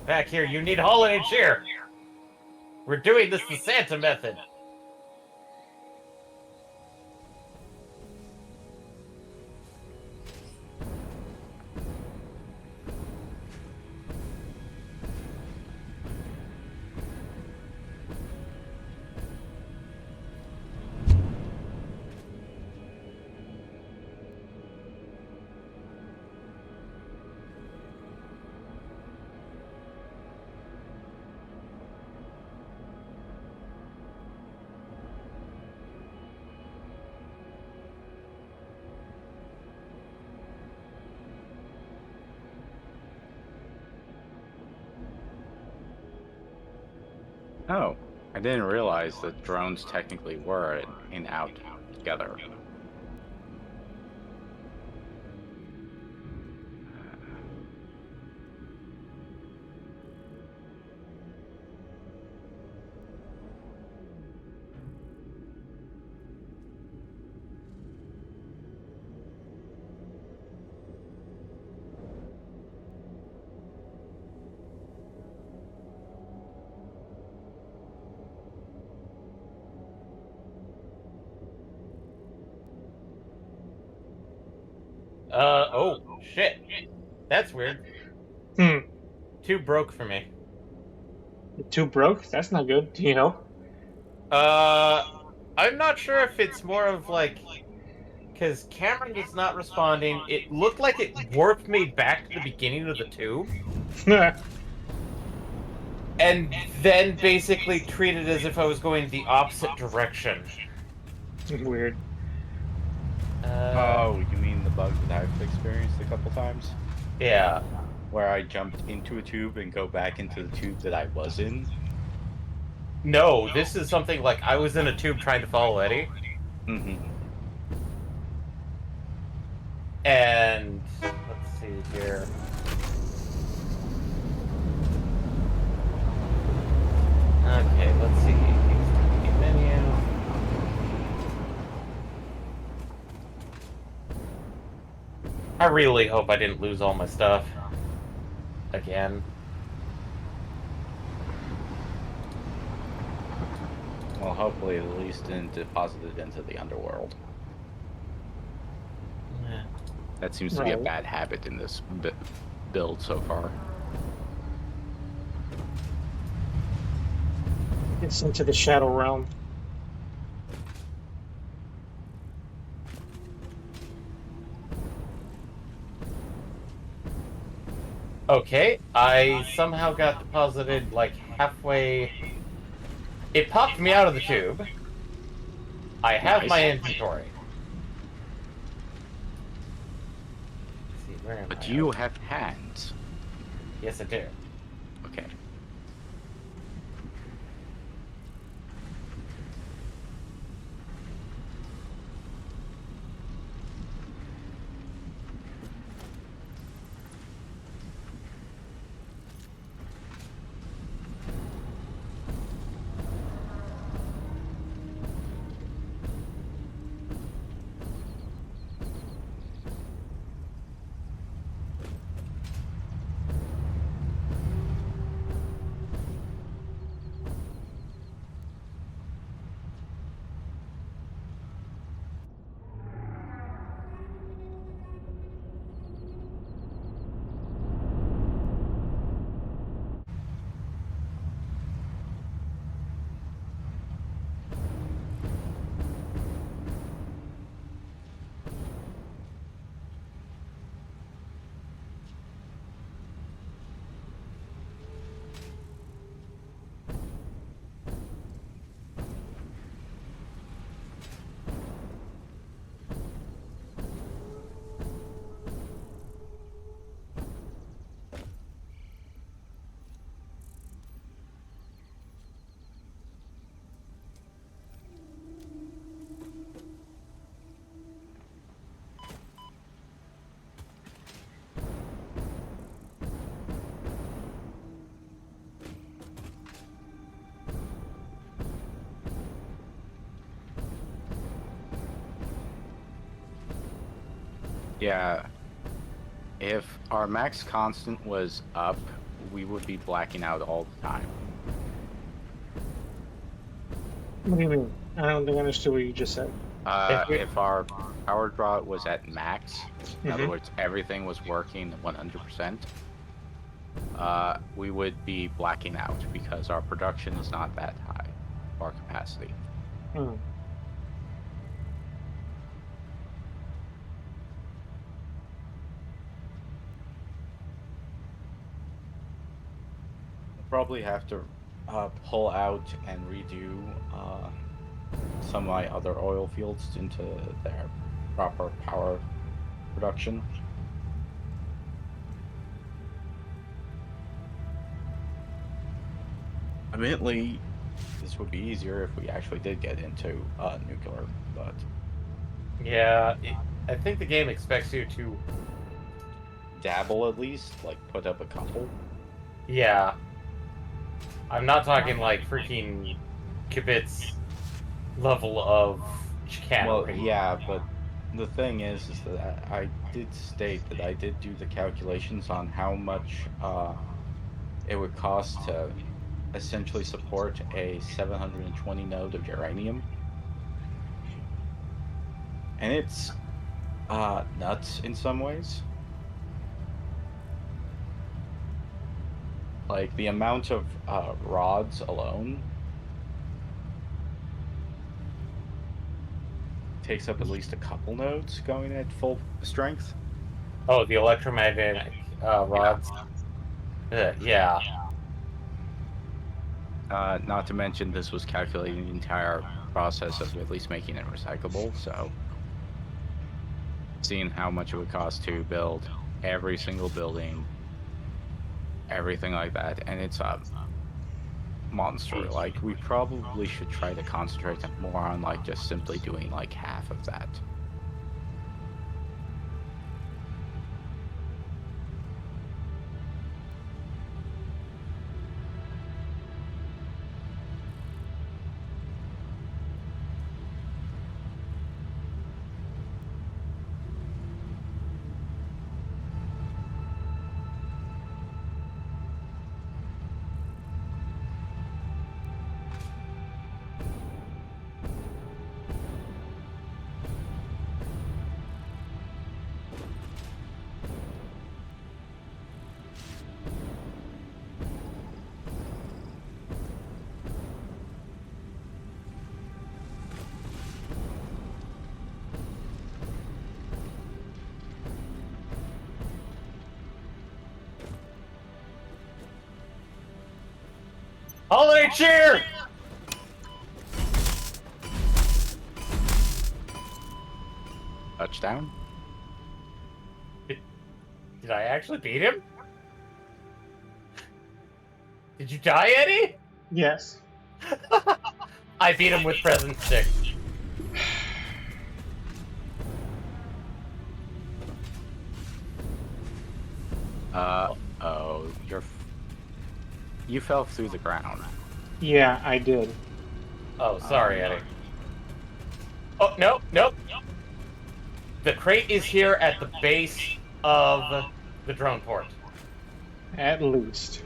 Back here, you need holiday cheer. We're doing this the Santa method. Oh, I didn't realize that drones technically were in out together. Oh, shit. That's weird. Hmm. Too broke for me. The tube broke? That's not good. Do you know? I'm not sure if it's more of like, because Cameron was not responding. It looked like it warped me back to the beginning of the tube, and then basically treated as if I was going the opposite direction. Weird. Oh, you mean the bug that I've experienced a couple times? Yeah. Where I jumped into a tube and go back into the tube that I was in? No, this is something like I was in a tube trying to follow Eddie, Mm-hmm. and let's see here. Okay, let's see. Menu. I really hope I didn't lose all my stuff again. Well, hopefully at least didn't deposit it into the underworld. Eh. That seems to be a Right. bad habit in this build so far. It's into the shadow realm. Okay, I somehow got deposited like halfway. It popped me out of the tube. I have my Nice. inventory. Let's see, where am But I? you have hands. Yes, I do. Okay. Yeah. If our max constant was up, we would be blacking out all the time. What do you mean? I don't think I understood what you just said. If our power draw was at max, in other Mhm. words, everything was working 100%, we would be blacking out because our production is not that high, our capacity. Hmm. We'll probably have to pull out and redo some of my other oil fields into their proper power production. Admittedly, this would be easier if we actually did get into nuclear, but Yeah, I think the game expects you to. dabble at least, like put up a couple. Yeah, I'm not talking like freaking kibitz level of Well, chicanery. yeah, but the thing is that I did state that I did do the calculations on how much it would cost to essentially support a 720 node of uranium, and it's nuts in some ways. Like the amount of rods alone takes up at least a couple nodes going at full strength. Oh, the electromagnetic Yeah. rods. Yeah. Not to mention, this was calculating the entire process of at least making it recyclable, so seeing how much it would cost to build every single building, everything like that, and it's a monster. Like, we probably should try to concentrate more on, like, just simply doing, like, half of that. Holiday cheer! Touchdown. Did I actually beat him? Did you die, Eddie? Yes. I beat him with present stick. Oh, you fell through the ground. Yeah, I did. Oh, sorry, Eddie. Oh, no, nope. The crate is here at the base of the drone port. At least.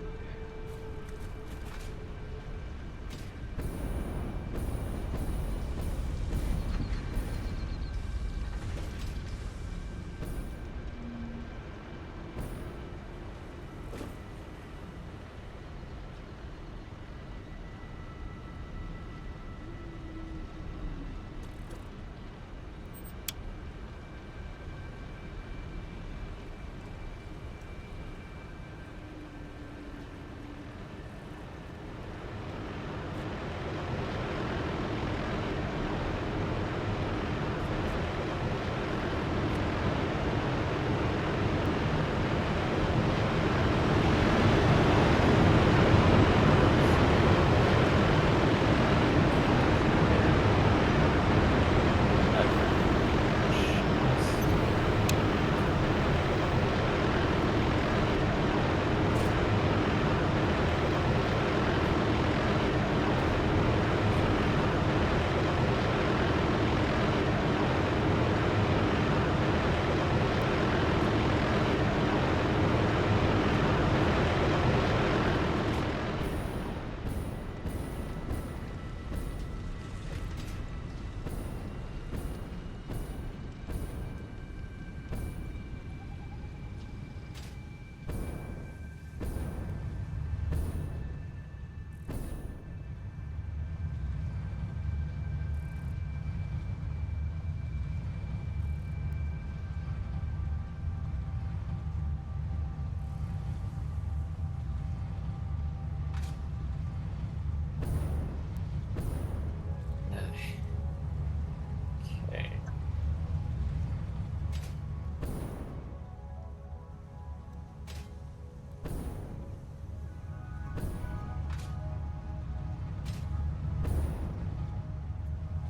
Okay.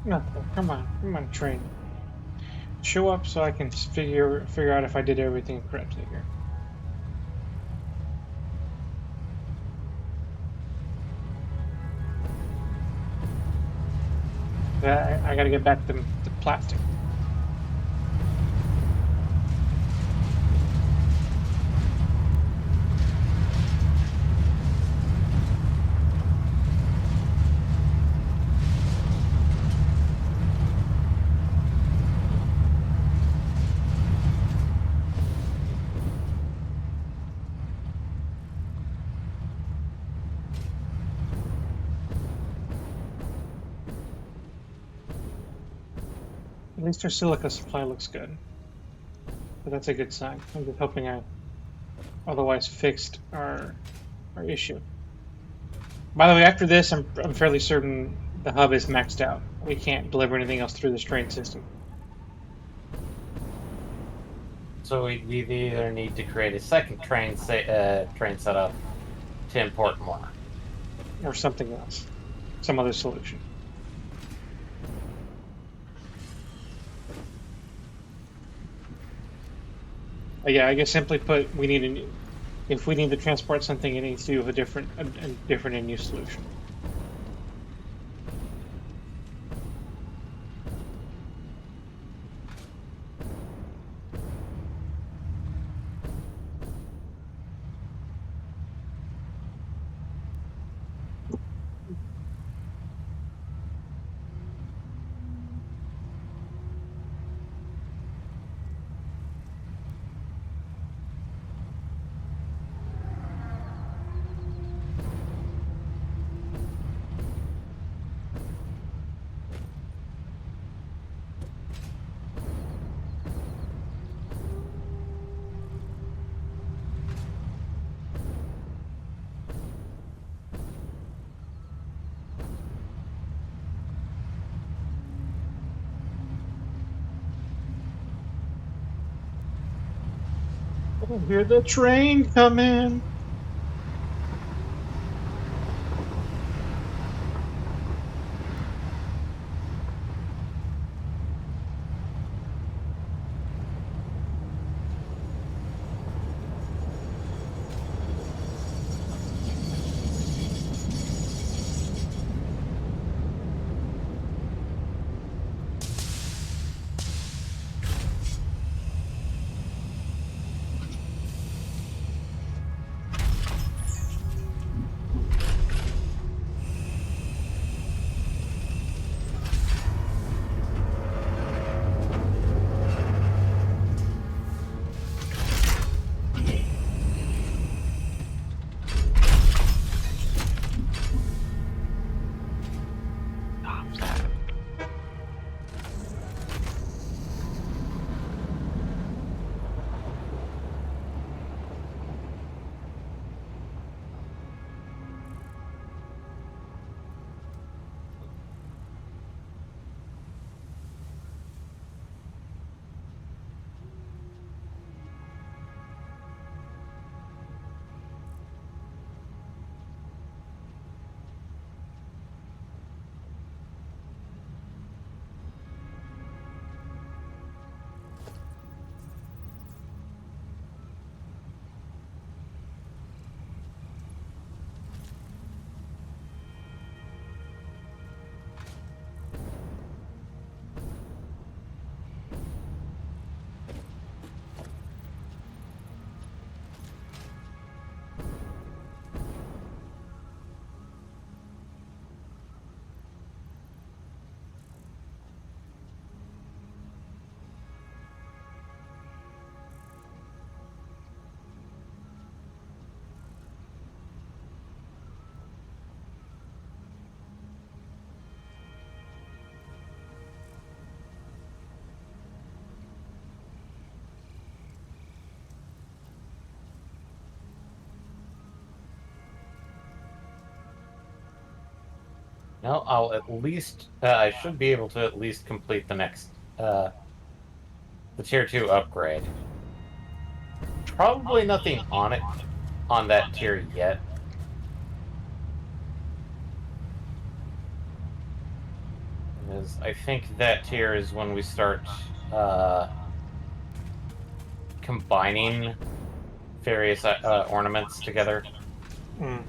No, come on, train. Show up so I can figure out if I did everything correctly here. I gotta get back the plastic. At least our silica supply looks good. But that's a good sign. I'm just hoping I otherwise fixed our issue. By the way, after this, I'm fairly certain the hub is maxed out. We can't deliver anything else through this train system. So we either need to create a second train setup to import more. Or something else. Some other solution. Yeah, I guess simply put, we need a new, if we need to transport something, it needs to have a different and new solution. I hear the train coming. No, I'll at least I should be able to at least complete the next the tier 2 upgrade. Probably nothing on it on that tier yet. Because I think that tier is when we start combining various ornaments together. Mm.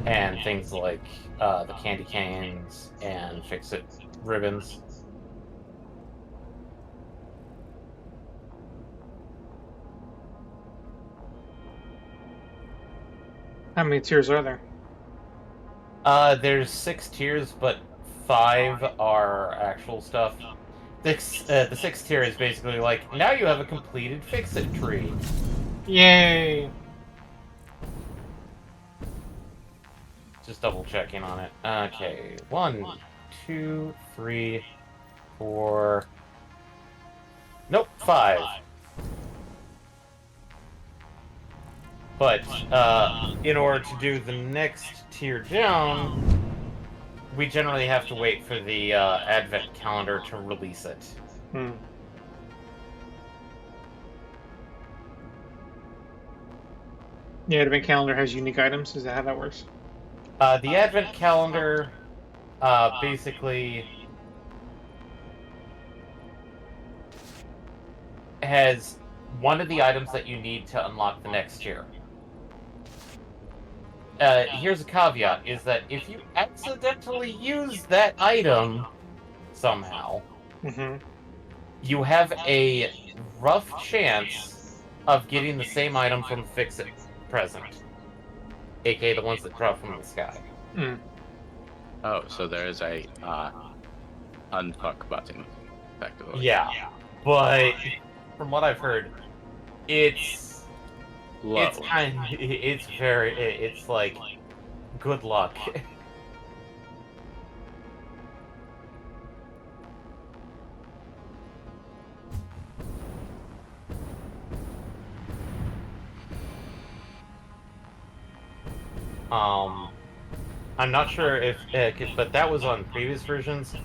And things like the candy canes and fix-it ribbons. How many tiers are there? There's 6 tiers, but 5 are actual stuff. The 6th tier is basically like, now you have a completed fix-it tree. Yay! Just double checking on it. Okay, 1, 2, 3, 4. Nope, 5. But in order to do the next tier down, we generally have to wait for the advent calendar to release it. Hmm. Yeah, advent calendar has unique items. Is that how that works? The advent calendar basically has one of the items that you need to unlock the next tier. Here's a caveat, is that if you accidentally use that item somehow, Mm-hmm. you have a rough chance of getting the same item from the Fix-It present, aka the ones that drop from the sky. Mm. Oh, so there is a unfuck button, effectively. Yeah, but from what I've heard, it's Low. it's like good luck. I'm not sure if, but that was on previous versions.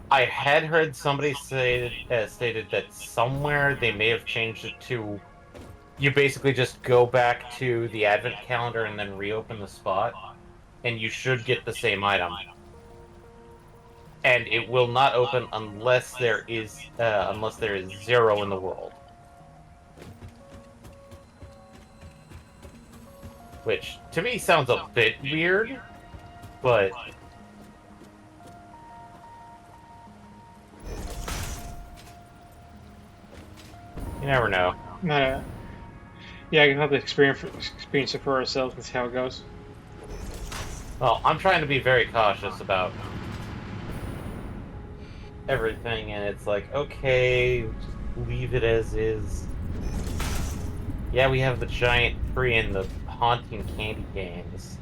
I had heard somebody stated that somewhere they may have changed it to you basically just go back to the advent calendar and then reopen the spot, and you should get the same item. And it will not open unless there is 0 in the world. Which to me sounds a bit weird, but you never know. Yeah, I can have to experience it for ourselves and see how it goes. Well, I'm trying to be very cautious about everything, and it's like, okay, just leave it as is. Yeah, we have the giant tree and the haunting candy canes.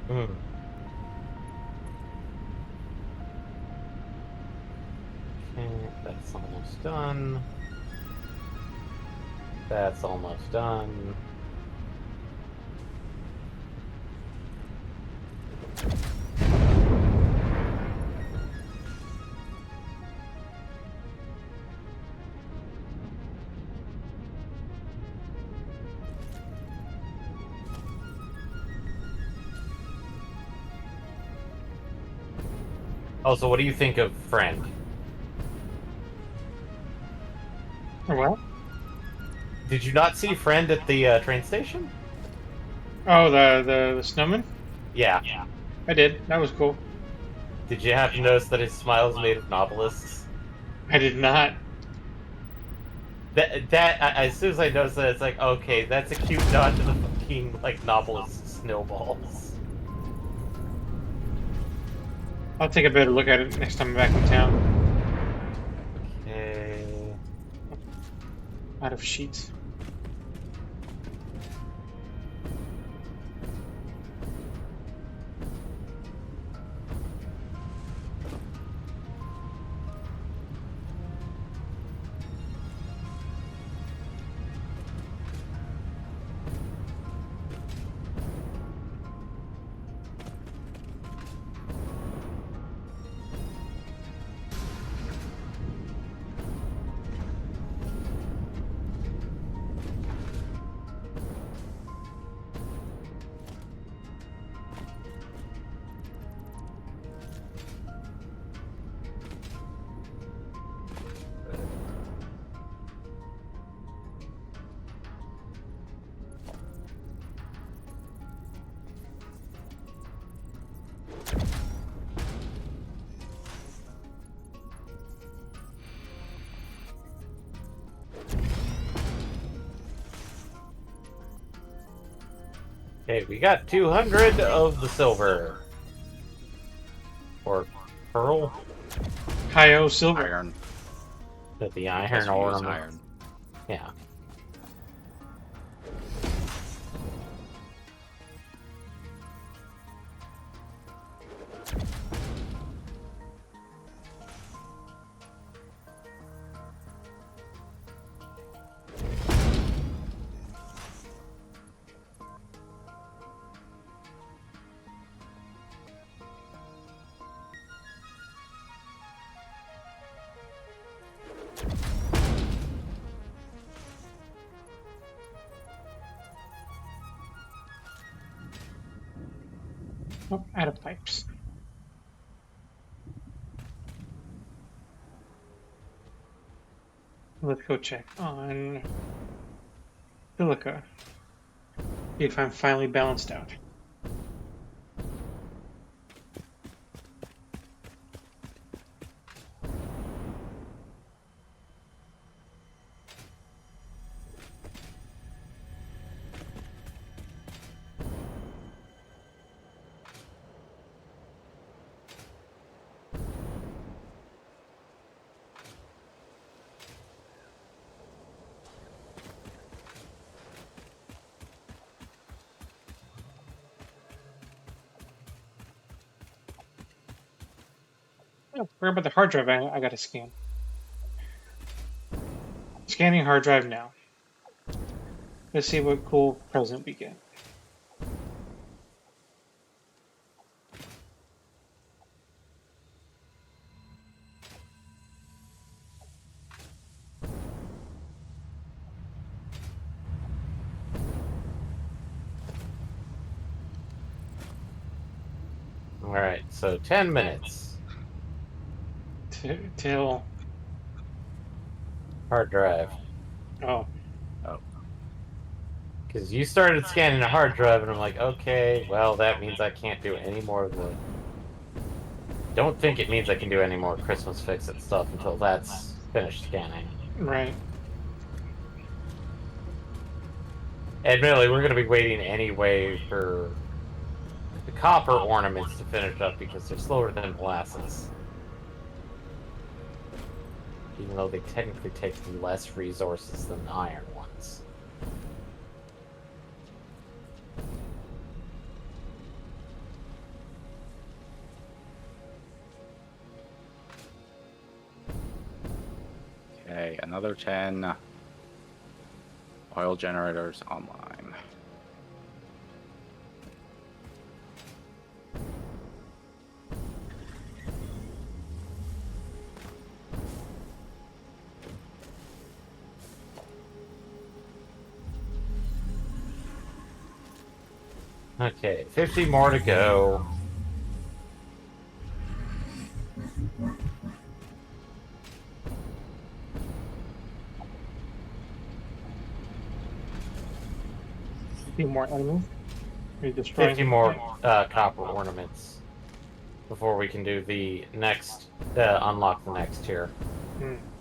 Hmm. Okay, that's almost done. That's almost done. Also, what do you think of Friend? What? Did you not see Friend at the train station? Oh, the snowman? Yeah. I did. That was cool. Did you happen to notice that his smile is made of nobelisks? I did not. As soon as I noticed that, it's like, okay, that's a cute nod to the fucking like novelist snowballs. I'll take a better look at it next time I'm back in town. Okay. Out of sheets. Okay, we got 200 of the silver. Or pearl? Hi-O silver. Iron. The I iron guess we ore. use iron. Yeah. Oh, out of pipes. Let's go check on silica. See if I'm finally balanced out. Oh, where about the hard drive? I gotta scan. Scanning hard drive now. Let's see what cool present we get. All right, so 10 minutes. Till Hard drive. oh, Because you started scanning a hard drive, and I'm like, okay, well, that means I can't do any more of the... Don't think it means I can do any more Christmas Fix-It stuff until that's finished scanning. right. Admittedly, we're going to be waiting anyway for the copper ornaments to finish up because they're slower than molasses. Even though they technically take less resources than the iron ones. Okay, another 10 oil generators online. Okay, 50 more to go. A few more enemies. Are you destroying 50 more copper ornaments before we can do the next, unlock the next tier.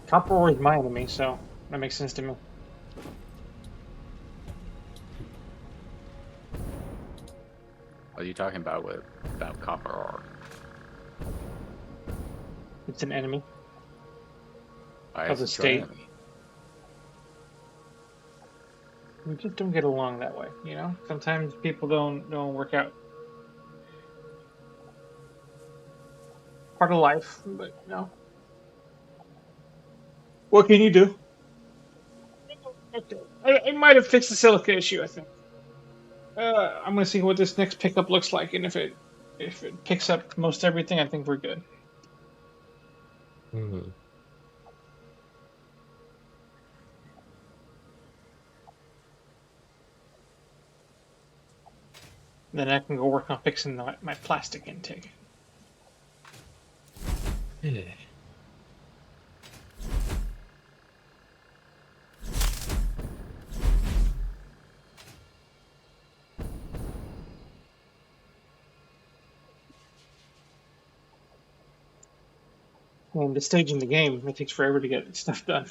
Copper ore is my enemy, so that makes sense to me. What are you talking about about copper ore? It's an enemy. Why Of is the it your state. enemy? We just don't get along that way, you know? Sometimes people don't work out. Part of life, but you know. What can you do? Okay. I might have fixed the silica issue, I think. I'm gonna see what this next pickup looks like, and if it picks up most everything, I think we're good. Hmm. Then I can go work on fixing my plastic intake. And the stage in the game, it takes forever to get stuff done.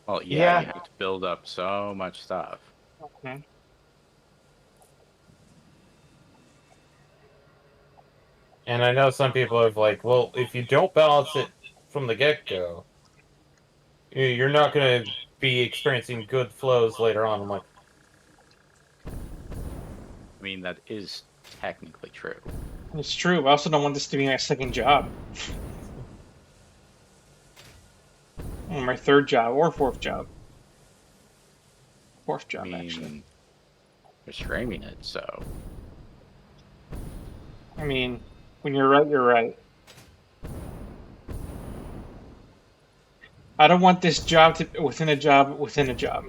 Well, Yeah. you have to build up so much stuff. Okay. And I know some people have like, well, if you don't balance it from the get-go, you're not going to be experiencing good flows later on. I'm like, I mean, that is technically true. It's true. I also don't want this to be my second job. Or my third job or fourth job. Fourth I job, mean, actually. you're streaming it, so I mean, when you're right, you're right. I don't want this job to within a job within a job.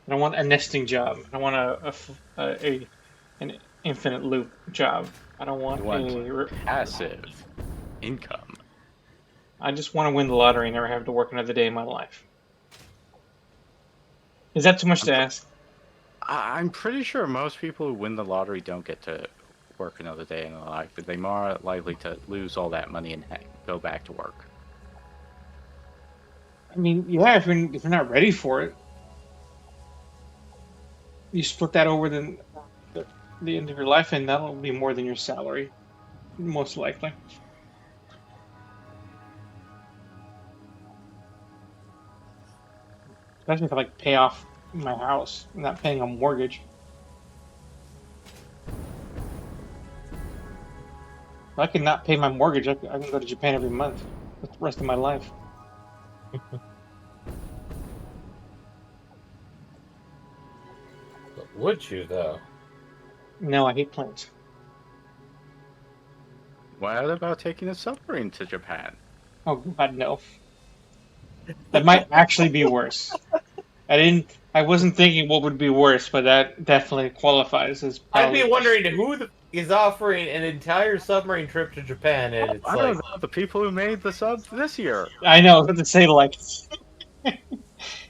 I don't want a nesting job. I don't want an infinite loop job. I don't want you want a. passive income. I just want to win the lottery and never have to work another day in my life. Is that too much to ask? I'm pretty sure most people who win the lottery don't get to work another day in their life, but they're more likely to lose all that money and go back to work. I mean, yeah, if you're not ready for it, you split that over the end of your life, and that'll be more than your salary, most likely. Especially if I like pay off my house, I'm not paying a mortgage. If I could not pay my mortgage, I can go to Japan every month for the rest of my life. But would you, though? No, I hate planes. What about taking a submarine to Japan? Oh God, no. That might actually be worse. I wasn't thinking what would be worse, but that definitely qualifies as I'd probably. be wondering who is offering an entire submarine trip to Japan, and it's I like, don't know, the people who made the sub this year. I know, but to say like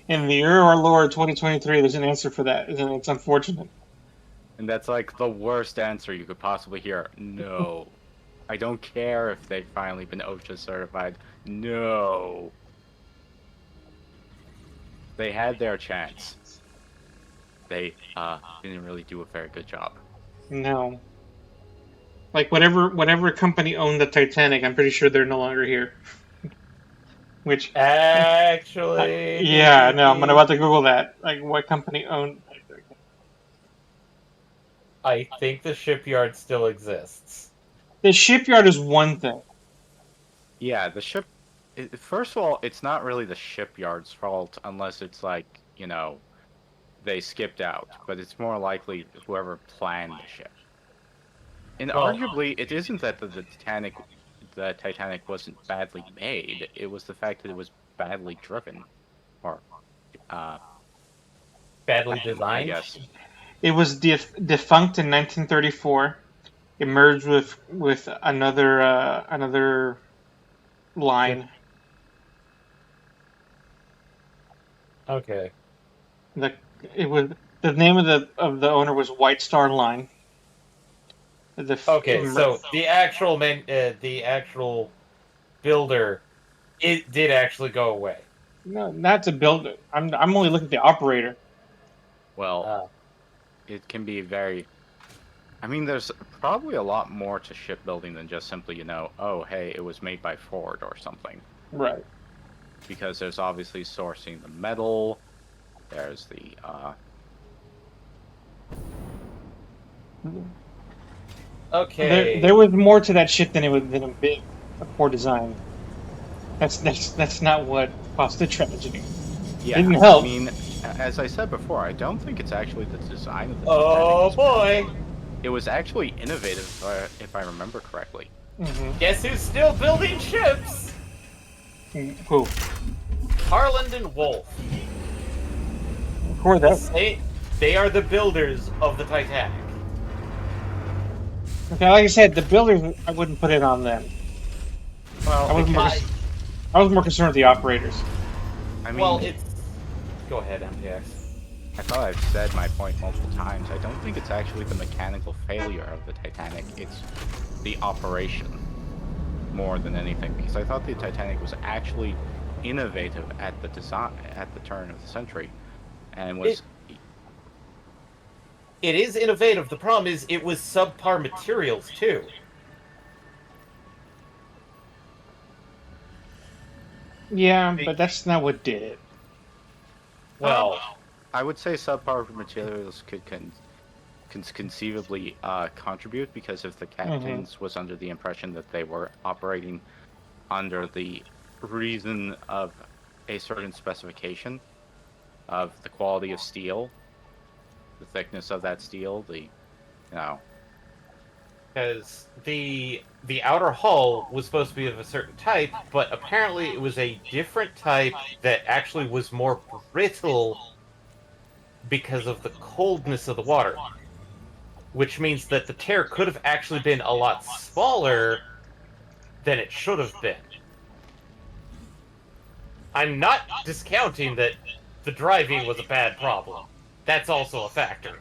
in the year of our Lord 2023, there's an answer for that, and it's unfortunate. And that's like the worst answer you could possibly hear. No. I don't care if they've finally been OSHA certified. No. They had their chance. They didn't really do a very good job. No. Like whatever company owned the Titanic, I'm pretty sure they're no longer here. Which actually, yeah, no, I'm about to Google that. Like what company owned I think the shipyard still exists. the shipyard is one thing. Yeah, the ship. First of all, it's not really the shipyard's fault unless it's like, they skipped out. But it's more likely whoever planned the ship. And Well- arguably, it isn't that the Titanic wasn't badly made. It was the fact that it was badly driven, or Badly I designed? guess. It was defunct in 1934. It merged with another line. Okay. The name of the owner was White Star Line. Okay, so the actual builder, it did actually go away. no, not to build it. I'm only looking at the operator. Well, it can be very. I mean, there's probably a lot more to shipbuilding than just simply, oh, hey, it was made by Ford or something. Right. Because there's obviously sourcing the metal. There's the Okay. There was more to that ship than a poor design. That's not what caused the tragedy. Yeah, Didn't help. I mean, as I said before, I don't think it's actually the design of the Oh Titanic. boy! It was actually innovative, if I remember correctly. Mm-hmm. Guess who's still building ships? Who? Harland and Wolff. Who are that? They are the builders of the Titanic. Okay, like I said, the builders, I wouldn't put it on them. Well, I was more concerned with the operators. I mean, Well, it's. Go ahead, MTX. I thought I've said my point multiple times. I don't think it's actually the mechanical failure of the Titanic. It's the operation more than anything. Because I thought the Titanic was actually innovative at the design at the turn of the century, and was. It is innovative. The problem is it was subpar materials too. Yeah, but that's not what did it. Well, I would say subpar materials could conceivably contribute, because if the captains was under the impression that they were operating under the reason of a certain specification of the quality of steel, the thickness of that steel, because the outer hull was supposed to be of a certain type, but apparently it was a different type that actually was more brittle because of the coldness of the water. Which means that the tear could have actually been a lot smaller than it should have been. I'm not discounting that the driving was a bad problem. That's also a factor.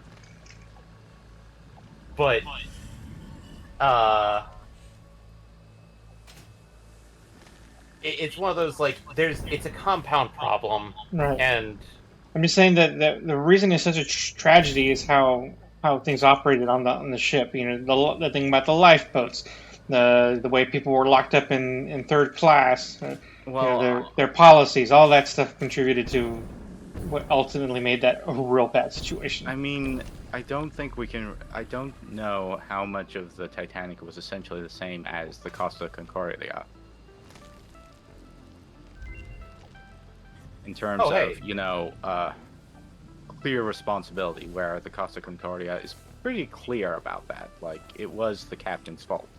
But, it's one of those, like, it's a compound problem, Right. and I'm just saying that the reason it's such a tragedy is how things operated on the ship. You know, the thing about the lifeboats, the way people were locked up in third class. Well, their policies, all that stuff contributed to what ultimately made that a real bad situation. I mean, I don't think we can. I don't know how much of the Titanic was essentially the same as the Costa Concordia. In terms Oh, hey. of, clear responsibility, where the Costa Concordia is pretty clear about that. Like, it was the captain's fault.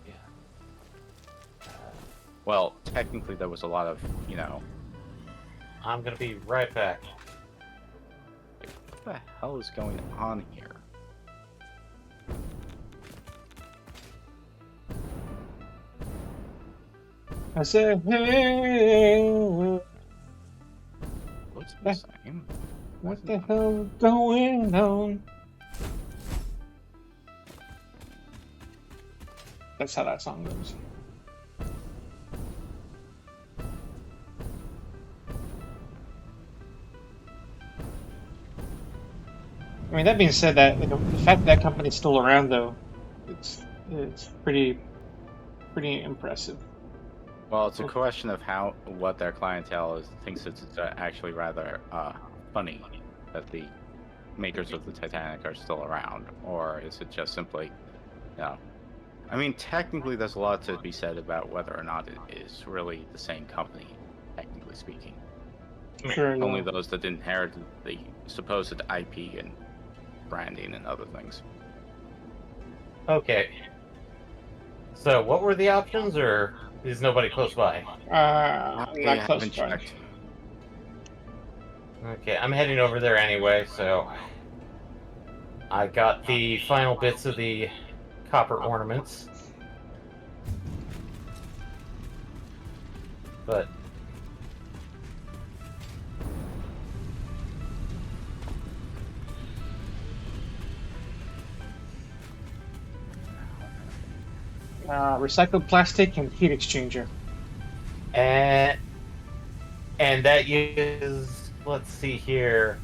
Yeah. Well, technically, there was a lot of, I'm gonna be right back. what the hell is going on here? I said, hey, Looks the same. what the hell is going on? That's how that song goes. I mean, that being said, that the fact that company's still around, though, it's pretty impressive. Well, it's a question of what their clientele thinks it's actually rather funny that the makers of the Titanic are still around, or is it just simply, I mean, technically, there's a lot to be said about whether or not it is really the same company, technically speaking. Sure, Only yeah. those that inherited the supposed IP and branding and other things. Okay. So, what were the options, or is nobody close by? I'm I not close haven't by. checked. Okay, I'm heading over there anyway, so I got the final bits of the copper ornaments. But Recycled plastic and heat exchanger. and that is, let's see here,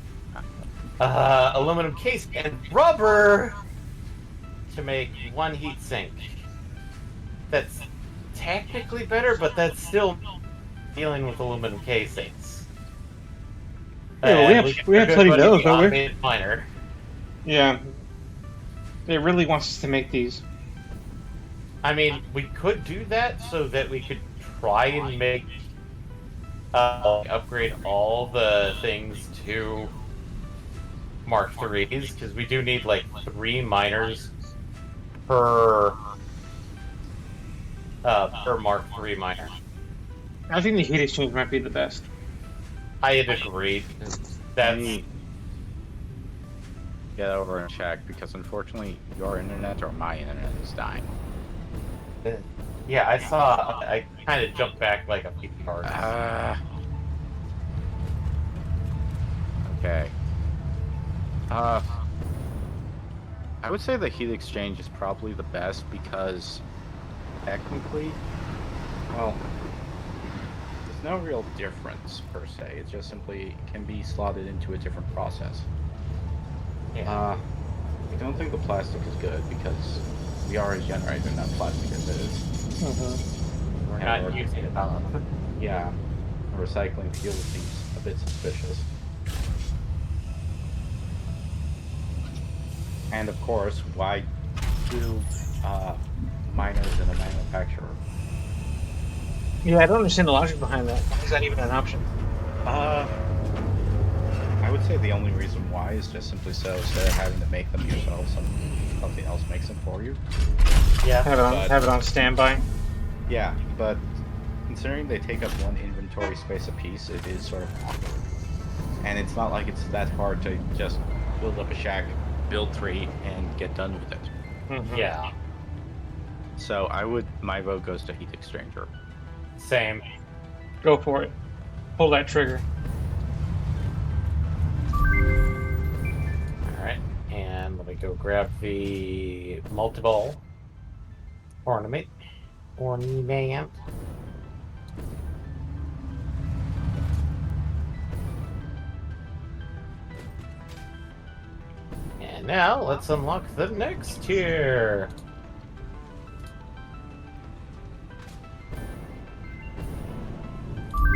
aluminum case and rubber to make one heat sink. That's technically better, but that's still dealing with aluminum casings. Yeah, but And we have good plenty of buddy, those, the don't we? automated miner. Yeah. It really wants us to make these. I mean, we could do that so that we could try and make upgrade all the things to Mark IIIs, because we do need like 3 miners per Mark III miner. I think the heat exchange might be the best. I had agreed. Let That's me get over and check, because unfortunately, your internet or my internet is dying. yeah. I saw. I kind of jumped back like a few yards. Okay. I would say the heat exchange is probably the best because technically, well, there's no real difference per se. It just simply can be slotted into a different process. Yeah. I don't think the plastic is good because we already generate enough plastic as it is. Mm-hmm. We're not using it. Yeah, recycling fuel seems a bit suspicious. And of course, why build miners in a manufacturer? Yeah, I don't understand the logic behind that. Why is that even an option? I would say the only reason why is just simply so instead of having to make them yourself, something else makes them for you. Yeah. Have it on standby. Yeah, but considering they take up one inventory space apiece, it is sort of awkward. And it's not like it's that hard to just build up a shack, build 3, and get done with it. Mm-hmm. Yeah. So my vote goes to heat exchanger. Same. Go for it. Pull that trigger. Alright, and let me go grab the multi-ball ornament. And now let's unlock the next tier.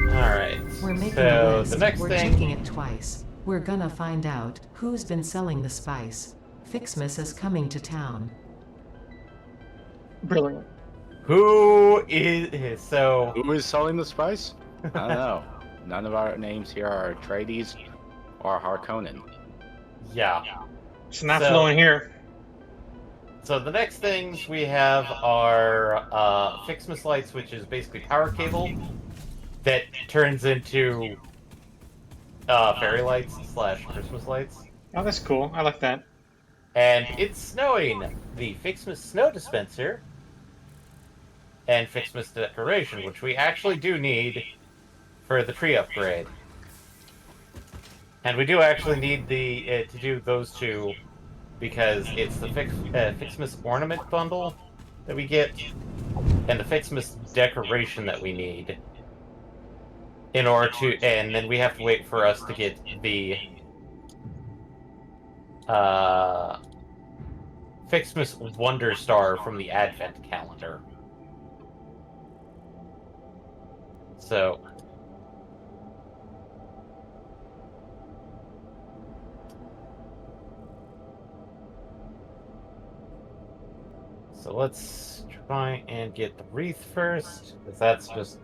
Alright. We're making So, a the list. next We're thing- checking it twice. We're gonna find out who's been selling the spice. Fixmas is coming to town. Brilliant. Who is so? Who is selling the spice? I don't know. None of our names here are Atreides or Harkonnen. Yeah. It's not So- flowing here. So the next things we have are Fixmas lights, which is basically power cable that turns into fairy lights / Christmas lights. Oh, that's cool. I like that. And it's snowing. The Fixmas snow dispenser and Fixmas decoration, which we actually do need for the tree upgrade. And we do actually need the to do those two because it's the Fixmas ornament bundle that we get and the Fixmas decoration that we need in order to, and then we have to wait for us to get the Fixmas Wonder Star from the Advent calendar. So let's try and get the wreath first, because that's just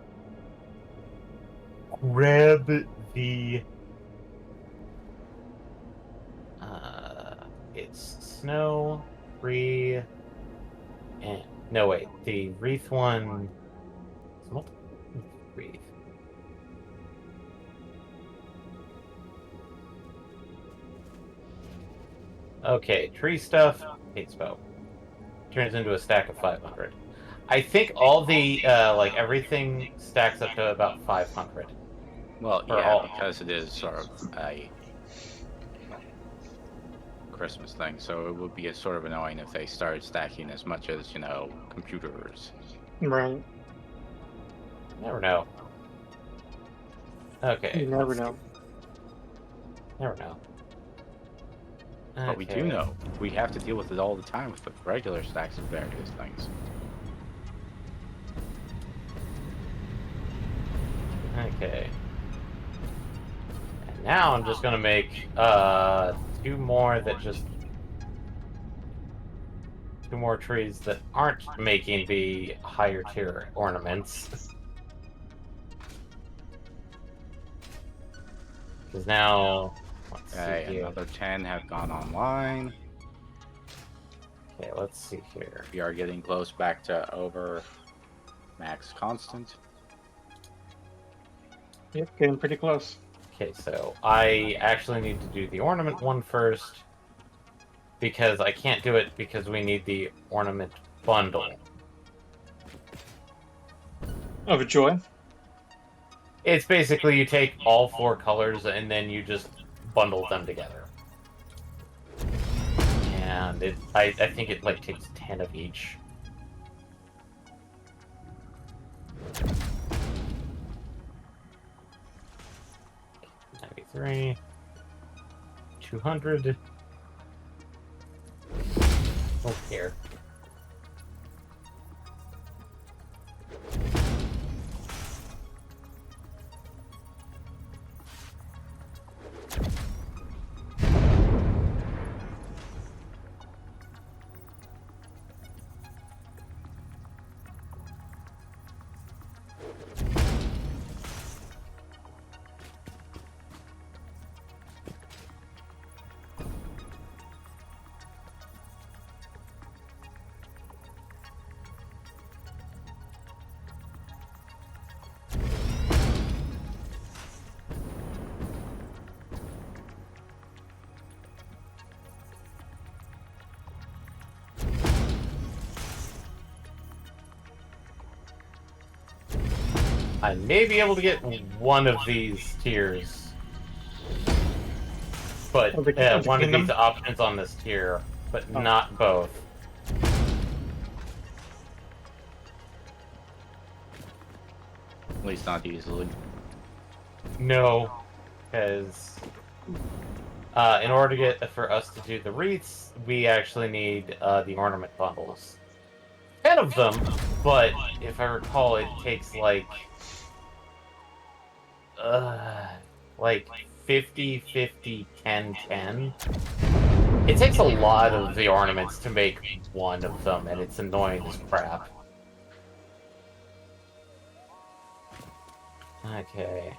grab the it's snow, free, and no wait, the wreath one is multiple wreath. Okay, tree stuff, hate spell. Turns into a stack of 500. I think all the like everything stacks up to about 500. Well, For yeah, all. because it is sort of a Christmas thing, so it would be sort of annoying if they started stacking as much as, you know, computers. Right. Never know. Okay. You never let's know. Never know. But we do Okay. know. We have to deal with it all the time with the regular stacks of various things. Okay. And now I'm just gonna make two more trees that aren't making the higher tier ornaments. Because now, let's Okay, see here. another 10 have gone online. Okay, let's see here. We are getting close back to over max constant. Yep, getting pretty close. Okay, so I actually need to do the ornament one first. Because I can't do it because we need the ornament bundle. Of joy. It's basically you take all 4 colors and then you just bundle them together. And I think it like takes 10 of each. $93, 200. Don't care. I may be able to get one of these tiers, but Of the one of kingdom? these options on this tier, but Oh. not both. At least not easily. No, because in order to get for us to do the wreaths, we actually need the ornament bundles. 10 of them, but if I recall, it takes like like 50, 50, 10, 10. It takes a lot of the ornaments to make one of them, and it's annoying as crap. Okay.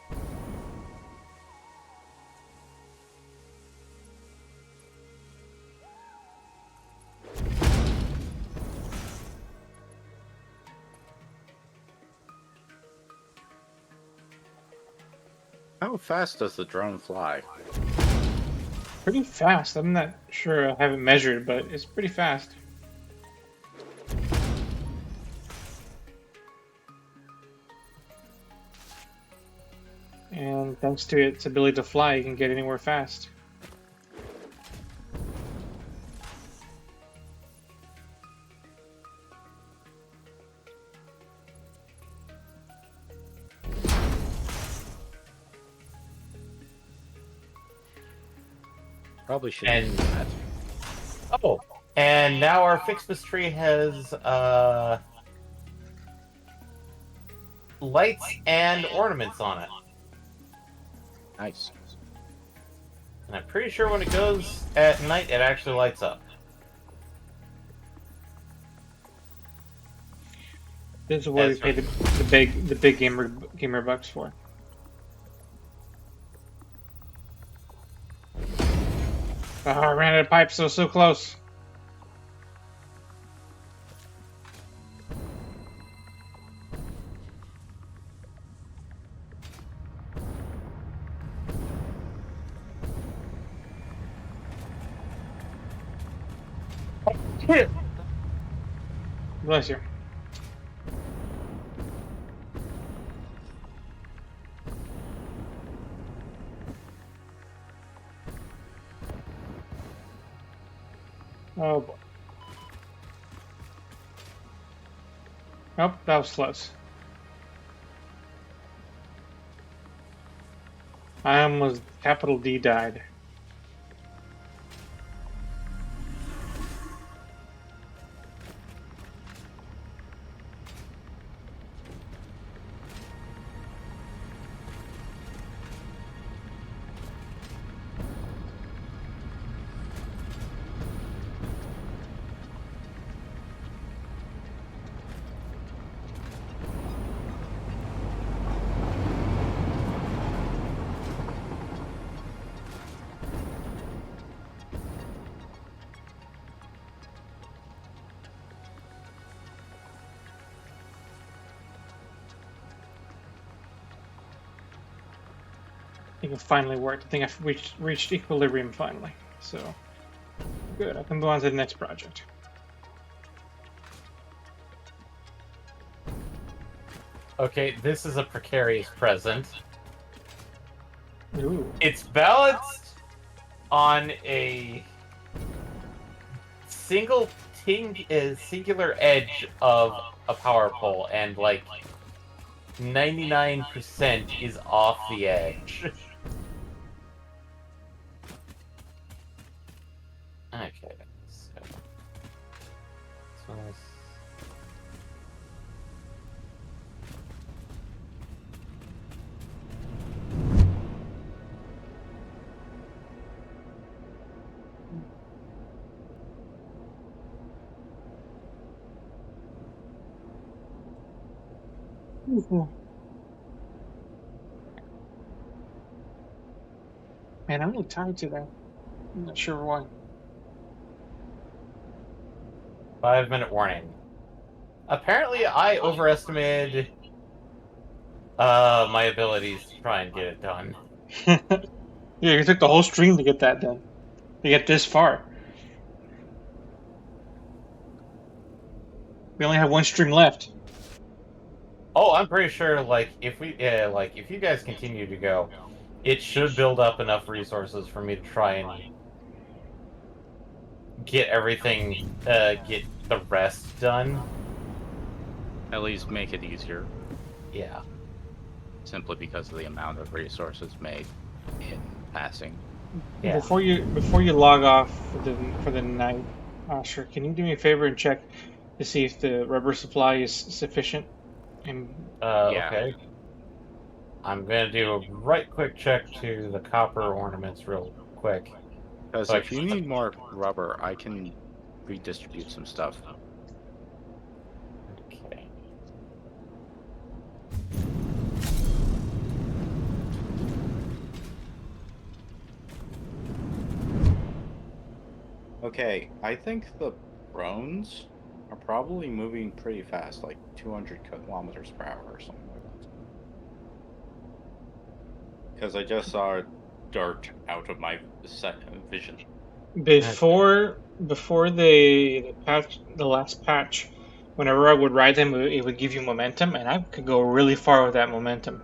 How fast does the drone fly? Pretty fast. I'm not sure. I haven't measured, but it's pretty fast. And thanks to its ability to fly, you can get anywhere fast. Probably should And- do that. Oh, and now our Fixmas tree has lights and ornaments on it. Nice. And I'm pretty sure when it goes at night, it actually lights up. This is what we That's paid the big gamer bucks for. Oh, I ran out of pipes, so close. Bless you. Oh boy. Oh, that was close. I almost capital D died. I think it finally worked. I think I've reached equilibrium finally. So, good. I can move on to the next project. Okay, this is a precarious present. Ooh. It's balanced on a singular edge of a power pole, and like 99% is off the edge. Okay, so this one's Man, I'm really tired today. I'm not sure why. 5-minute warning. Apparently, I overestimated my abilities to try and get it done. Yeah, it took the whole stream to get that done. To get this far. We only have one stream left. Oh, I'm pretty sure, like, if you guys continue to go, it should build up enough resources for me to try and get everything, get the rest done. At least make it easier, Yeah. simply because of the amount of resources made in passing. Yeah. Before you log off for the night, sure. Can you do me a favor and check to see if the rubber supply is sufficient? And Yeah. Okay. I'm gonna do a right quick check to the copper ornaments real quick. Because Like- if you need more rubber, I can redistribute some stuff. Okay. Okay, I think the drones are probably moving pretty fast, like 200 kilometers per hour or something like that. Because I just saw dirt out of my vision. Before the last patch, whenever I would ride them, it would give you momentum, and I could go really far with that momentum.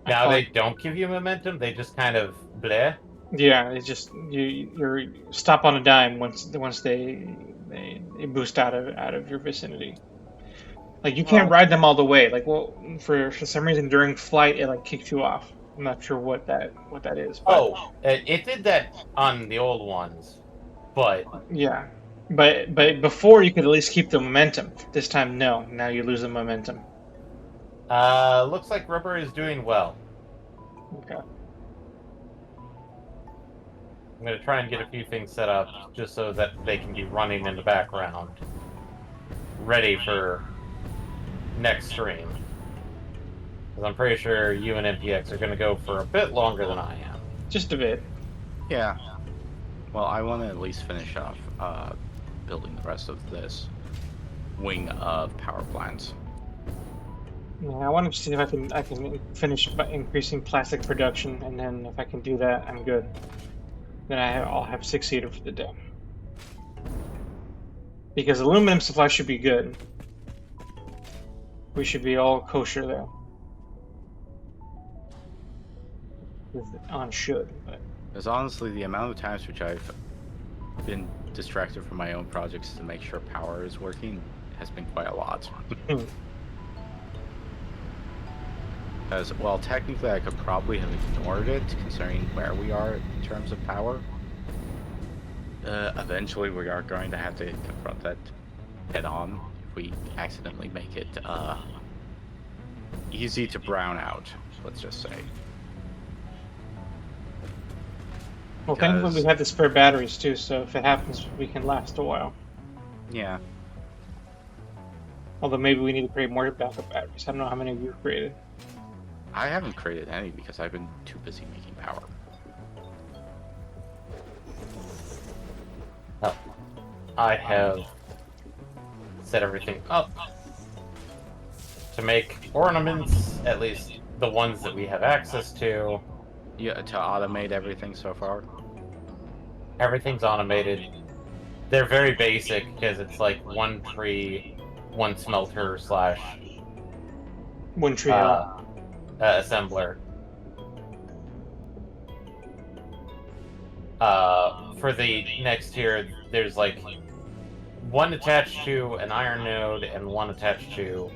I Now call they it, don't give you momentum; they just kind of bleh. yeah, it's just you're stop on a dime once they boost out of your vicinity. Like you can't Well, ride them all the way. Like well, for some reason during flight it like kicks you off. I'm not sure what that is, but Oh, it did that on the old ones, but yeah. But before you could at least keep the momentum. This time no. Now you lose the momentum. looks like rubber is doing well. Okay. I'm gonna try and get a few things set up just so that they can be running in the background, ready for next stream. Because I'm pretty sure you and MPX are gonna go for a bit longer than I am. Just a bit. Yeah. Well, I want to at least finish off building the rest of this wing of power plants. Yeah, I want to see if I can finish by increasing plastic production, and then if I can do that, I'm good. Then I'll have 6 seater for the day. Because aluminum supply should be good. We should be all kosher there. On should, but Because honestly, the amount of times which I've been distracted from my own projects to make sure power is working has been quite a lot. Because, well, technically I could probably have ignored it, considering where we are in terms of power. Eventually we are going to have to confront that head on if we accidentally make it easy to brown out, let's just say. well, thankfully we Because- have the spare batteries too, so if it happens, we can last a while. Yeah. Although maybe we need to create more backup batteries. I don't know how many you've created. I haven't created any because I've been too busy making power. Oh, I have set everything up to make ornaments, at least the ones that we have access to. Yeah, to automate everything so far. Everything's automated. They're very basic because it's like one tree, one smelter slash One tree hill. assembler. For the next tier, there's like one attached to an iron node and one attached to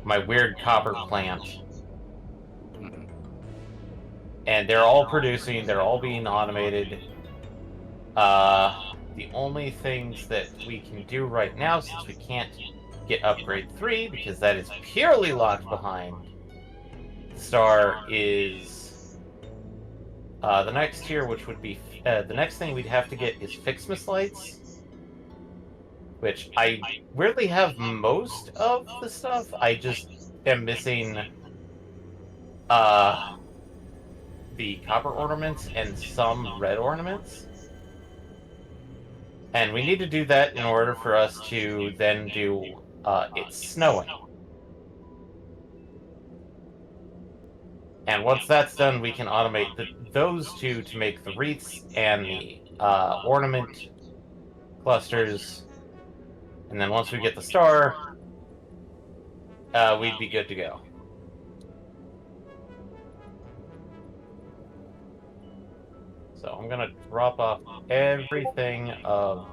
my weird copper plant. Mhm. And they're all producing, they're all being automated. The only things that we can do right now, since we can't get upgrade 3, because that is purely locked behind the star, is the next tier, which would be the next thing we'd have to get is Fixmas lights, which I weirdly have most of the stuff. I just am missing the copper ornaments and some red ornaments. And we need to do that in order for us to then do It's Snowing. And once that's done, we can automate those two to make the wreaths and the ornament clusters. And then once we get the star, we'd be good to go. So I'm gonna drop off everything of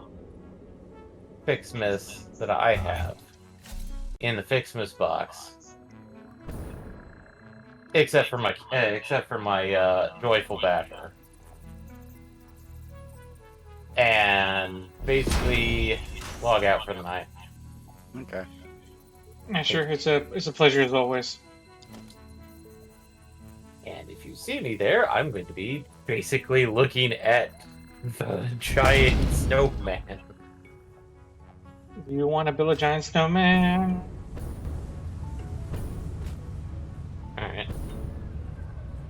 Fixmas that I have in the Fixmas box, except for my joyful basher, and basically log out for the night. Okay. Yeah, sure. It's a pleasure as always. And if you see me there, I'm going to be basically looking at the giant snowman. Do you want to build a giant snowman? Alright.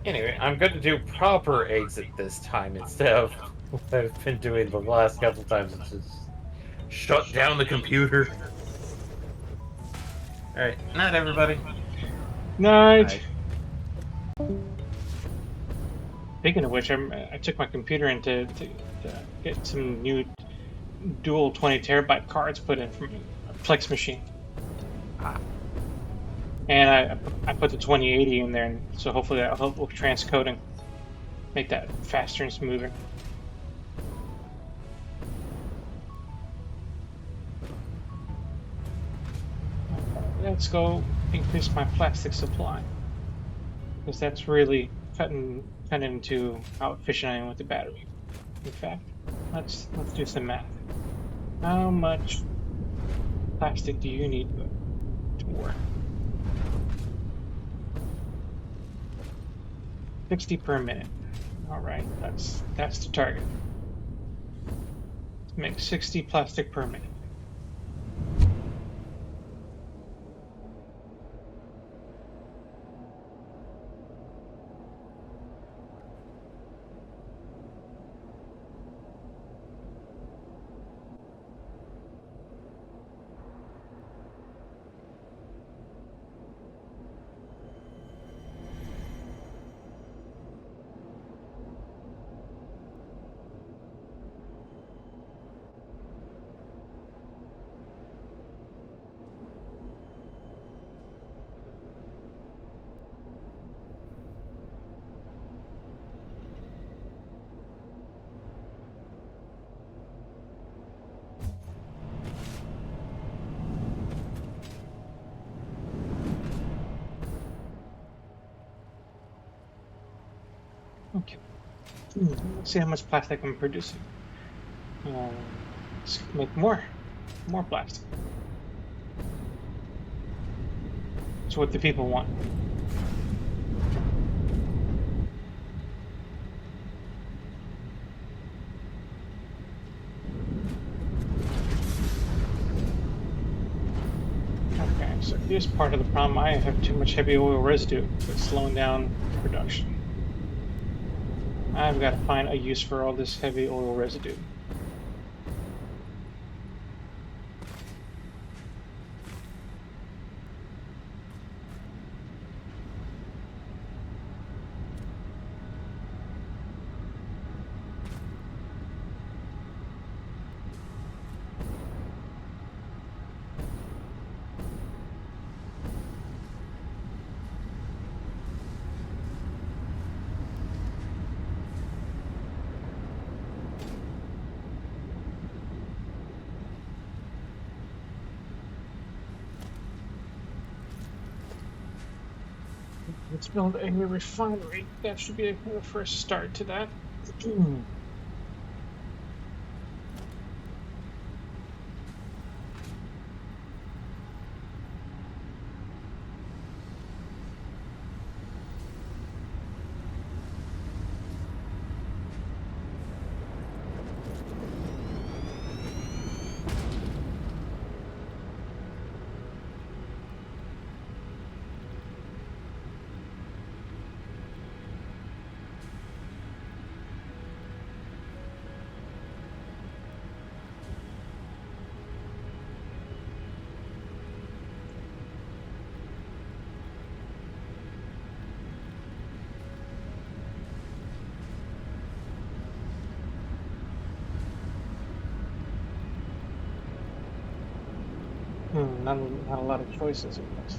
Anyway, I'm going to do proper exit this time instead of what I've been doing the last couple times. It's just shut down the computer. Alright, night everybody. Night. Speaking of which, I took my computer in to get some new dual 20 terabyte cards put in from a Plex machine. Ah. And I put the 2080 in there, and so hopefully that'll help with transcoding, make that faster and smoother. Let's go increase my plastic supply, because that's really cutting into how efficient I am with the battery. In fact, let's do some math. How much plastic do you need to work? 60 per minute. All right, that's the target. Let's make 60 plastic per minute. Okay. Let's see how much plastic I'm producing. Let's make more plastic. That's what the people want. Okay, so here's part of the problem. I have too much heavy oil residue that's slowing down production. I've got to find a use for all this heavy oil residue. Let's build a refinery. That should be the first start to that. Not a lot of choices in this.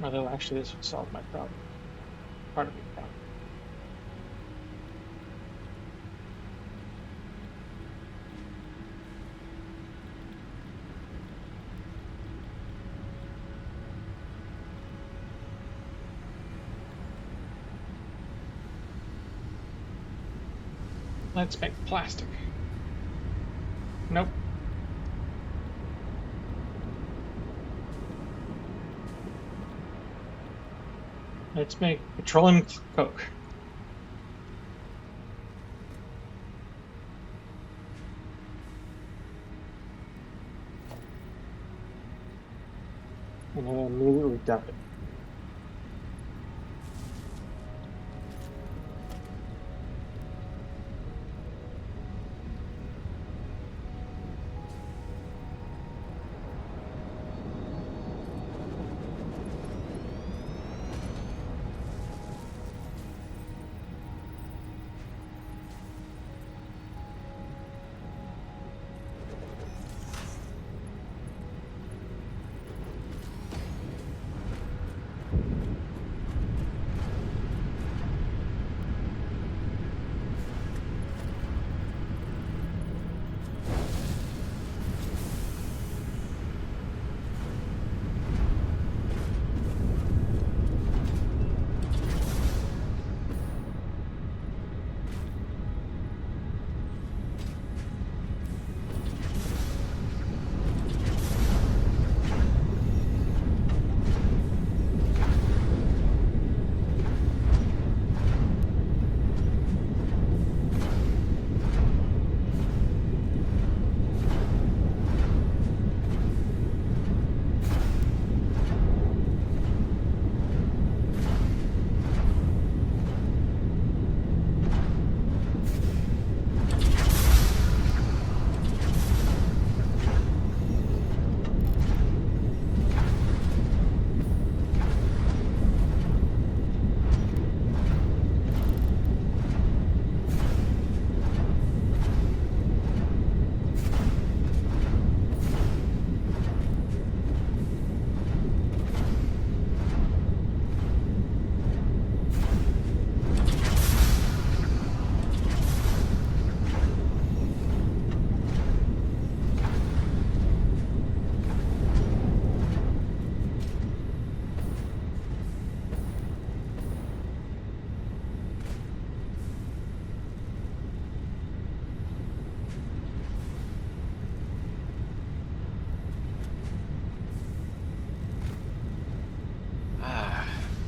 Although actually this would solve my problem. Part of the problem. Let's make plastic. Let's make petroleum coke. And then immediately dump it.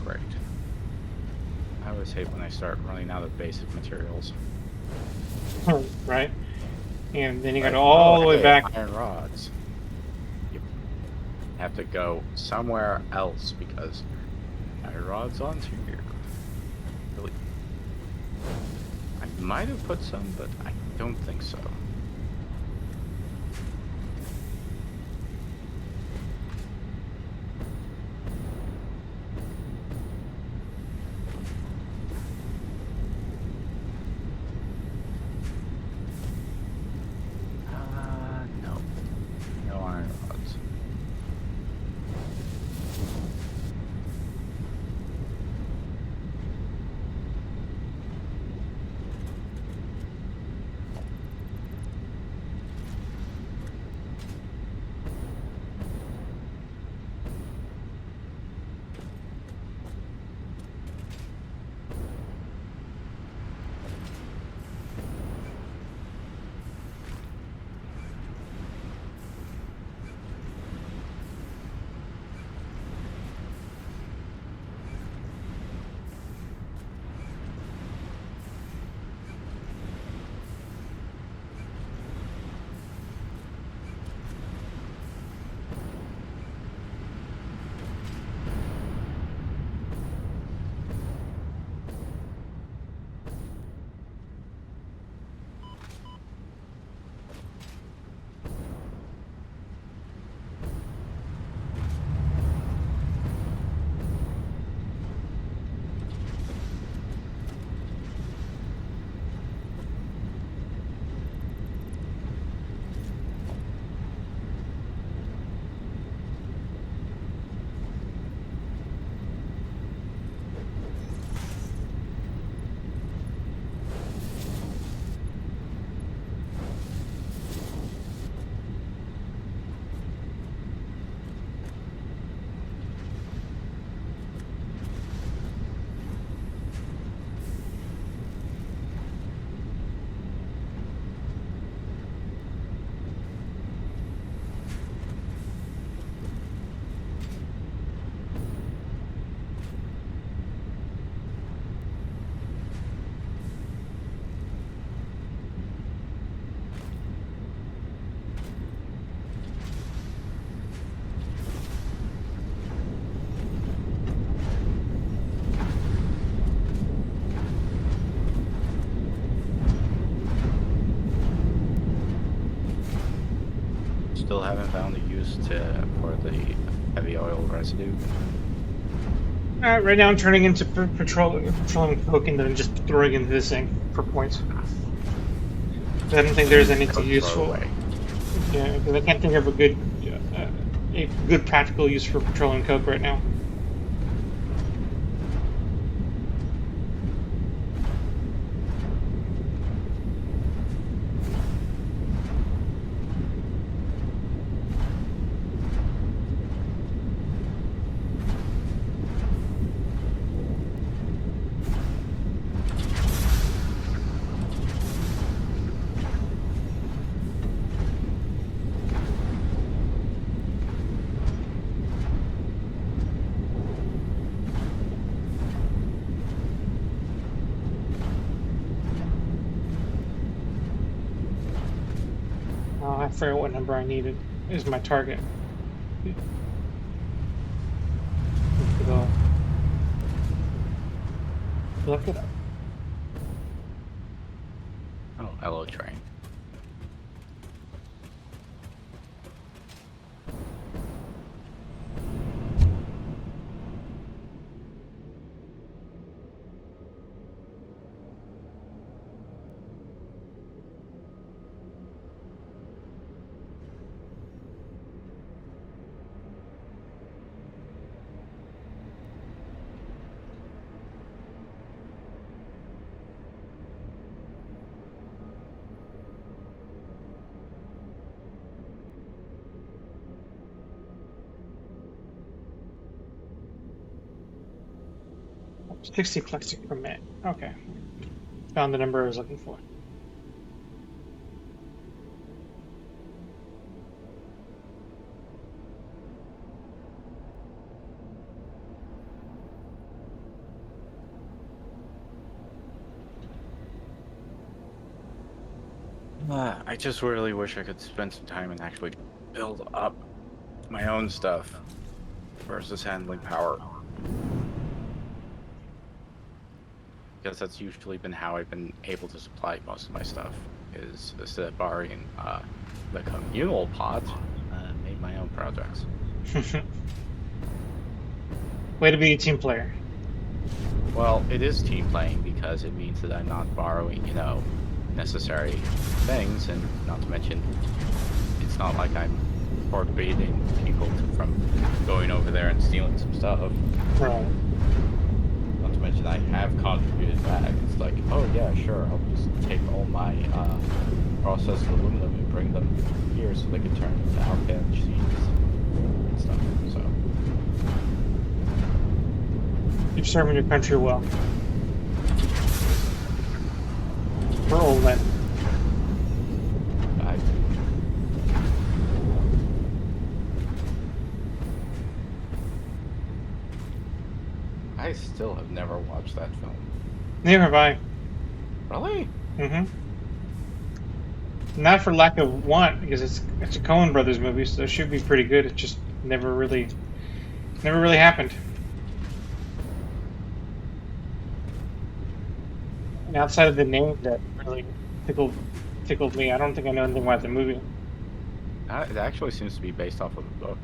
Great. I always hate when I start running out of basic materials. Right? And then you Like, gotta all the way hey, back. iron rods. You have to go somewhere else because iron rods onto here. Really? I might have put some, but I don't think so. No. No iron rods. still haven't found a use for the heavy oil residue. Right now I'm turning into petroleum coke and then just throwing into this thing for points. I don't think there's anything Coke useful. throwaway. Yeah, because I can't think of a good practical use for petroleum coke right now. Oh, I forget what number I needed. Is my target. Go. Look it up. Oh, hello, train. Oh, 60 plastic per minute. Okay. Found the number I was looking for. I just really wish I could spend some time and actually build up my own stuff versus handling power. Because that's usually been how I've been able to supply most of my stuff, is instead of borrowing the communal pot, made my own projects. Way to be a team player. Well, it is team playing because it means that I'm not borrowing, necessary things, and not to mention, it's not like I'm forbidding people from going over there and stealing some stuff. Right. Not to mention, I have contributed back. It's like, oh yeah, sure, I'll just take all my processed aluminum and bring them here so they can turn into alkane sheets and stuff. So. You're serving your country well. We're old men. I still have never watched that film. Neither have I. Really? Mm-hmm. Not for lack of want, because it's a Coen Brothers movie, so it should be pretty good. It just never really happened. And outside of the name, that really tickled me. I don't think I know anything about the movie. It actually seems to be based off of a book.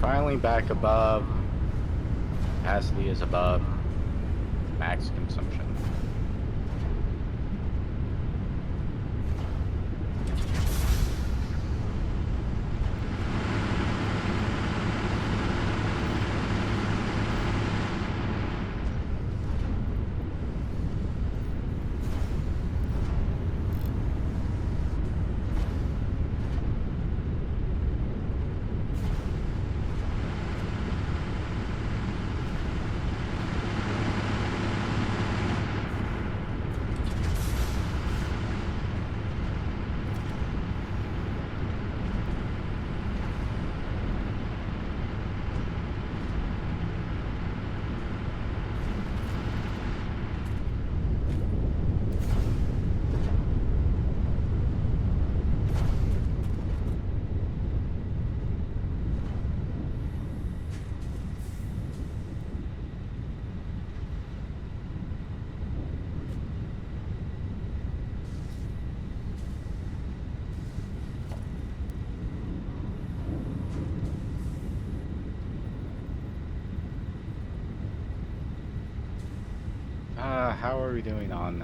finally back above. Capacity is above max consumption. How are we doing on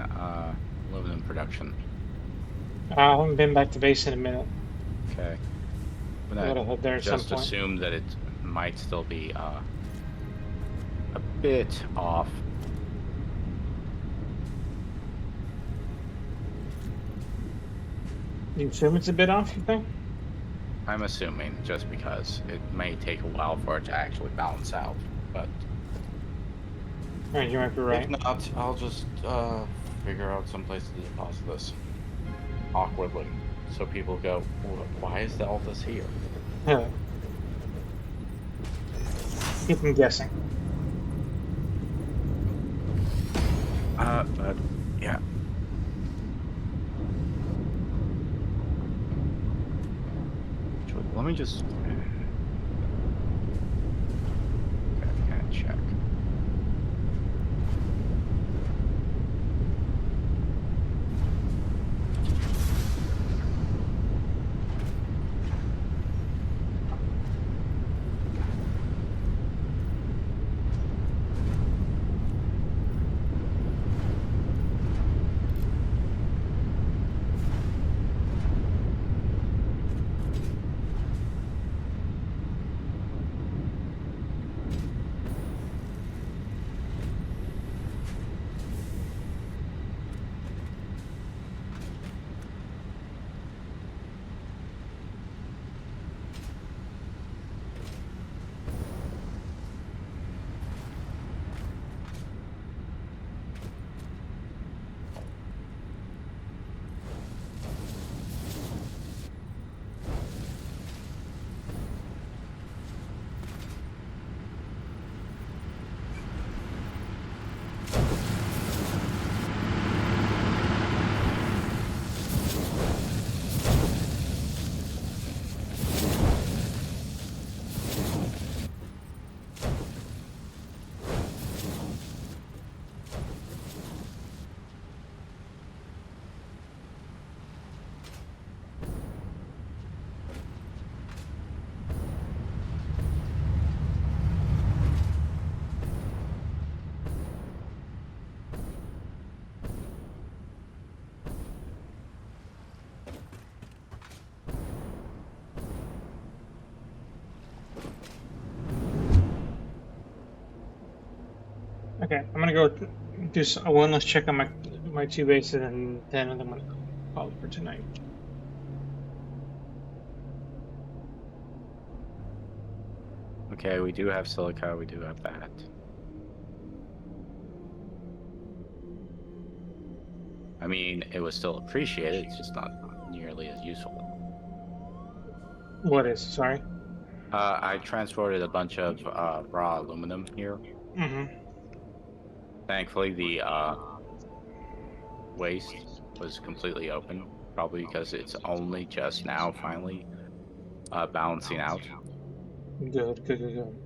aluminum production? I haven't been back to base in a minute. Okay. I'm I gonna gotta head there at some just point. assume that it might still be a bit off. You assume it's a bit off, you think? I'm assuming just because it may take a while for it to actually balance out. But Alright, you might be right. If not, I'll just figure out some place to deposit this awkwardly, so people go, "Why is all this here?" Keep them guessing. but yeah. Let me just kind of check. Okay, I'm gonna go do one last check on my two bases, and then I'm gonna call it for tonight. Okay, we do have silica. We do have that. I mean, it was still appreciated. It's just not nearly as useful. What is? Sorry. I transported a bunch of raw aluminum here. Mm-hmm. Thankfully, the waste was completely open, probably because it's only just now finally balancing out. Good, good, good, good.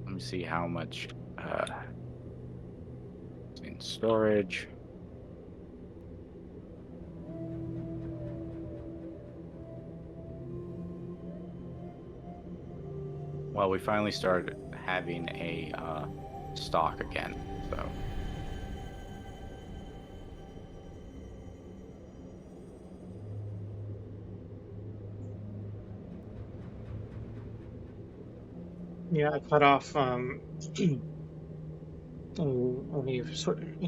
Let me see how much in storage. Well, we finally started having a stock again, so. Yeah, I cut off any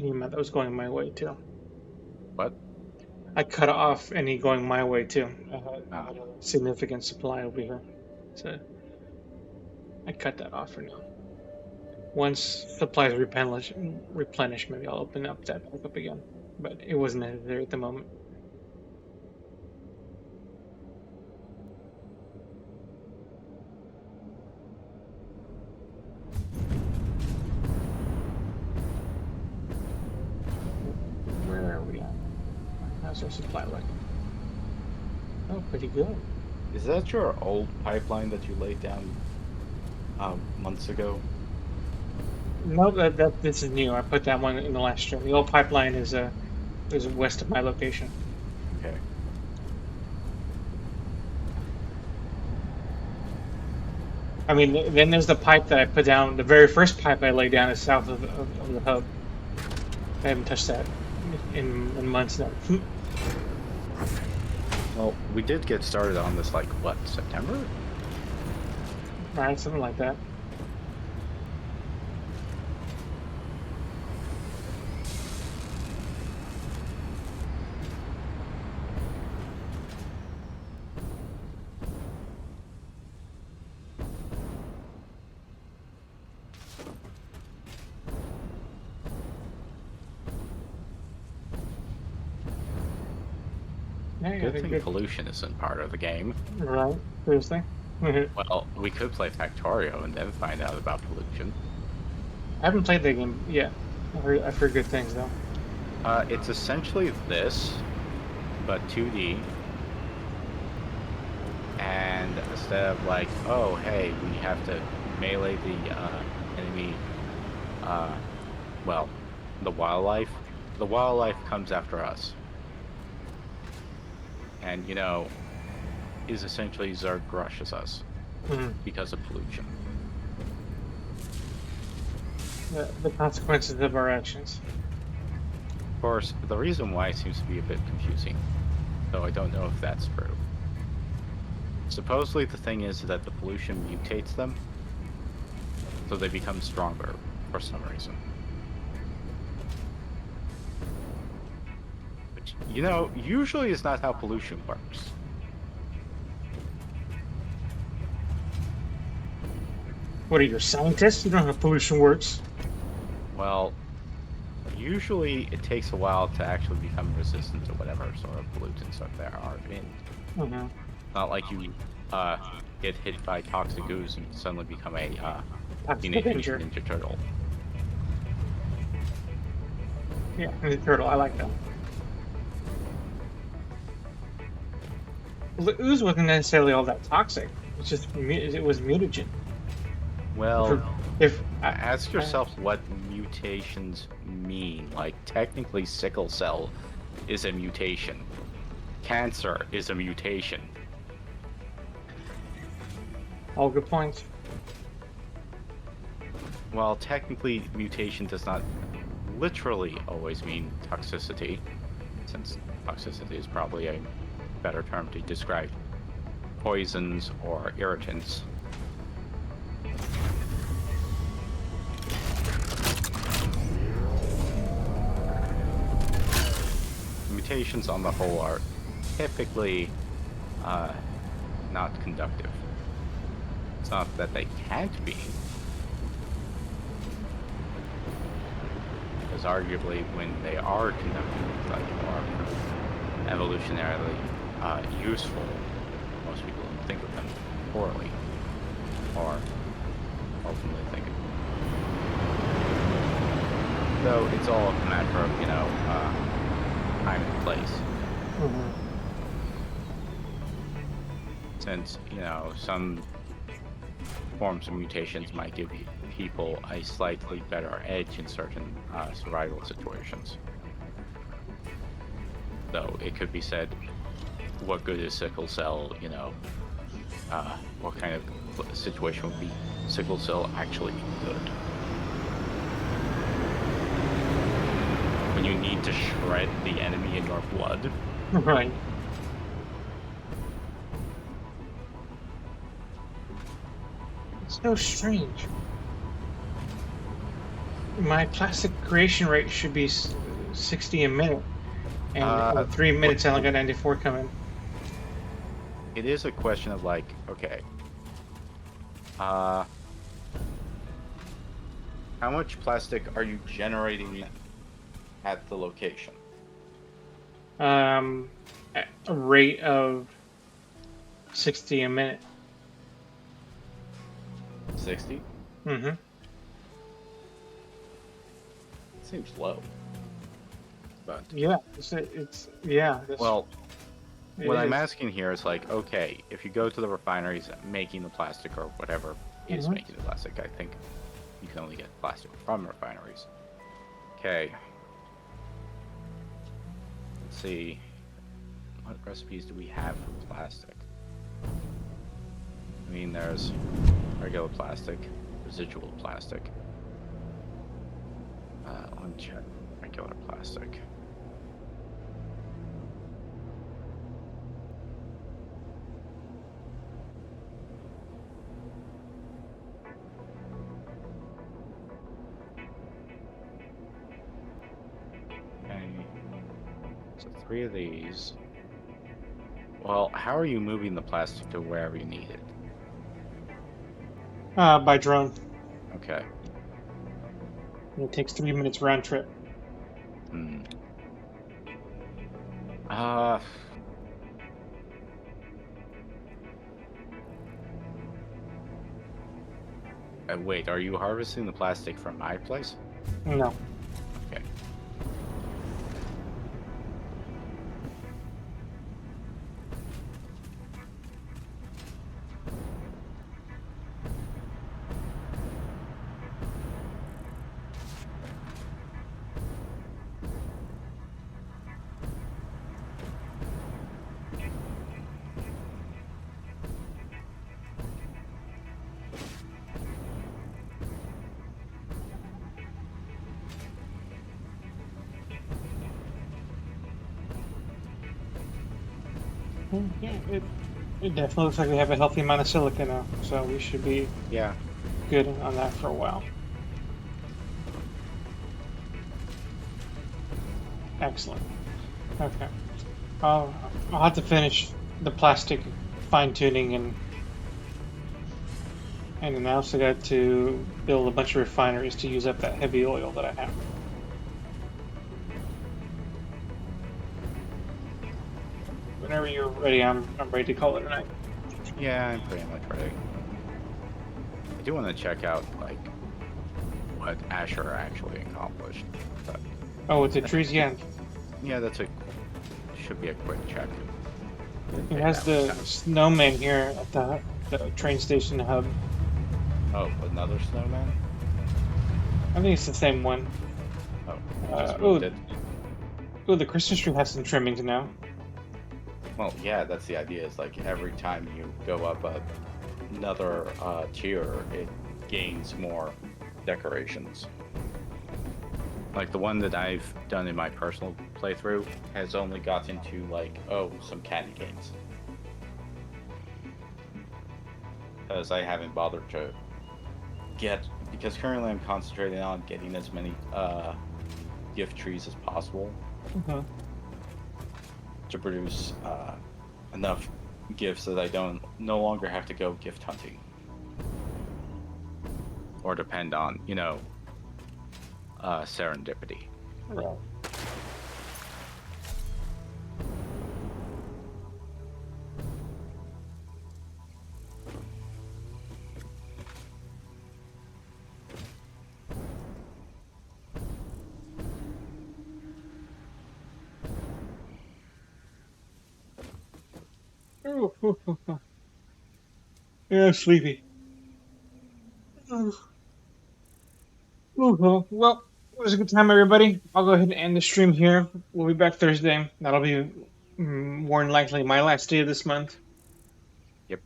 amount that was going my way too. What? I cut off any going my way too. I Ah. had a significant supply over here, so I cut that off for now. Once supplies replenish, maybe I'll open up that back up again. But it wasn't necessary at the moment. Where are we at? How's our supply looking? Oh, pretty good. Is that your old pipeline that you laid down months ago? No, that this is new. I put that one in the last stream. The old pipeline is west of my location. Okay. I mean, then there's the pipe that I put down. The very first pipe I laid down is south of the hub. I haven't touched that in months now. Well, we did get started on this, like, what, September? Right, something like that. Yeah, Good thing pollution isn't part of the game. Right, seriously. I Well, we could play Factorio and then find out about pollution. haven't played the game yet. I've heard good things though. It's essentially this, but 2D. And instead of like, oh, hey, we have to melee the enemy, well, the wildlife comes after us. And, you know, is essentially Zerg rushes us because of pollution. The consequences of our actions. Of course, the reason why seems to be a bit confusing, though I don't know if that's true. Supposedly the thing is that the pollution mutates them, so they become stronger for some reason. Which, you know, usually is not how pollution works. What are you, a scientist? You don't know how pollution works. Well, usually it takes a while to actually become resistant to whatever sort of pollutants there are in. Not like you get hit by toxic ooze and suddenly become a Teenage Mutant Ninja Turtle. Yeah, Ninja Turtle. I like that. Well, the ooze wasn't necessarily all that toxic. It's just it was mutagen. Well, if ask yourself what mutations mean. Like, technically, sickle cell is a mutation. Cancer is a mutation. All good points. Well, technically, mutation does not literally always mean toxicity, since toxicity is probably a better term to describe poisons or irritants. Mutations on the whole are typically not conductive. It's not that they can't be, because arguably when they are conductive, like more evolutionarily useful, most people don't think of them poorly, or ultimately think of them. Though it's all a matter of, you know, time and place. Since, you know, some forms of mutations might give people a slightly better edge in certain survival situations. Though it could be said, what good is sickle cell, you know, what kind of situation would be sickle cell actually good. When you need to shred the enemy in your blood. Right. It's so strange. My plastic creation rate should be 60 a minute, and in 3 minutes I only got 94 coming. It is a question of like, okay, how much plastic are you generating at the location? At a rate of 60 a minute. 60? Mm-hmm. Seems low. But Yeah, it's yeah. well, it what I'm is. asking here is like, okay, if you go to the refineries making the plastic or whatever is Mhm. making the plastic, I think you can only get plastic from refineries. Okay. Let's see. What recipes do we have for plastic? I mean, there's regular plastic, residual plastic. Let me check regular plastic. Okay. So 3 of these. Well, how are you moving the plastic to wherever you need it? By drone. Okay. It takes 3 minutes round trip. Hmm. Uh, wait, are you harvesting the plastic from my place? No. Okay. Yeah, it definitely looks like we have a healthy amount of silica now, so we should be Yeah. good on that for a while. Excellent. Okay. I'll have to finish the plastic fine tuning and then I also got to build a bunch of refineries to use up that heavy oil that I have. Whenever you're ready, I'm ready to call it a night. Yeah, I'm pretty much ready. I do want to check out, like, what Asher actually accomplished. But, Oh, it's a trees. Yeah, yeah, should be a quick check. Didn't it take has that much the time. snowman here at the train station hub. Oh, another snowman? I think it's the same one. Oh, just Oh, moved it. oh, the Christmas tree has some trimmings now. Well, yeah, that's the idea. Is like every time you go up another tier, it gains more decorations. Like the one that I've done in my personal playthrough Has only gotten to like, oh, some candy canes. Because I haven't bothered to because currently I'm concentrating on getting as many gift trees as possible Uh-huh. to produce enough gifts that I no longer have to go gift hunting. or depend on, serendipity. Right. Oh, yeah, sleepy. Oh, well, it was a good time, everybody. I'll go ahead and end the stream here. We'll be back Thursday. That'll be more than likely my last day of this month. Yep.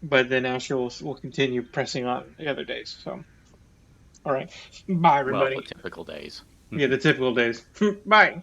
but then Asher will continue pressing on the other days. So, all right, bye Well, everybody. the typical days. Yeah, the typical days. Bye.